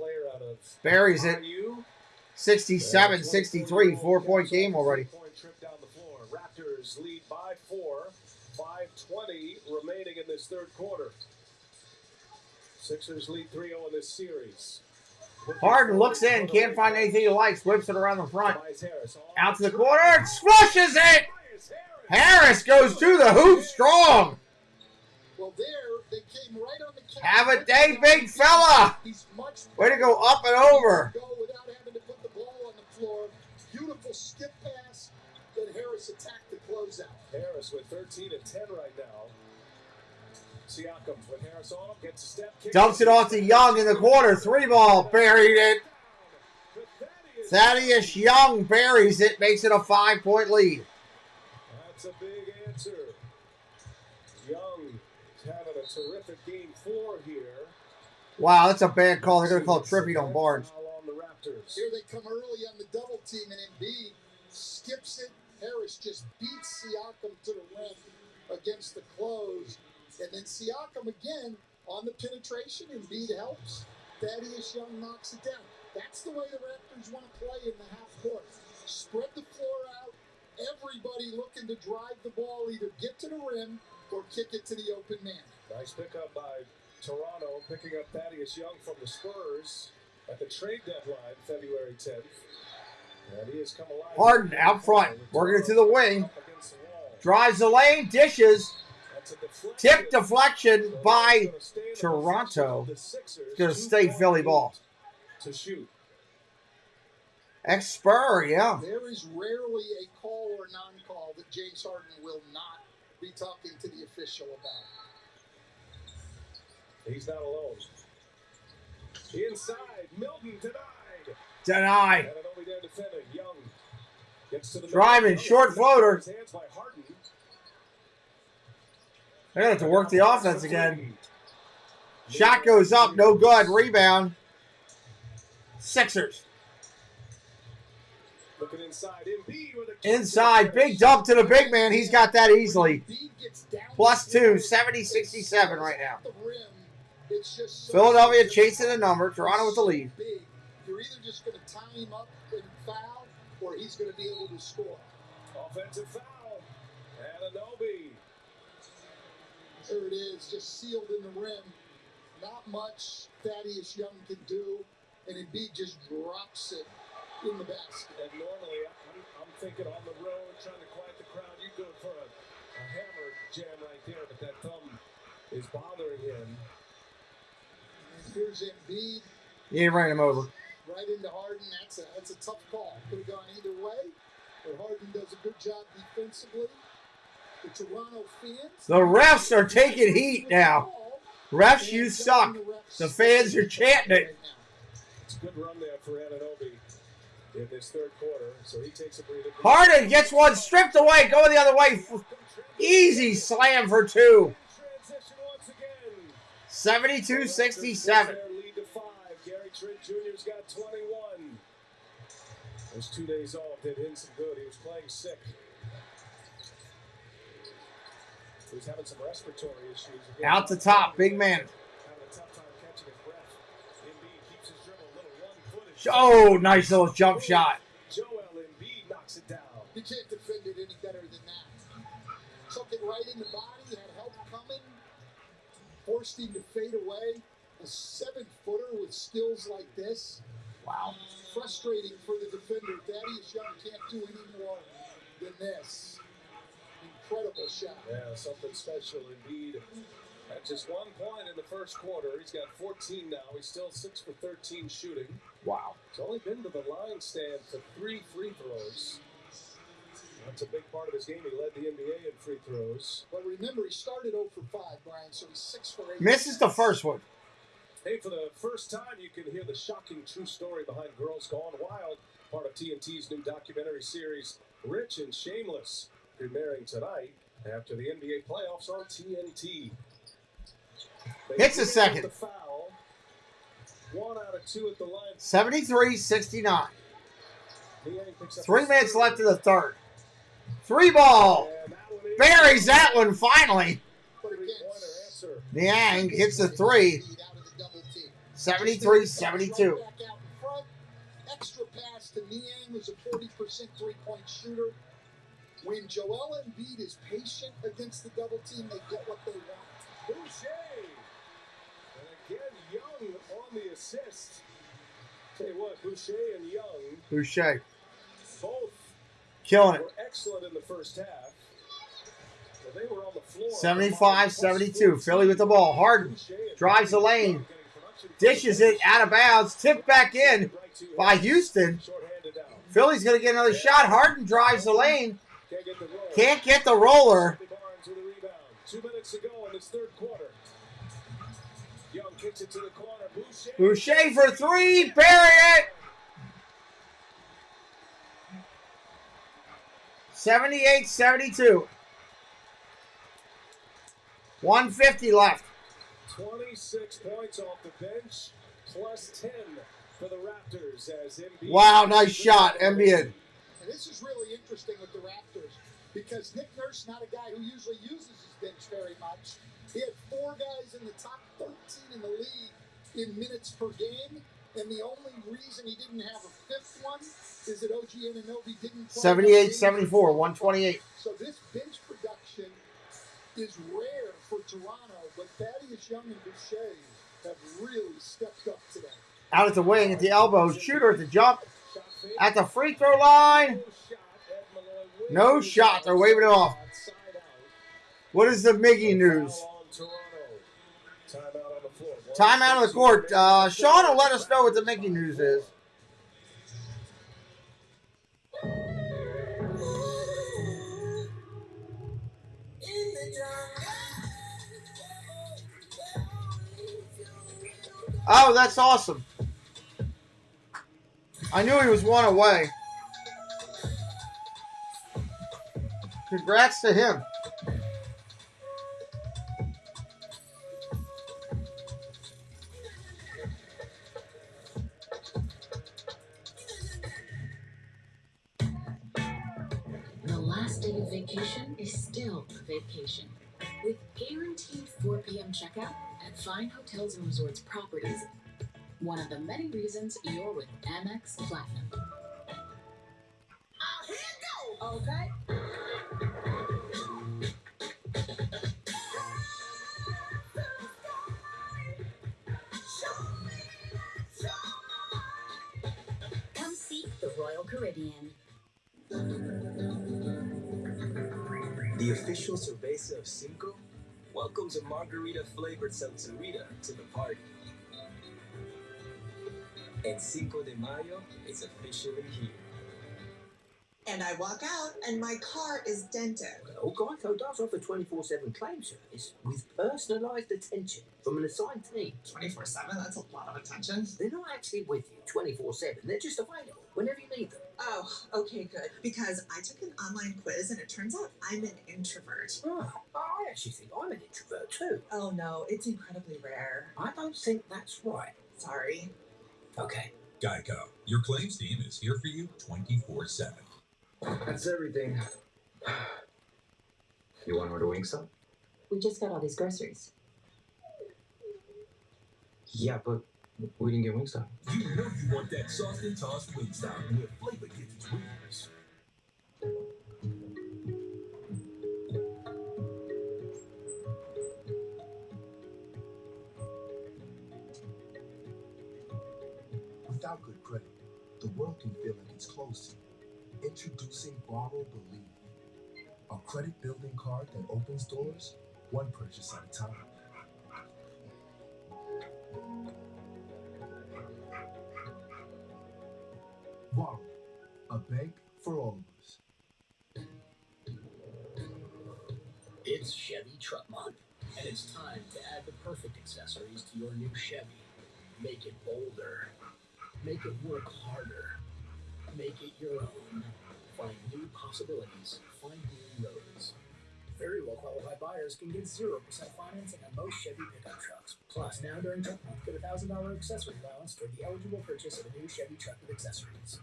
Buries it. 67-63, 4-point game already. Trip down the floor. Raptors lead by 4. 5:20 remaining in this third quarter. Sixers lead 3-0 in this series. Harden looks in, can't find anything he likes, whips it around the front. Out to the corner, flushes it! Harris goes to the hoop strong. Well, they came right on the count. Have a day, big fella. Way to go up and over. Without having to put the ball on the floor. Beautiful skip 13 and 10 right now. Siakam with Harris on him, gets a step. Dumps it off to Young in the corner. 3-ball. Buried it. Thaddeus Young buries it. Makes it a 5-point lead. That's a big answer. Young having a terrific game 4 here. Wow, that's a bad call. They're going to call tripping on Barnes. On the Raptors. Here they come early on the double team, and Embiid skips it. Harris just beats Siakam to the rim against the close. And then Siakam again on the penetration. Embiid helps. Thaddeus Young knocks it down. That's the way the Raptors want to play in the half court. Spread the floor out. Everybody looking to drive the ball, either get to the rim or kick it to the open man. Nice pickup by Toronto, picking up Thaddeus Young from the Spurs at the trade deadline, February 10th. And he has come alive. Harden out front, working it to the wing. Drives the lane, dishes. Tip deflection by Toronto. It's going to stay Philly ball. To shoot. Ex-Spur, yeah. There is rarely a call or non-call that James Harden will not be talking to the official about. He's not alone. Inside, Milton denied. Denied. And Anunoby there defending. Young gets to the driving, short floater. Hands by Harden. They're going to have to work the offense again. Shot goes up, no good. Rebound. Sixers. Looking inside, Embiid with a Inside, big dump to the big man. He's got that easily. +2, 70-67 right now. Philadelphia chasing the number. Toronto with the lead. You're either just going to tie him up and foul, or he's going to be able to score. Offensive foul. Anunoby. There it is, just sealed in the rim. Not much Thaddeus Young can do, and Embiid just drops it in the basket. And normally, I'm thinking on the road, trying to quiet the crowd. You go for a hammer jam right there, but that thumb is bothering him. And here's Embiid. You ain't running him over. Right into Harden. That's a tough call. Could have gone either way, but Harden does a good job defensively. The Toronto fans. The refs are taking heat now. Refs, you suck. The fans are chanting it. It's a good run there for Anunoby in this third quarter. So he takes a breather. Harden gets one stripped away. Going the other way. Easy slam for 2. 72-67. Lead to 5. Gary Trent Jr.'s got 21. Those 2 days off did him some good. He was playing sick. He was having some respiratory issues. Again, Out the top, big man. having a tough time catching his breath. Embiid keeps his dribble, a little one-footed. Oh, nice little jump shot. Joel Embiid knocks it down. You can't defend it any better than that. Took it right in the body, had help coming, forced him to fade away. A 7-footer with skills like this. Wow. Frustrating for the defender. Thaddeus Young can't do any more than this. Incredible shot. Yeah, something special indeed. At just 1 point in the first quarter, he's got 14 now. He's still 6 for 13 shooting. Wow. He's only been to the line stand for 3 free throws. That's a big part of his game. He led the NBA in free throws. But remember, he started 0 for 5, Brian, so he's 6 for 8. Misses the first one. Hey, for the first time, you can hear the shocking true story behind Girls Gone Wild, part of TNT's new documentary series, Rich and Shameless, premiering tonight after the NBA playoffs on TNT. Hits a second. The foul. 1 out of 2 at the line. 73-69. 3 minutes left in the third. 3-ball. Buries that one finally. Niang hits the 3. 73-72. Extra pass to Niang, who's a 40% three-point shooter. When Joel Embiid is patient against the double team, they get what they want. Boucher. And again, Young on the assist. Tell you what, Boucher and Young. Boucher. Both killing it. Were excellent in the first half. So they were on the floor. 75-72. Philly with the ball. Harden drives the lane. Dishes it out of bounds. Tipped back in by Houston. Philly's going to get another shot. Harden drives the lane. Can't get the roller. this third quarter. Young kicks it to the corner. Boucher for three. Bury it. 78-72. 150 left. 26 points off the bench, plus 10 for the Raptors as Embiid. Wow, nice shot, Embiid. And this is really interesting with the Raptors because Nick Nurse, not a guy who usually uses his bench very much. He had 4 guys in the top 13 in the league in minutes per game, and the only reason he didn't have a 5th one is that OG Anunoby didn't play. 78-74, 128. So this bench production is rare for Toronto, but Thaddeus Young and Boucher have really stepped up today. Out at the wing, at the elbow, shooter at the jump, at the free throw line. No shot, they're waving it off. What is the Miggy news? Time out of the court. Sean will let us know what the Mickey news is. Oh, that's awesome. I knew he was one away. Congrats to him. The last day of vacation is still a vacation. With guaranteed 4 p.m. checkout at fine hotels and resorts properties. One of the many reasons you're with Amex Platinum. Here it go. Okay. Come see the Royal Caribbean. The official cerveza of Cinco welcomes a margarita-flavored salsarita to the party. And Cinco de Mayo is officially here. And I walk out, and my car is dented. Well, Geico does offer 24/7 claim service with personalised attention from an assigned team. 24/7? That's a lot of attention. They're not actually with you 24/7. They're just available whenever you need them. Oh, okay, good. Because I took an online quiz, and it turns out I'm an introvert. Oh, I actually think I'm an introvert too. Oh, no, it's incredibly rare. I don't think that's right. Sorry. Okay. Geico, your claims team is here for you 24/7. That's everything. You want to order Wingstop? We just got all these groceries. Yeah, but we didn't get Wingstop. You know you want that sauced and tossed Wingstop where flavor gets its wings. Without good credit, the world can feel like it's closed to you. Introducing Borrow Believe, a credit building card that opens doors one purchase at a time. Borrow, a bank for all of us. It's Chevy Truck Month, and it's time to add the perfect accessories to your new Chevy. Make it bolder. Make it work harder. Make it your own. Find new possibilities. Find new roads. Very well qualified buyers can get 0% financing on most Chevy pickup trucks. Plus, now during Truck Month, get a $1,000 accessory allowance for the eligible purchase of a new Chevy truck with accessories.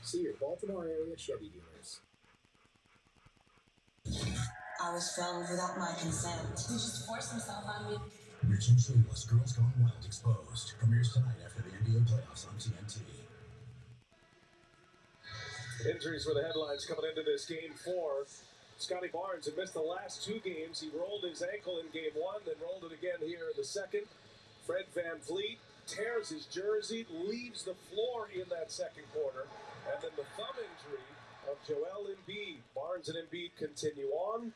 See your Baltimore area Chevy dealers. I was filmed without my consent. He just forced himself on me. Richard Shuler's Girls Gone Wild Exposed premieres tonight after the NBA playoffs on TNT. Injuries were the headlines coming into this game 4. Scotty Barnes had missed the last 2 games. He rolled his ankle in game 1, then rolled it again here in the second. Fred VanVleet tears his jersey, leaves the floor in that second quarter. And then the thumb injury of Joel Embiid. Barnes and Embiid continue on.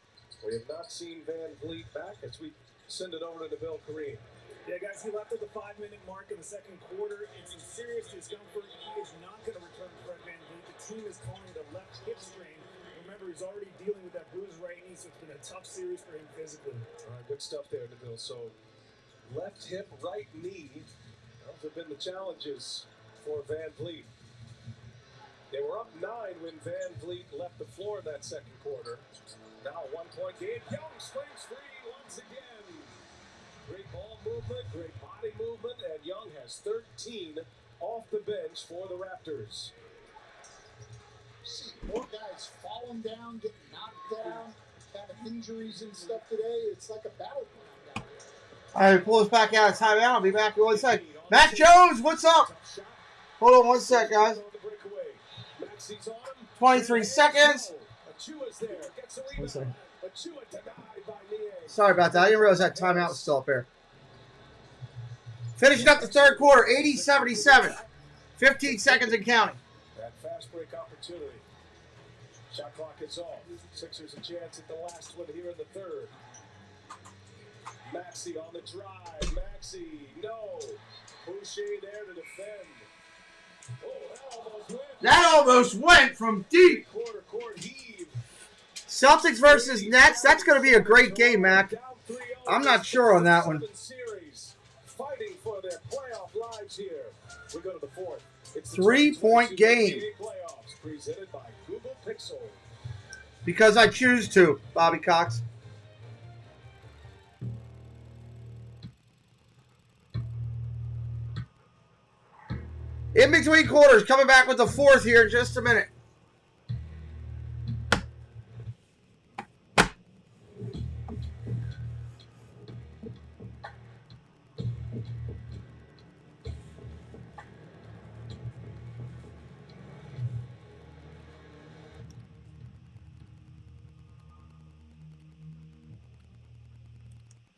We have not seen VanVleet back as we send it over to Bill Kareem. Yeah, guys, he left at the 5-minute mark in the second quarter in some serious discomfort. He is not going to return Fred VanVleet. The team is calling it a left hip strain. Remember, he's already dealing with that bruised right knee, so it's been a a tough series for him physically. Good stuff there, Nabil. So left hip, right knee. Those have been the challenges for Van Vliet. They were up 9 when Van Vliet left the floor in that second quarter. Now a 1-point game. Young springs free once again. Great ball movement, great body movement, and Young has 13 off the bench for the Raptors. See more guys falling down, getting knocked down, having injuries and stuff today. It's like a battleground down here. All right, pull us back out of timeout. I'll be back in 1 sec. Matt Jones, what's up? Hold on 1 sec, guys. 23 seconds. 1 second. Sorry about that. I didn't realize that timeout was still up there. Finishing up the third quarter, 80-77. 15 seconds and counting. That fast break opportunity. Shot clock is off. Sixers a chance at the last one here in the third. Maxey on the drive. Maxey, no. Boucher there to defend. Oh, that almost went from deep. Court heave. Celtics versus Nets. That's going to be a great game, Mac. I'm not sure on that one. Fighting for their playoff lives here. We go to the fourth. It's 3-point game. Playoffs presented by Google Pixel. Because I choose to, Bobby Cox. In between quarters, coming back with the fourth here in just a minute.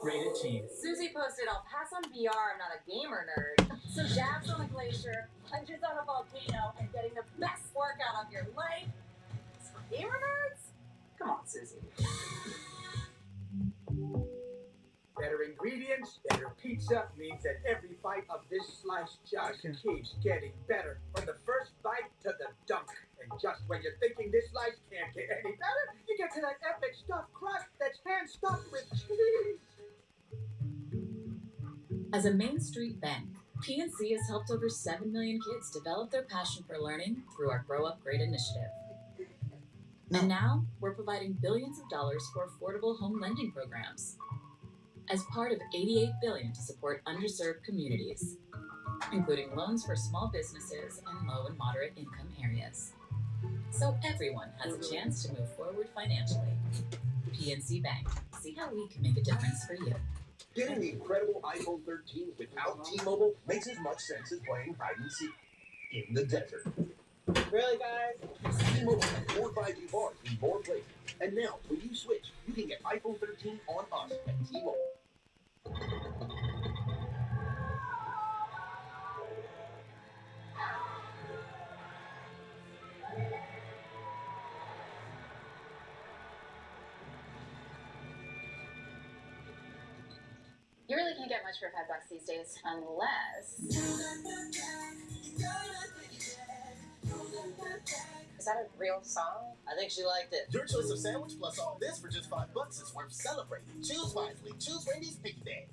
Rated T. Susie posted, I'll pass on VR, I'm not a gamer nerd. So jabs on a glacier, punches on a volcano, and getting the best workout of your life. It's for gamer nerds? Come on, Susie. Better ingredients, better pizza means that every bite of this slice just keeps getting better. From the first bite to the dunk. And just when you're thinking this slice can't get any better, you get to that epic stuffed crust that's hand-stuffed with cheese. As a Main Street bank, PNC has helped over 7 million kids develop their passion for learning through our Grow Up Great initiative. And now, we're providing billions of dollars for affordable home lending programs as part of $88 billion to support underserved communities, including loans for small businesses and low and moderate income areas. So everyone has a chance to move forward financially. PNC Bank. See how we can make a difference for you. Getting the incredible iPhone 13 without T-Mobile makes as much sense as playing hide and seek in the desert. Really, guys? T-Mobile has more 5G bars in more places. And now, when you switch, you can get iPhone 13 on us at T-Mobile. You really can't get much for $5 these days, unless... Is that a real song? I think she liked it. Your choice of sandwich plus all this for just $5 is worth celebrating. Choose wisely. Choose Randy's Piggy Bank.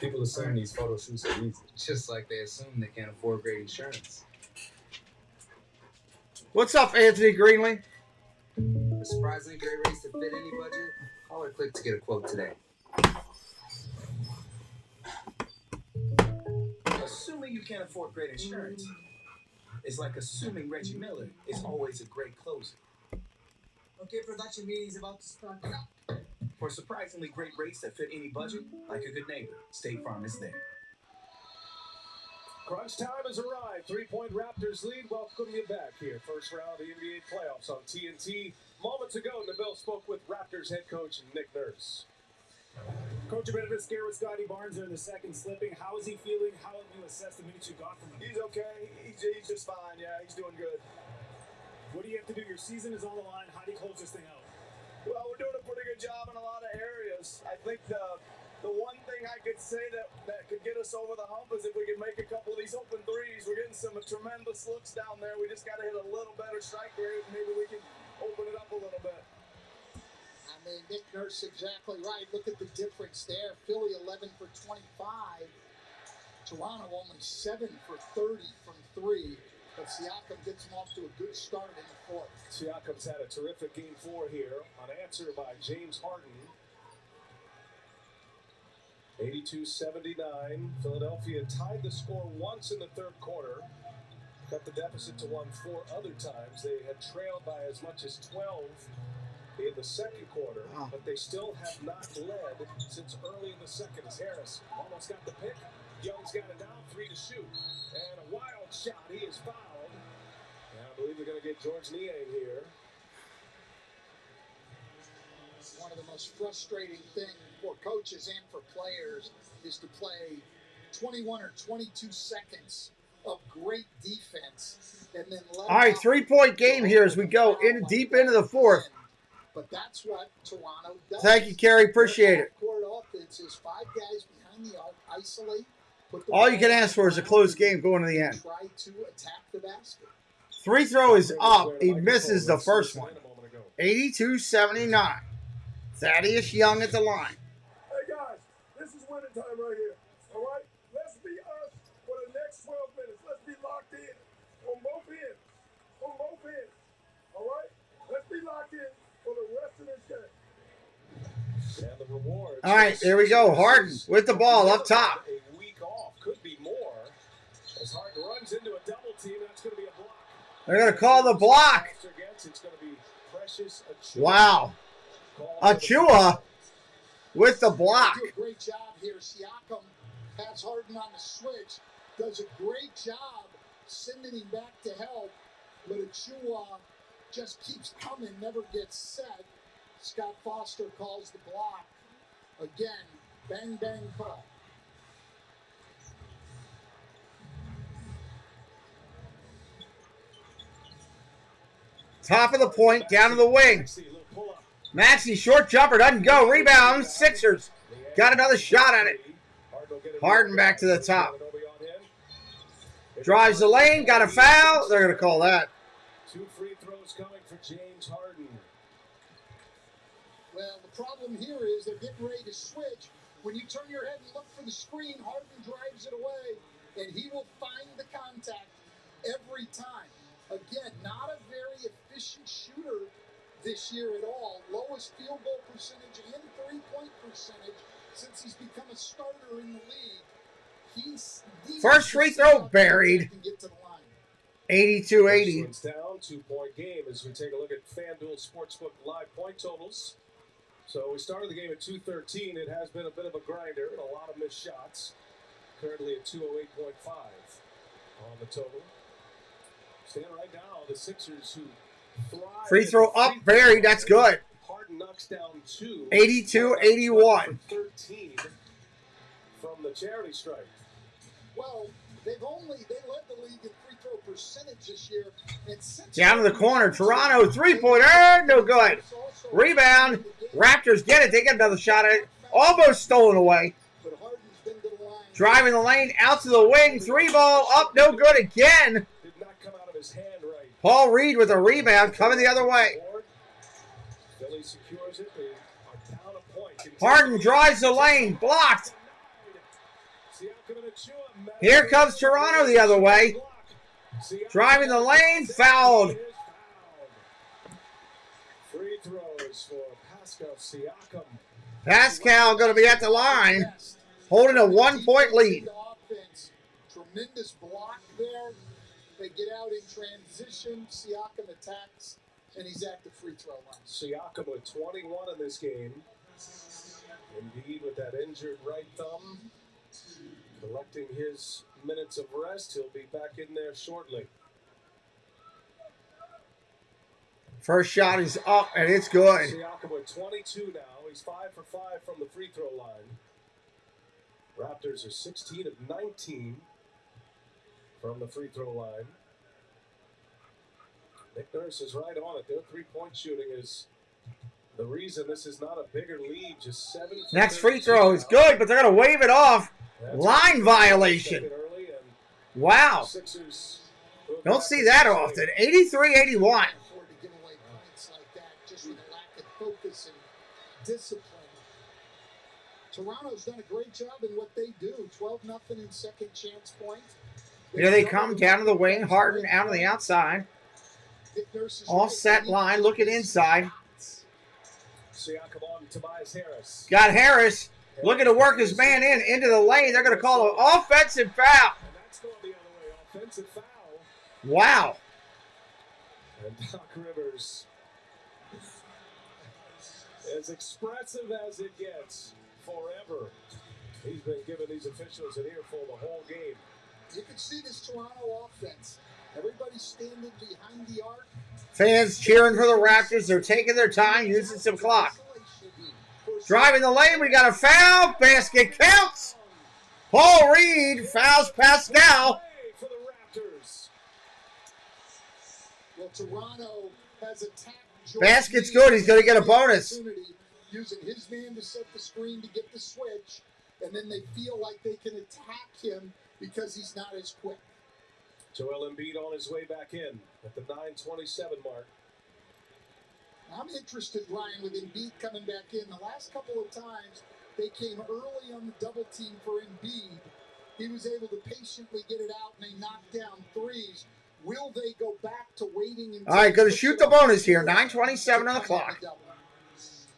People assume these photo shoots are easy, just like they assume they can't afford great insurance. What's up, Anthony Greenlee? A surprisingly great race to fit any budget. Call or click to get a quote today. Assuming you can't afford great insurance is like assuming Reggie Miller is always a great closer. Okay, production meeting's about to start. For surprisingly great rates that fit any budget, like a good neighbor, State Farm is there. Crunch time has arrived. 3-point Raptors lead. Welcome you back here. First round of the NBA playoffs on TNT. Moments ago, Nabil spoke with Raptors head coach Nick Nurse. Coach, a bit of a scare with Scotty Barnes there in the second slipping. How is he feeling? How have you assessed the minutes you got from him? He's okay. He's just fine. Yeah, he's doing good. What do you have to do? Your season is on the line. How do you close this thing out? Well, we're doing a pretty good job in a lot of areas. I think the one thing I could say that could get us over the hump is if we could make a couple of these open threes. We're getting some tremendous looks down there. We just got to hit a little better strike rate, and maybe we can open it up a little bit. man, Nick Nurse exactly right. Look at the difference there. Philly 11 for 25. Toronto only 7 for 30 from 3. But Siakam gets him off to a good start in the fourth. Siakam's had a terrific game 4 here. Unanswered by James Harden. 82-79. Philadelphia tied the score once in the third quarter. Cut the deficit to 1 4 other times. They had trailed by as much as 12 in the second quarter, but they still have not led since early in the second. As Harris almost got the pick. Young's got it down, 3 to shoot. And a wild shot. He is fouled. And I believe they're going to get George Niang here. One of the most frustrating things for coaches and for players is to play 21 or 22 seconds of great defense and then let All right, 3-point game here as we go deep into the fourth. But that's what Toronto does. Thank you, Kerry. Appreciate it. Court offense is 5 guys behind the arc, isolate. All you can ask for is a close game going to the end. Try to attack the basket. Free throw is up. He misses the first one. 82-79. Thaddeus Young at the line. Hey guys, this is winning time right here. All right, let's be us for the next 12 minutes. Let's be locked in on both ends. On both ends. All right, let's be locked in for the rest of this game. And the rewards. All right, there we go. Harden with the ball up top. A week off, could be more. As Harden runs into a double team, that's going to be a block. They're going to call the block. It's going to be Precious Achiuwa. Wow. Achiuwa with the block. Do a great job here. Siakam has Harden on the switch. Does a great job sending him back to help. But Achiuwa just keeps coming, never gets set. Scott Foster calls the block. Again, bang, bang call. Top of the point, down to the wing. Maxey, short jumper, doesn't go. Rebound, Sixers. Got another shot at it. Harden back to the top. Drives the lane, got a foul. They're going to call that. 2 free throws coming for James Harden. Well, the problem here is they're getting ready to switch. When you turn your head and look for the screen, Harden drives it away, and he will find the contact every time. Again, not a very efficient shooter this year at all. Lowest field goal percentage and 3-point percentage since he's become a starter in the league. First free throw buried. 82-80. This one's down, 2-point game as we take a look at FanDuel Sportsbook live point totals. So we started the game at 213. It has been a bit of a grinder and a lot of missed shots. Currently at 208.5 on the total. Stand right now, the Sixers who thrive. Free throw up, buried. That's good. Harden knocks down 2. 82-81. 13 from the charity stripe. Well, they led the league in free throw percentage this year. And Down to the corner. Toronto, three-pointer. No good. Rebound. Raptors get it. They get another shot at it. Almost stolen away. Driving the lane out to the wing. 3-ball up. No good again. Did not come out of his hand right. Paul Reed with a rebound coming the other way. Philly secures it. They are down a point. Harden drives the lane. Blocked. Here comes Toronto the other way. Driving the lane. Fouled. Free throws for Pascal Siakam. Pascal going to be at the line. Holding a 1-point lead. Tremendous block there. They get out in transition. Siakam attacks, and he's at the free throw line. Siakam with 21 in this game. Indeed, with that injured right thumb. Collecting his minutes of rest. He'll be back in there shortly. First shot is up, and it's good. Siakam with 22 now. He's 5 for 5 from the free throw line. Raptors are 16 of 19 from the free throw line. Nick Nurse is right on it. Their 3-point shooting is the reason this is not a bigger lead. Just 7. Next free throw is good, but they're going to wave it off. Line violation. Wow. Don't see that often. 83-81. Just with a lack of focus and discipline. Toronto's done a great job in what they do. 12-0 in second chance point. Here they come down to the wing. Harden out on the outside. All set line, looking inside. Siakam on Tobias Harris. Got Harris looking to work his man into the lane. They're going to call an offensive foul. And that's going the other way. Offensive foul. Wow. And Doc Rivers, as expressive as it gets, forever. He's been giving these officials an earful the whole game. You can see this Toronto offense. Everybody standing behind the arc. Fans cheering for the Raptors. They're taking their time, using some clock. Driving the lane, we got a foul. Basket counts. Paul Reed fouls Pascal. For the Raptors. Well, Toronto has attacked. Basket's good. He's going to get a bonus. Using his man to set the screen to get the switch, and then they feel like they can attack him because he's not as quick. Joel Embiid on his way back in at the 9:27 mark. I'm interested, Ryan, with Embiid coming back in. The last couple of times they came early on the double team for Embiid. He was able to patiently get it out, and they knocked down threes. Will they go back to waiting? All right, going to shoot the bonus here. 9:27 on the clock.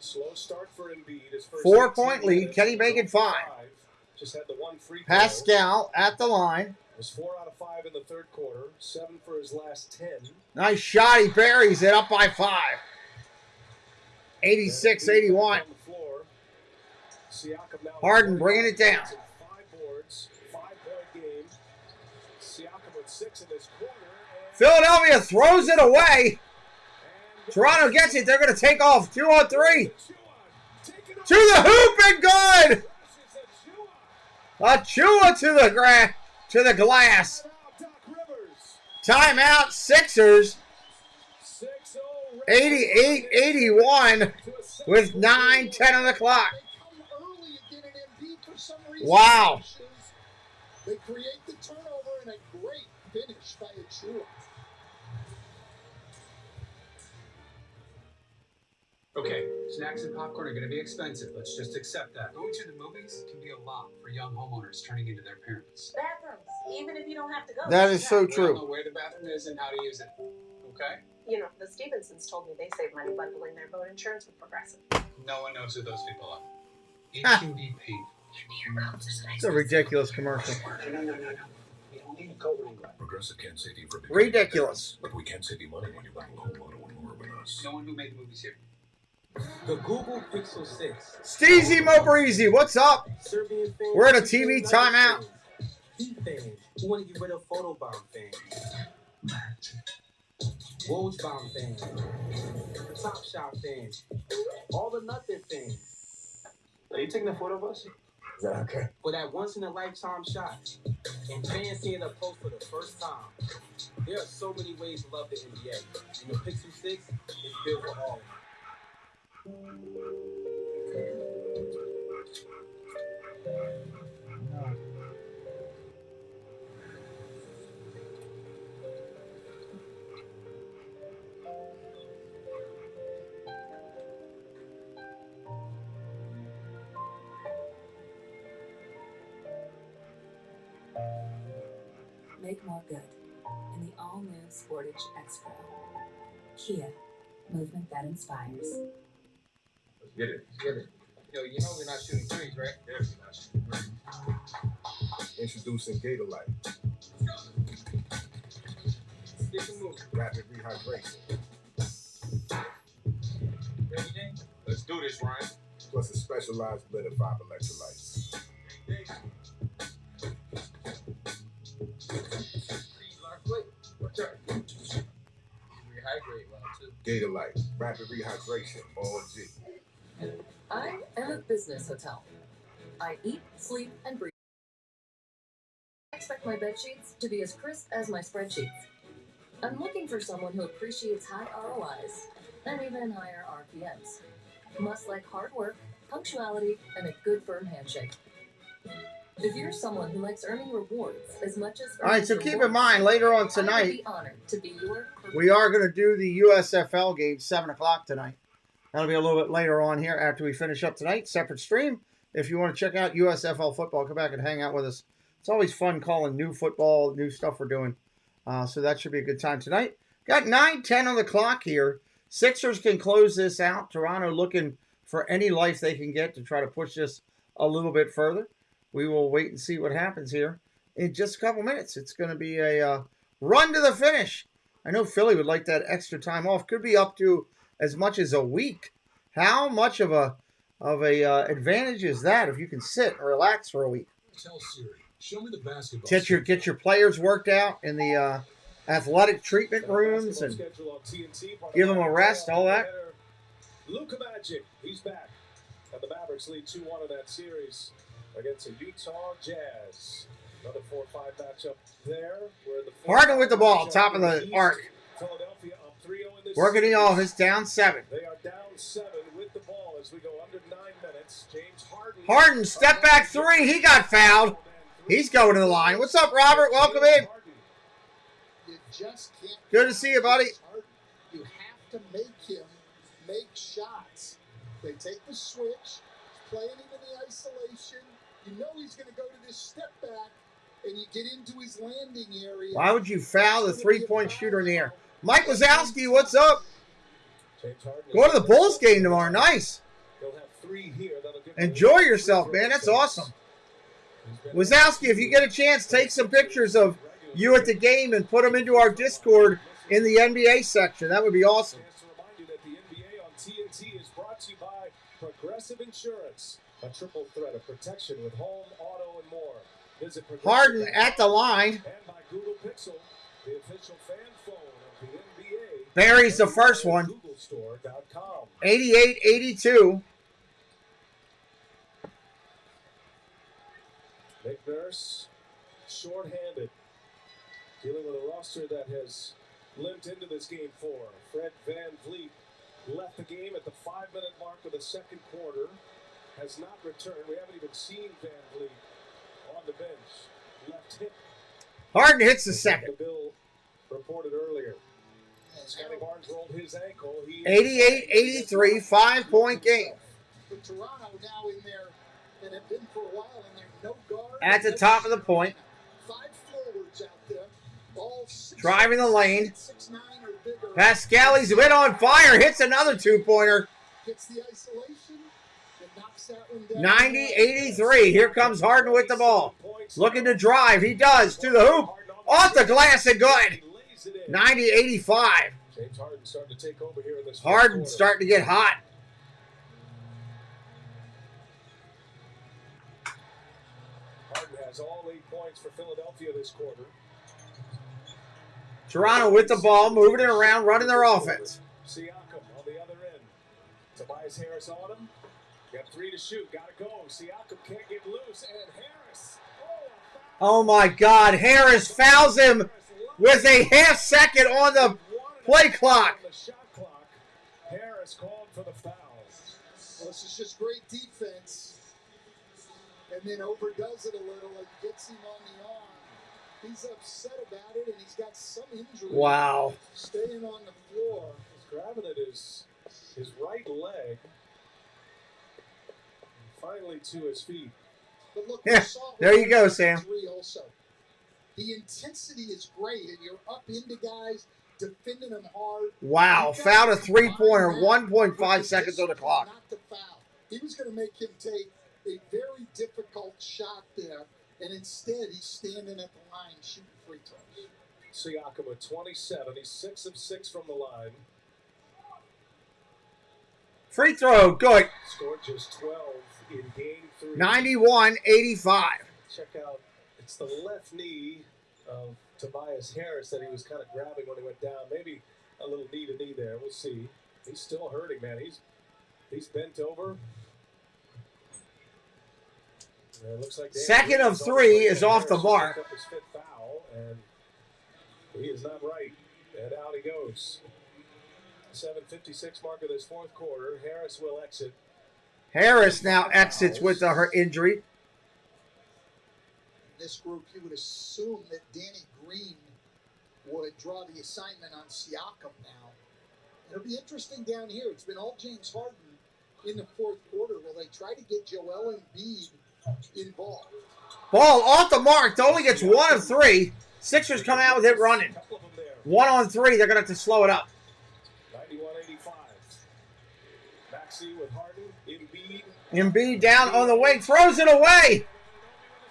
Slow start for Embiid. His first 4-point lead. Kenny making 5. Just had the one free throw. Pascal at the line. Was 4 out of 5 in the third quarter. 7 for his last 10. Nice shot. He buries it up by 5. 86-81. Harden bringing it down. 5 boards. 5-point game. Siakam with 6 in this quarter. Philadelphia throws it away. Toronto gets it. They're going to take off 2 on 3. To the hoop and good. Achua to the glass. Timeout, Sixers. 88-81 with 9:10 on the clock. Wow. They create the turnover and a great finish by Achua. Okay, snacks and popcorn are going to be expensive. Let's just accept that. Going to the movies can be a lot for young homeowners turning into their parents. Bathrooms, even if you don't have to go. That is so We don't true. know where the bathroom is and how to use it. Okay? You know, the Stevensons told me they save money bundling their boat insurance with Progressive. No one knows who those people are. It Ah. can be painful. It's a ridiculous commercial. No. We don't need a coat anyway. Progressive can't save you for big Ridiculous. but we can save you money when you bundle a whole lot of more with us. No one who made the movies here. The Google Pixel 6. Steezy Mobreezy, what's up? Serbian fans. We're in a TV timeout. Heat fans who want to get rid of photobomb fans. Woj bomb fans. Top Shot fans. All the nothing fans. Are you taking a photo of us? Is that okay? For that once in a lifetime shot. And fans seeing a post for the first time. There are so many ways to love the NBA. And the Pixel 6 is built for all. Make more good in the all-new Sportage X-Pro. Kia, movement that inspires. Let's get it. Yo, you know we're not shooting threes, right? Yeah, we're not shooting threes. Introducing Gatorlight. Get the move. Rapid rehydration. Ready, James? Let's do this, Ryan. Plus a specialized blend of 5 electrolytes. Watch out. Rehydrate well, too. Gatorlight. Rapid rehydration. All G. I am a business hotel. I eat, sleep, and breathe. I expect my bed sheets to be as crisp as my spreadsheets. I'm looking for someone who appreciates high ROIs and even higher RPMs. Must like hard work, punctuality, and a good firm handshake. If you're someone who likes earning rewards as much as All right, so keep in mind, later on tonight, I would be honored to be your we are going to do the USFL game, 7 o'clock tonight. That'll be a little bit later on here after we finish up tonight. Separate stream. If you want to check out USFL football, come back and hang out with us. It's always fun calling new football, new stuff we're doing. So that should be a good time tonight. Got 9:10 on the clock here. Sixers can close this out. Toronto looking for any life they can get to try to push this a little bit further. We will wait and see what happens here in just a couple minutes. It's going to be a run to the finish. I know Philly would like that extra time off. Could be up to as much as a week. How much of a advantage is that if you can sit and relax for a week? Tell Siri, show me the basketball. Get your players worked out in the athletic treatment rooms and give them a rest, all that. Luka Magic, he's back. And the Mavericks lead 2-1 in that series against the Utah Jazz. Another 4-5 matchup there. Harden with the ball, top of the arc. Philadelphia up 3-0 in this Working the series. office, down 7. They are down 7 with the ball as we go under 9 minutes. James Harden. Harden, step back 3. He got fouled. He's going to the line. What's up, Robert? Welcome in. You just can't. Good to see you, buddy. You have to make him make shots. They take the switch, playing him in the isolation. You know he's going to go to this step back, and you get into his landing area. Why would you foul the three-point shooter in the air? Mike Wazowski, what's up? Go to the Bulls game tomorrow. Nice. Enjoy yourself, man. That's awesome. Wazowski, if you get a chance, take some pictures of you at the game and put them into our Discord in the NBA section. That would be awesome. To remind you that the NBA on TNT is brought to you by Progressive Insurance, a triple threat of protection with home, auto, and more. Visit Harden at the line. and by Google Pixel, the official fan phone of the NBA. Buries the first one. GoogleStore.com. 88-82. Nick Nurse, shorthanded, dealing with a roster that has limped into this game 4. Fred Van Vliet left the game at the 5-minute mark of the second quarter, has not returned. We haven't even seen Van Vliet on the bench. Left hip. Harden hits the second. The Bill reported earlier. Scotty Barnes rolled his ankle. 88-83, 5-point game. But Toronto now in there, and have been for a while, and they're no guard. At the top of the point. 5 forwards out there, all 6'9", Driving the lane. 6'9" or bigger. Pascali's lit on fire. Hits another two-pointer. Gets the isolation and knocks that one down. 90-83. Here comes Harden with the ball. Looking to drive. He does. To the hoop. Off the glass and good. 90-85. James Harden starting to take over here in this Harden starting to get hot. Harden has all 8 points for Philadelphia this quarter. Toronto with the ball, moving it around, running their offense. Siakam on the other end. Tobias Harris on him. Got 3 to shoot. Got to go. Siakam can't get loose. And Harris. Oh, my God. Harris fouls him with a half second on the play clock. On the shot clock. Harris called for the foul. Well, this is just great defense. And then overdoes it a little and gets him on the arm. He's upset about it, and he's got some injury. Wow. Staying on the floor. He's grabbing at his right leg. Finally to his feet. But look, Yeah, there you go, Sam. Also. The intensity is great, and you're up into guys, defending them hard. Wow. Fouled a three-pointer, 1.5 seconds on the clock. Not to foul. He was going to make him take a very difficult shot there, and instead he's standing at the line shooting free throws. Siakam with 27. He's 6 of 6 from the line. Free throw, good. Scored just 12 in game 3. 91-85. Check out, it's the left knee of Tobias Harris that he was kind of grabbing when he went down. Maybe a little knee to knee there. We'll see. He's still hurting, man. He's bent over. And it looks like Second of 3 is off the mark. Up his 5th foul, and he is not right. And out he goes. 7:56 mark of this 4th quarter. Harris will exit. Harris now exits with her injury. This group, you would assume that Danny Green would draw the assignment on Siakam now. It'll be interesting down here. It's been all James Harden in the fourth quarter. Will they try to get Joel Embiid involved? Ball off the mark. Only gets 1 of 3. Sixers come out with it running. 1 on 3. They're going to have to slow it up. 91-85. Maxey with Harden. Embiid. Embiid down on the wing. Throws it away.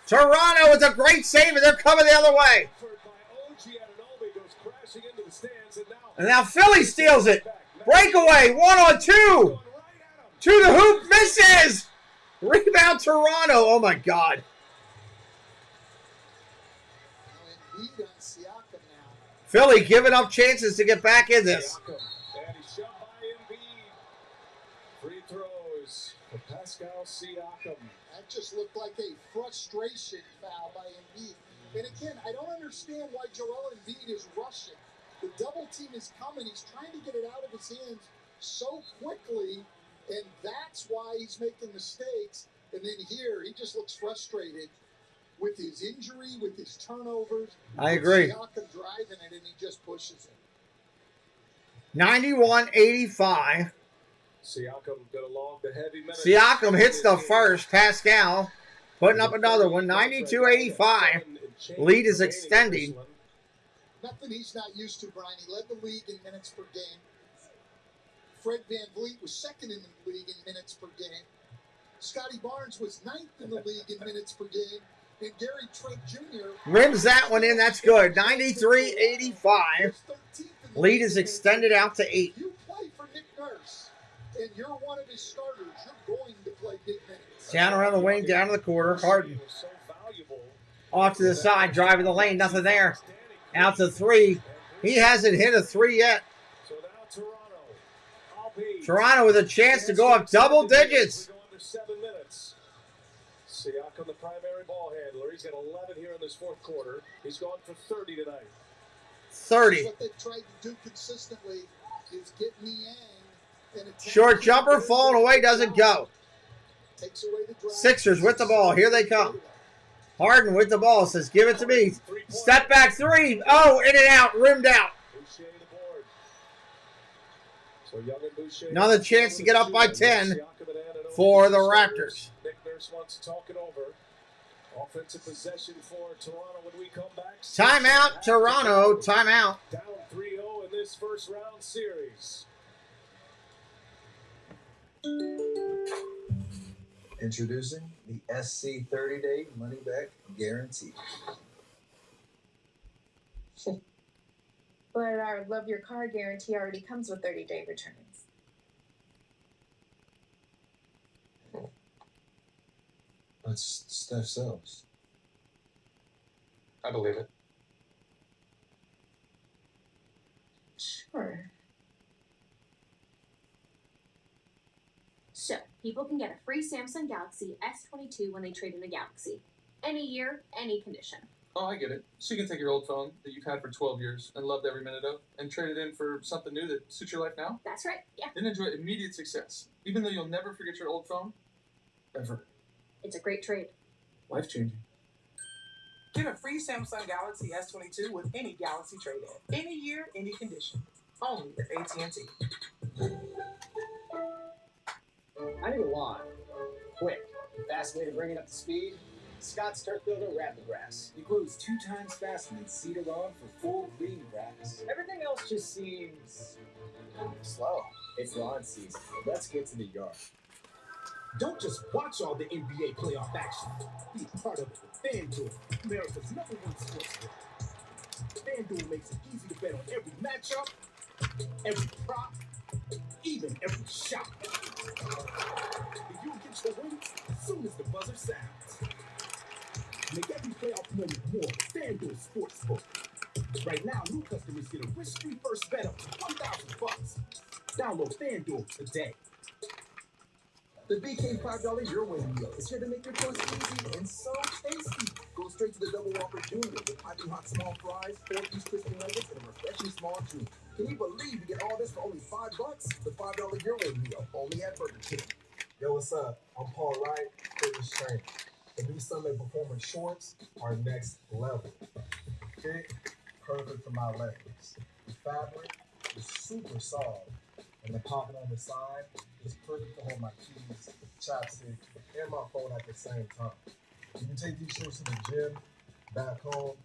Toronto with a great save, and they're coming the other way. And now Philly steals it. Breakaway. 1 on 2. To the hoop. Misses. Rebound Toronto. Oh, my God. Philly giving up chances to get back in this. And he's shoved by Embiid. Free throws for Pascal Siakam. That just looked like a frustration foul by Embiid. And again, I don't understand why Joel Embiid is rushing. The double team is coming. He's trying to get it out of his hands so quickly, and that's why he's making mistakes. And then here, he just looks frustrated with his injury, with his turnovers. I agree. Siakam driving it, and he just pushes it. 91-85. Siakam gonna log the heavy minutes. Siakam hits the first. Pascal putting up another one. 92-85. Lead is extending. Nothing he's not used to, Brian. He led the league in minutes per game. Fred VanVleet was second in the league in minutes per game. Scotty Barnes was ninth in the league in minutes per game. And Gary Trent Jr. Rims that one in. That's good. 93-85. Lead is extended out to 8. You play for Nick Nurse, and you're one of his starters. You're going to play big minutes. Down around the wing, down to the quarter. Harden. Off to the side, driving the lane. Nothing there. Out to 3. He hasn't hit a 3 yet. So now Toronto with a chance to go up double digits. 7 minutes. Siakam, the primary ball handler. He's got 11 here in this fourth quarter. He's gone for 30 tonight. 30. What they've tried to do consistently is get Niang and Short jumper falling away, doesn't go. takes away the drive. Sixers with the ball. Here they come. Harden with the ball. Says, give it to me. Step back 3. Oh, in and out. Rimmed out. Boucher the board. So Young and Boucher. Another chance to get up by 10 for the Raptors. Nick Nurse wants to talk it over. Offensive possession for Toronto when we come back. Timeout, Toronto. Timeout. Down 3-0 in this first round series. Introducing the SC 30-day money-back guarantee. But our Love Your Car guarantee already comes with 30-day returns. But stuff sells. I believe it. Sure. So, people can get a free Samsung Galaxy S22 when they trade in a Galaxy. Any year, any condition. Oh, I get it. So you can take your old phone that you've had for 12 years and loved every minute of and trade it in for something new that suits your life now? That's right, yeah. Then enjoy immediate success, even though you'll never forget your old phone, ever. It's a great trade. Life-changing. Get a free Samsung Galaxy S22 with any Galaxy trade-in. Any year, any condition. Only at AT&T. I need a lawn. Quick. Fast way to bring it up to speed. Scott's Turf Builder Rapid Grass. It grows 2 times faster than cedar lawn for full green grass. Everything else just seems slow. It's lawn season. Let's get to the yard. Don't just watch all the NBA playoff action. Be a part of it with FanDuel, America's #1 sportsbook. FanDuel makes it easy to bet on every matchup, every prop, even every shot. And you'll get your win as soon as the buzzer sounds. Make every playoff moment more with FanDuel Sportsbook. Right now, new customers get a risk-free first bet up to $1,000. Download FanDuel today. The BK $5 Your Way meal is here to make your choice easy and so tasty. Go straight to the Double Whopper Junior with piping hot small fries, 4-piece crispy nuggets, and a refreshing small drink. Can you believe you get all this for only $5? The $5 Your Way meal, only at Burger King. Yo, what's up? I'm Paul Wright, fitness trainer. The new Summit Performance shorts are next level. Fit, perfect for my legs. The fabric is super soft and the pocket on the side is perfect to hold my keys, chapstick, and my phone at the same time. You can take these shorts to the gym, back home,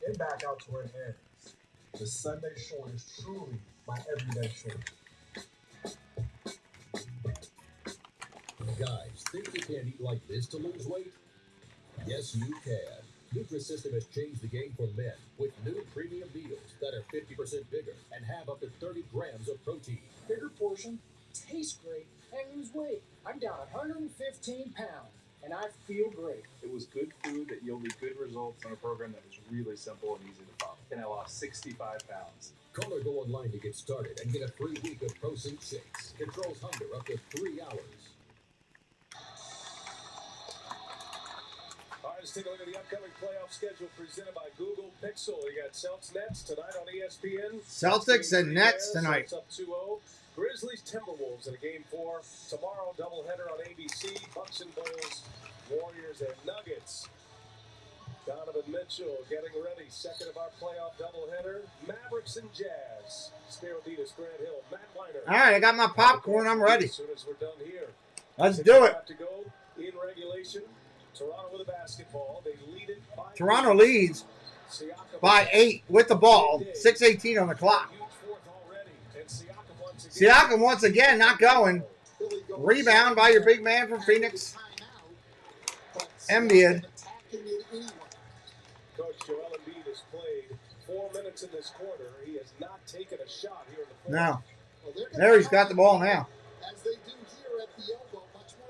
and back out to run errands. The Sunday short is truly my everyday short. Guys, think you can't eat like this to lose weight? Yes, you can. Nutrisystem has changed the game for men with new premium meals that are 50% bigger and have up to 30 grams of protein. Bigger portion, tastes great, and lose weight. I'm down 115 pounds, and I feel great. It was good food that yielded good results on a program that was really simple and easy to follow. And I lost 65 pounds. Call or go online to get started and get a free week of Protein Shakes. Controls hunger up to 3 hours. All right, let's take a look at the upcoming playoff schedule presented by Google Pixel. You got Celtics Nets tonight on ESPN. Celtics and Nets tonight. Up 2-0. Grizzlies Timberwolves in a game 4. Tomorrow, doubleheader on ABC. Bucks and Bulls, Warriors and Nuggets. Donovan Mitchell getting ready. Second of our playoff doubleheader. Mavericks and Jazz. Spiro Ditas, Grant Hill, Matt Weiner. All right, I got my popcorn. I'm ready. As soon as we're done here. Let's do it. To go in regulation. Toronto with a basketball. They lead it by Toronto leads by 8 with the ball. 6:18 on the clock. Siakam once again not going. Rebound by your big man from Phoenix. Embiid. Coach Joel Embiid has played 4 minutes in this quarter. He has not taken a shot here in the fourth. No. There he's got the ball now.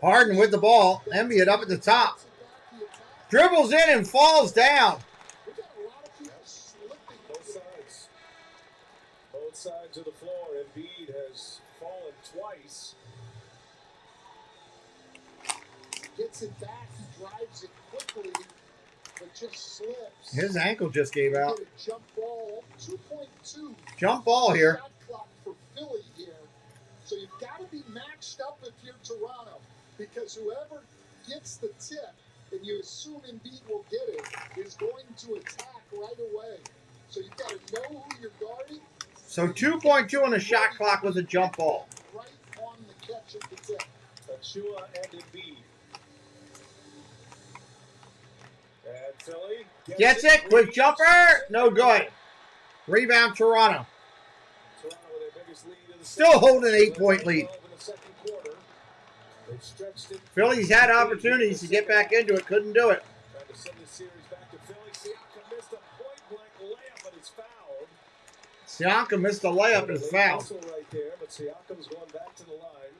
Harden with the ball. Embiid up at the top. Dribbles in and falls down. Both sides of the floor. Embiid has fallen twice. Gets it back. He drives it quickly, but just slips. His ankle just gave out. Jump ball, 2.2. Jump ball here. Shot clock for Philly here. So you've got to be matched up if you're Toronto, because whoever gets the tip, and you assume Embiid will get it, is going to attack right away. So you've got to know who you're guarding. So 2.2 on the shot clock with a jump ball. Right on the catch of the tip. Achua and Embiid. And Philly Gets it. Quick jumper. No good. Rebound Toronto. Toronto with their biggest lead in the Still holding an 8-point lead. in the second quarter. They've stretched it. Philly's had opportunities to get back into it. Couldn't do it. Trying to send the series back to Philly. Siakam missed a point-blank layup, but it's fouled. Siakam missed a layup and is fouled. Whistle right there, but Siakam's going back to the line.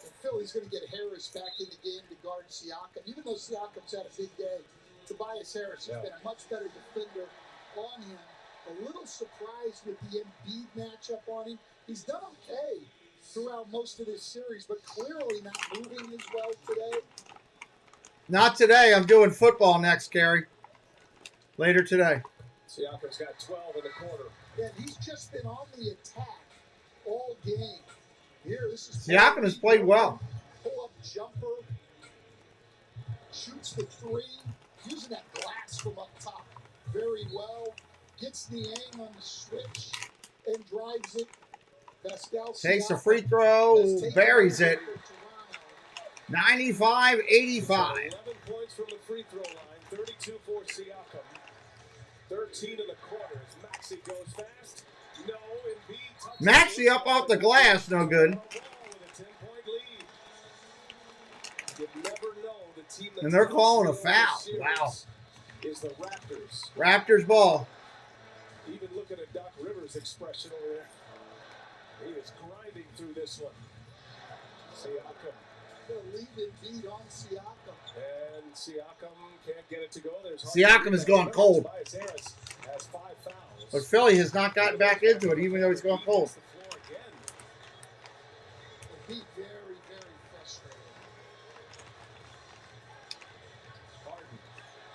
And Philly's going to get Harris back in the game to guard Siakam. Even though Siakam's had a big day, Tobias Harris has been a much better defender on him. A little surprised with the Embiid matchup on him. He's done okay throughout most of this series, but clearly not moving as well today. Not today. I'm doing football next, Gary. Later today. Siakam's got 12 in the quarter. Yeah, he's just been on the attack all game. Here, this is Siakam has played well. Pull-up jumper. Shoots the three. Using that glass from up top very well. Gets Niang on the switch and drives it. Pascal Takes a Siakam free throw. has taken Buries over it. for Toronto. 95-85. 11 points from the free throw line. 32 for Siakam. 13 in the quarter as Maxey goes fast. No, Embiid touches Maxey up off the glass. No good. with a 10-point lead. You'd never know the team that's And they're calling a going through the foul. series Wow. is the Raptors. Raptors ball. Even looking at Doc Rivers' expression over there. He is grinding through this one. Siakam. Gonna leave Embiid on Siakam. And Siakam can't get it to go. There's Siakam has gone cold. Tobias Harris has 5 fouls. But Philly has not gotten back into it, even though he's gone cold. The floor again. Embiid very, very frustrated. Harden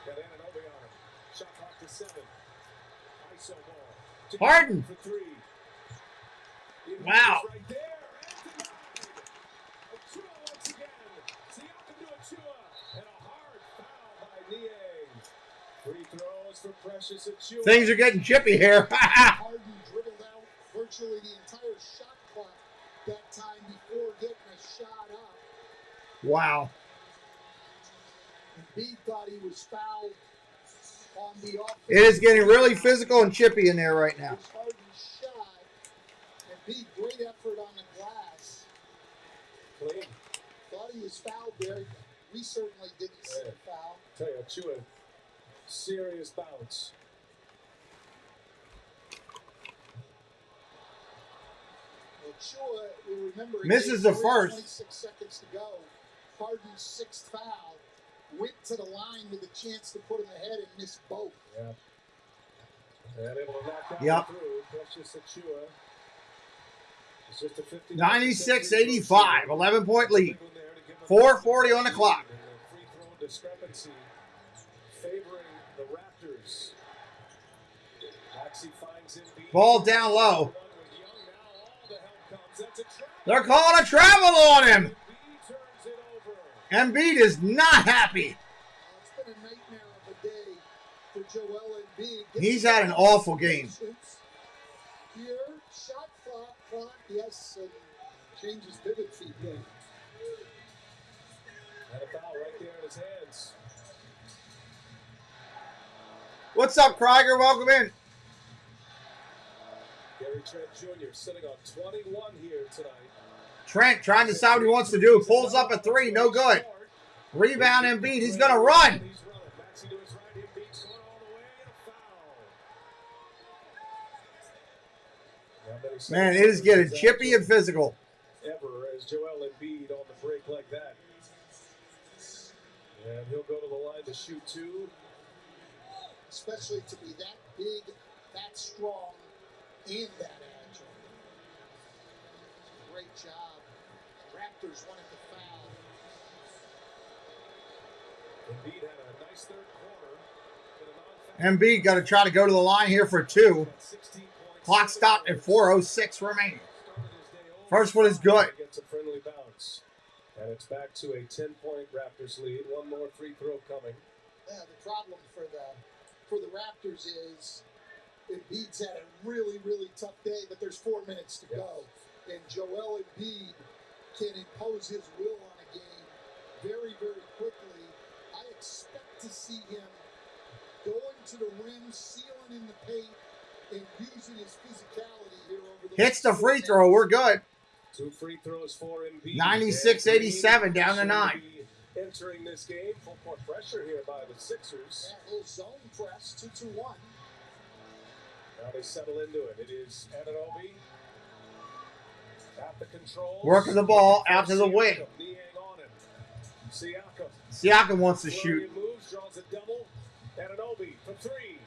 got Anunoby on him. Shot clock to 7. ISO ball. Harden. For 3. Wow. Right there. And denied. Achua once again. Siakam to Achua. And a hard foul by Niang. Free throws for Precious Achua. Things are getting chippy here. Harden dribbled out virtually the entire shot clock Wow. Embiid thought he was fouled on the offense. It is getting really physical and chippy in there right now. Harden's shot. Embiid, great effort on the glass. Clean. Thought he was fouled there. We certainly didn't see a foul. Tell you, Chua, serious bounce. Well, Chua, we remember, Misses the first. 26 seconds to go. Harden's sixth foul. Went to the line with a chance to put him ahead and missed both. Yeah. And able to knock that Yep. through. Precious Achua. It's just a 50. 96-85. 11-point lead. 4:40 on the clock. Free throw discrepancy favoring the Raptors. Maxey finds Embiid. Ball down low. They're calling a travel on him. Embiid is not happy. It's been a nightmare of a day for Joel Embiid. He's had an awful game. Here, shot clock, yes, and changes pivot feet. And a foul right there in his hands. What's up, Krieger? Welcome in. Gary Trent Jr. sitting on 21 here tonight. Trent trying to decide what he wants to do. Pulls up a three. No good. Rebound Embiid. He's going to run. He's running. Maxey to his right. Embiid's going all the way. And a foul. Man, it is getting chippy and physical. Ever as Joel Embiid on the break like that. And he'll go to the line to shoot two. Especially to be that big, that strong, and that agile. Great job. Raptors wanted the foul. Embiid had a nice third quarter. Embiid got to try to go to the line here for two. Clock stopped at 4:06 remaining. First one is good. Gets a friendly bounce. And it's back to a 10-point Raptors lead. One more free throw coming. Yeah, the problem for the Raptors is Embiid's had a really, really tough day, but there's 4 minutes to go. And Joel Embiid can impose his will on a game very, very quickly. I expect to see him going to the rim, sealing in the paint, and using his physicality here over the Hits the free throw. We're good. Two free throws for Embiid. 96-87, down to 9. Entering this game, full court pressure here by the Sixers. Yeah, a little zone press, 2-2-1. Now they settle into it. It is Anunoby at the controls. Working the ball out to the wing. Siakam. Siakam wants to shoot. Moves, draws a double. Anunoby for three.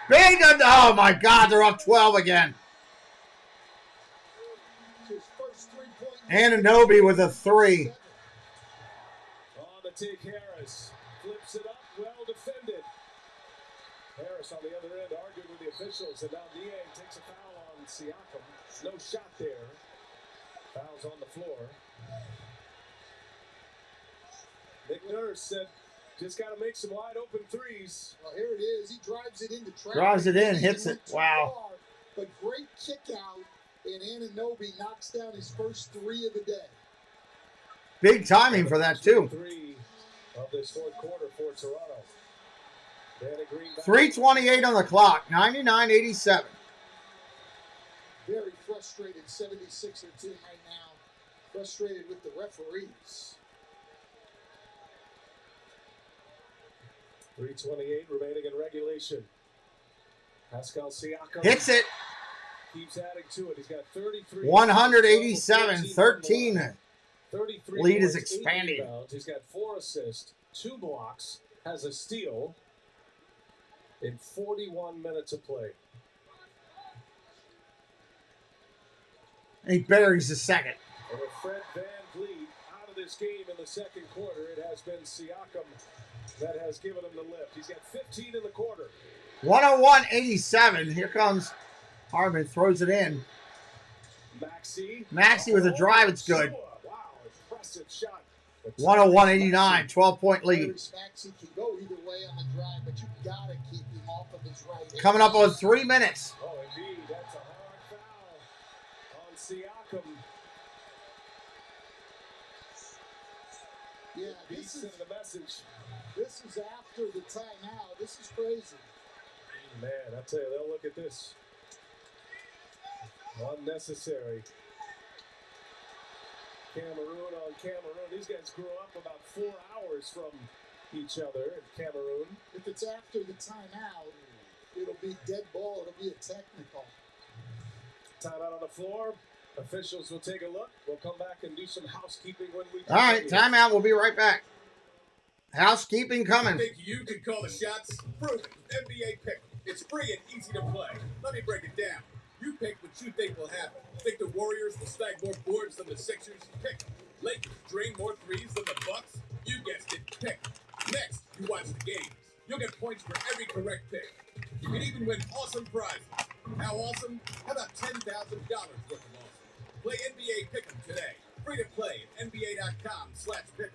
Big. Oh, my God. They're up 12 again. Anunoby with a three. On the take, Harris flips it up, well defended. Harris on the other end argued with the officials, and now Niang takes a foul on Siakam. No shot there. Fouls on the floor. Nick Nurse said, just got to make some wide open threes. Well, here it is. He drives it into traffic. Drives it in, hits it. Wow. Far, but great kick out, and Anunoby knocks down his first three of the day. Big timing for that, too. 3 of this fourth quarter for Toronto. 3:28 on the clock. 99-87. Very frustrated 76er team right now. Frustrated with the referees. 3:28 remaining in regulation. Pascal Siakam Hits it. keeps adding to it. He's got 33. 187-13. 33 Lead is points, 8 expanding. rebounds. He's got 4 assists, 2 blocks, has a steal in 41 minutes of play. And he buries the second. And with Fred VanVleet out of this game in the second quarter, it has been Siakam that has given him the lift. He's got 15 in the quarter. 101-87. Here comes Harmon. Throws it in. Maxey with a drive. It's good. Wow, impressive shot. 101-89. 12-point lead. Maxey can go either way on the drive, but you got to keep him off of his right. Coming up on 3 minutes. Oh, indeed. That's a hard foul on Siakam. Yeah, He's sending a message. This is after the timeout. This is crazy. Man, I tell you, they'll look at this. Unnecessary. Cameroon on Cameroon. These guys grew up about 4 hours from each other in Cameroon. If it's after the timeout, it'll be dead ball. It'll be a technical. Timeout on the floor. Officials will take a look. We'll come back and do some housekeeping when we All right, timeout. We'll be right back. Housekeeping coming. Think you can call the shots? Prove it with NBA Pick 'em. It's free and easy to play. Let me break it down. You pick what you think will happen. Think the Warriors will stack more boards than the Sixers? Pick 'em. Lakers drain more threes than the Bucks? You guessed it. Pick 'em. Next, you watch the games. You'll get points for every correct pick. You can even win awesome prizes. How awesome? How about $10,000 worth of awesome? Play NBA Pick 'em today. Free to play at NBA.com/pick'em.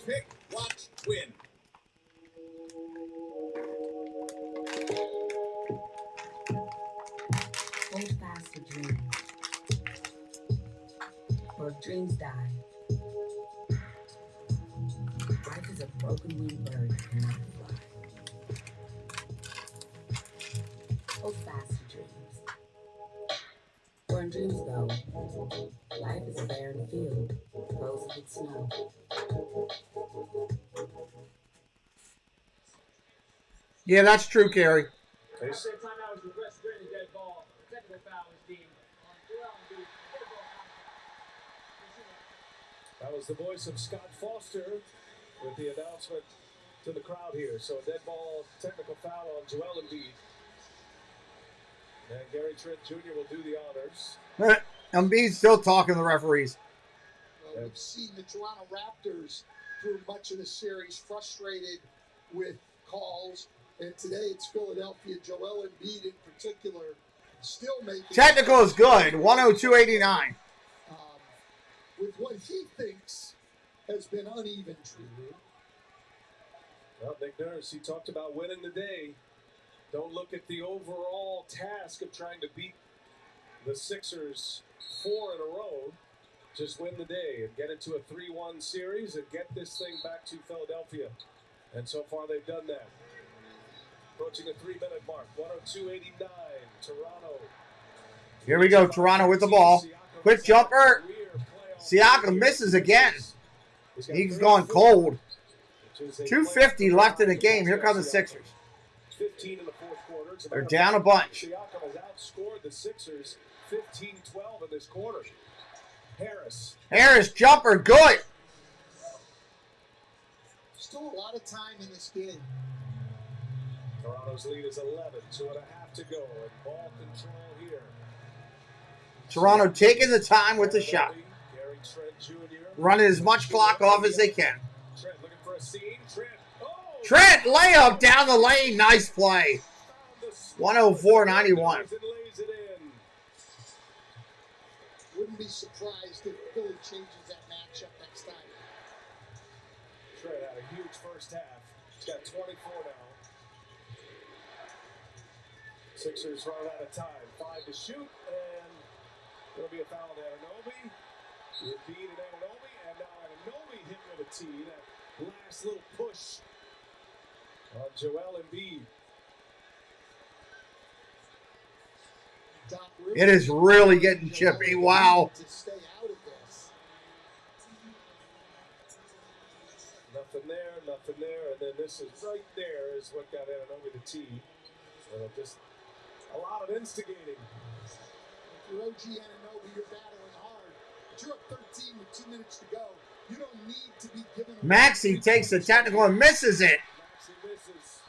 Pick, watch, win. Hold fast to dreams. For if dreams die, life is a broken winged bird that cannot fly. Hold fast to dreams. For when dreams go, life is a barren field, frozen with snow. Yeah, that's true, Carrie. They After timeout was requested during the dead ball, technical foul was deemed on Joel Embiid. Dead ball outside. That was the voice of Scott Foster with the announcement to the crowd here. So a dead ball technical foul on Joel Embiid. And Gary Trent Jr. will do the honors. Embiid's still talking to the referees. Well, we've seen the Toronto Raptors through much of the series frustrated with calls. And today it's Philadelphia. Joel Embiid in particular still making... Technical is good. 102.89. With what he thinks has been uneven treatment. Well, Nick Nurse, he talked about winning the day. Don't look at the overall task of trying to beat the Sixers 4 in a row. Just win the day and get into a 3-1 series and get this thing back to Philadelphia. And so far they've done that. Approaching the 3-minute mark. 102.89. Toronto. Here we go. Toronto with the ball. Quick jumper. Siakam misses again. He's gone cold. 2:50 left in the game. Here come the Sixers. 15 in the fourth quarter. They're down a bunch. Siakam has outscored the Sixers 15-12 in this quarter. Harris jumper, good. Still a lot of time in this game. Toronto's lead is 11. 2.5 to go. And ball control here. Toronto taking the time with the shot. Gary Trent Jr. Running as much clock off as they can. Trent looking for a seam. Trent layup down the lane. Nice play. 104.91. Wouldn't be surprised if Philly changes that matchup next time. Trent had a huge first half. He's got 24 now. Sixers run out of time. 5 to shoot, and there'll be a foul on Anunoby. Embiid and Anunoby, and now Anunoby hit with a tee. That last little push on Joel Embiid. It is really getting chippy. Wow. To stay out of this. Nothing there, and then this is right there is what got Anunoby the tee. So just a lot of instigating. If you're OG Anunoby, you're battling hard. But you're up 13 with 2 minutes to go. You don't need to be given a... Maxey takes the technical and misses it. Maxey misses.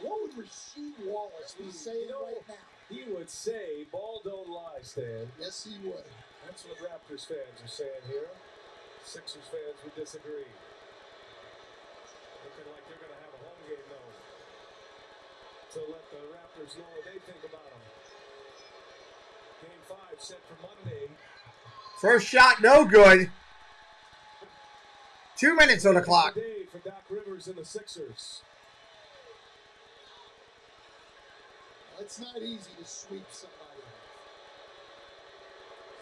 What would Rasheed Wallace be saying right now? He would say, ball don't lie, Stan. Yes, he would. That's what Raptors fans are saying here. Sixers fans would disagree. Looking like they're going to have a home game, though. To let the Raptors know what they think about them. Game 5 set for Monday. First shot, no good. 2 minutes on the clock. Day for Doc Rivers and the Sixers. It's not easy to sweep somebody.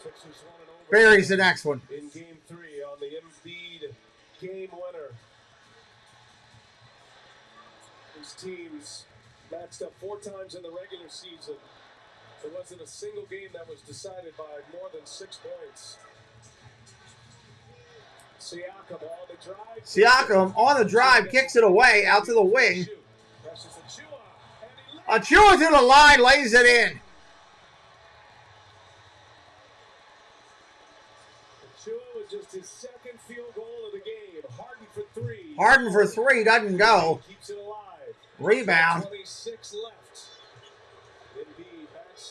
Sixers won an Buries the next one. in Game 3 on the Embiid game winner. These teams matched up 4 times in the regular season. There wasn't a single game that was decided by more than 6 points. Siakam on the drive. Siakam on the drive, kicks it away out to the wing. Achua to the line, lays it in. Achua was just his second field goal of the game. Harden for 3. Harden for 3, doesn't go. Keeps it alive. Rebound. 26 left.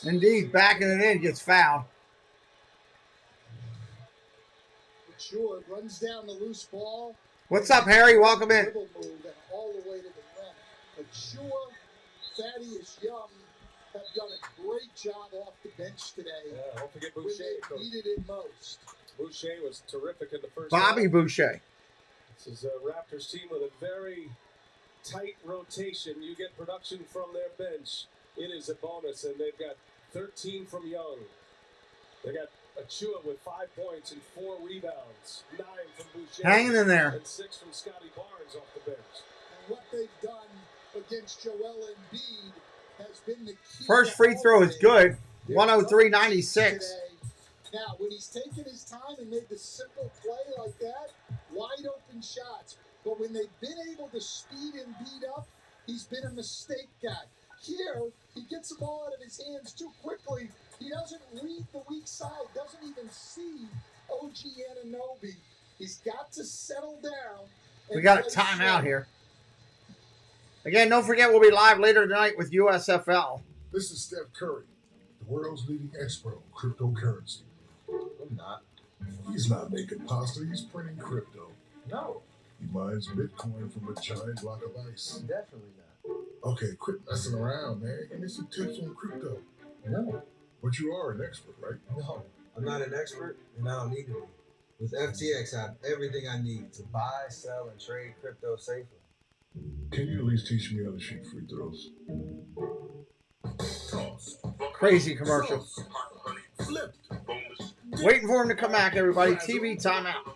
Indeed, backing it in, gets fouled. Achua runs down the loose ball. What's up, Harry? Welcome in. Dribble move and all the way to the rim. Achua, Thaddeus Young have done a great job off the bench today. Yeah, don't forget when Boucher. they needed it most. Boucher was terrific in the first Bobby half. Boucher. This is a Raptors team with a very tight rotation. You get production from their bench. It is a bonus, and they've got 13 from Young. They got Achua with 5 points and 4 rebounds. 9 from Boucher. Hanging in there. And 6 from Scotty Barnes off the bench. And what they've done against Joel Embiid has been the key. First free throw is good. 103.96. Now, when he's taken his time and made the simple play like that, wide open shots. But when they've been able to speed Embiid up, he's been a mistake guy. Here, he gets the ball out of his hands too quickly. He doesn't read the weak side, doesn't even see OG Anunoby. He's got to settle down. We got a timeout here. Again, don't forget we'll be live later tonight with USFL. This is Steph Curry, the world's leading expert on cryptocurrency. I'm not. He's not making pasta, he's printing crypto. No. He mines Bitcoin from a giant block of ice. Definitely not. Okay, quit messing around, man. Give me some tips on crypto. No. But you are an expert, right? No. I'm not an expert, and I don't need to be. With FTX, I have everything I need to buy, sell, and trade crypto safely. Can you at least teach me how to shoot free throws? Crazy commercial. Waiting for him to come back, everybody. TV timeout.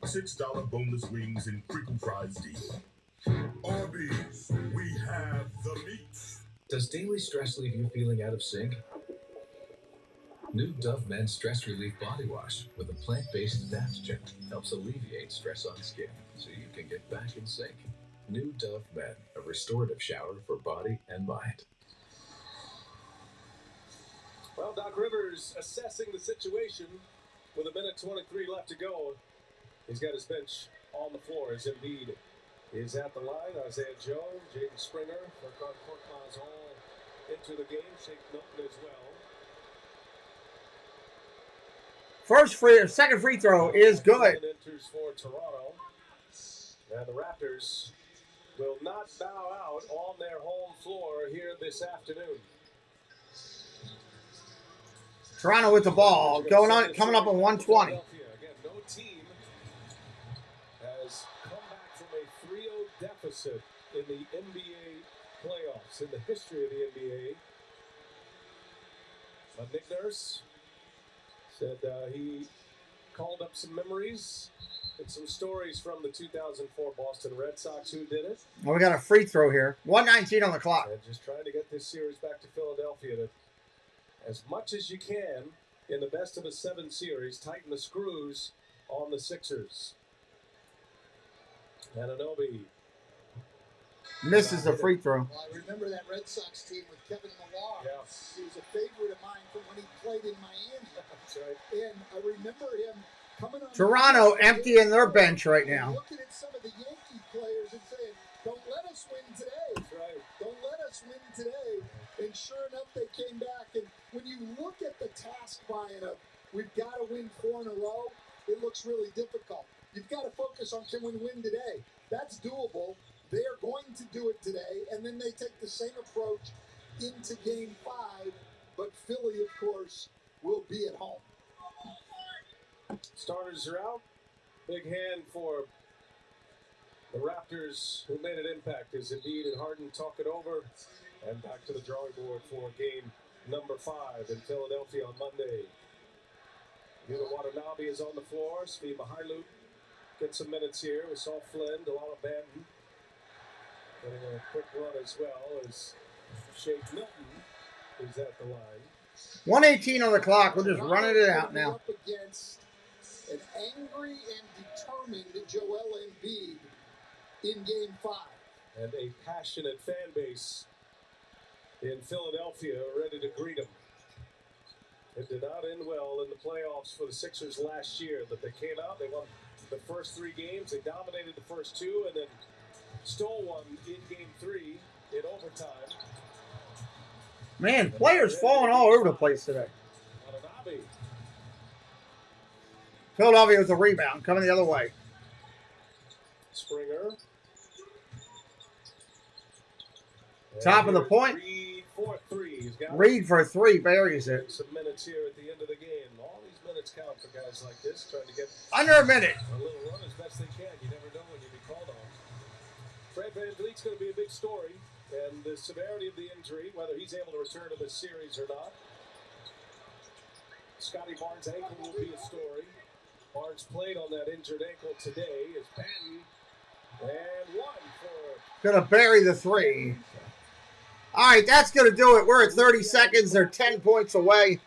$6 boneless wings and crinkle fries deal. Arby's, we have the meats. Does daily stress leave you feeling out of sync? New Dove Men Stress Relief Body Wash with a plant-based adaptogen helps alleviate stress on skin so you can get back in sync. New Dove Men, a restorative shower for body and mind. Well, Doc Rivers assessing the situation with 1:23 left to go. He's got his bench on the floor as Embiid is at the line. Isaiah Joe, Jaden Springer, Furkan Korkmaz all into the game. Shake Milton as well. Second free throw is good. Enters for Toronto. And the Raptors will not bow out on their home floor here this afternoon. Toronto with the ball. Coming up on 120. Again, no team has come back from a 3-0 deficit in the NBA playoffs, in the history of the NBA. But Nick Nurse said he called up some memories and some stories from the 2004 Boston Red Sox who did it. Well, we got a free throw here. 1:19 on the clock. And just trying to get this series back to Philadelphia to, as much as you can, in the best of a 7 series, tighten the screws on the Sixers. Anunoby misses the free throw. Well, I remember that Red Sox team with Kevin Millar. Yeah. He was a favorite of mine from when he played in Miami. That's right. And I remember him coming on. Toronto emptying their bench right now. Looking at some of the Yankee players and saying, "Don't let us win today. That's right. Don't let us win today." And sure enough, they came back. And when you look at the task, Brian, of we've got to win 4 in a row, it looks really difficult. You've got to focus on can we win today. That's doable. They are going to do it today, and then they take the same approach into Game 5. But Philly, of course, will be at home. Starters are out. Big hand for the Raptors, who made an impact as Embiid and Harden talk it over. And back to the drawing board for game number 5 in Philadelphia on Monday. Yuta Watanabe is on the floor. Steve Mahailu gets some minutes here. We saw Flynn, Delano Banton getting a quick run as well as Shake Milton is at the line. 1:18 on the clock. We're just running it out now. Up against an angry and determined Joel Embiid in Game 5. And a passionate fan base in Philadelphia ready to greet him. It did not end well in the playoffs for the Sixers last year. That they came out, they won the first 3 games, they dominated the first 2, and then stole one in Game 3 in overtime. Man, players falling all over the place today. Watanabe. Philadelphia with a rebound coming the other way. Springer. Top of the point. Reed for 3. He's got Reed for 3, buries it. some minutes here at the end of the game. All these minutes count for guys like this, trying to get Under a minute. a little run as best they can. You never know when you'll be called on. Fred VanVleet's going to be a big story, and the severity of the injury, whether he's able to return to this series or not. Scotty Barnes' ankle will be a story. Barnes played on that injured ankle today. It's Patton, and 1 for... Gonna bury the 3. All right, that's going to do it. We're at 30 seconds. They're 10 points away.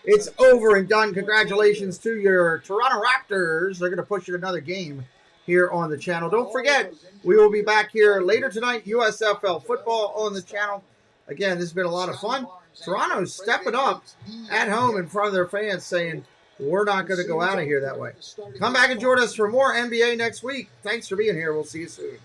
It's over and done. Congratulations to your Toronto Raptors. They're going to push it another game here on the channel. Don't forget, we will be back here later tonight. USFL football on the channel. Again, this has been a lot of fun. Toronto's stepping up at home in front of their fans saying, we're not going to go out of here that way. Come back and join us for more NBA next week. Thanks for being here. We'll see you soon.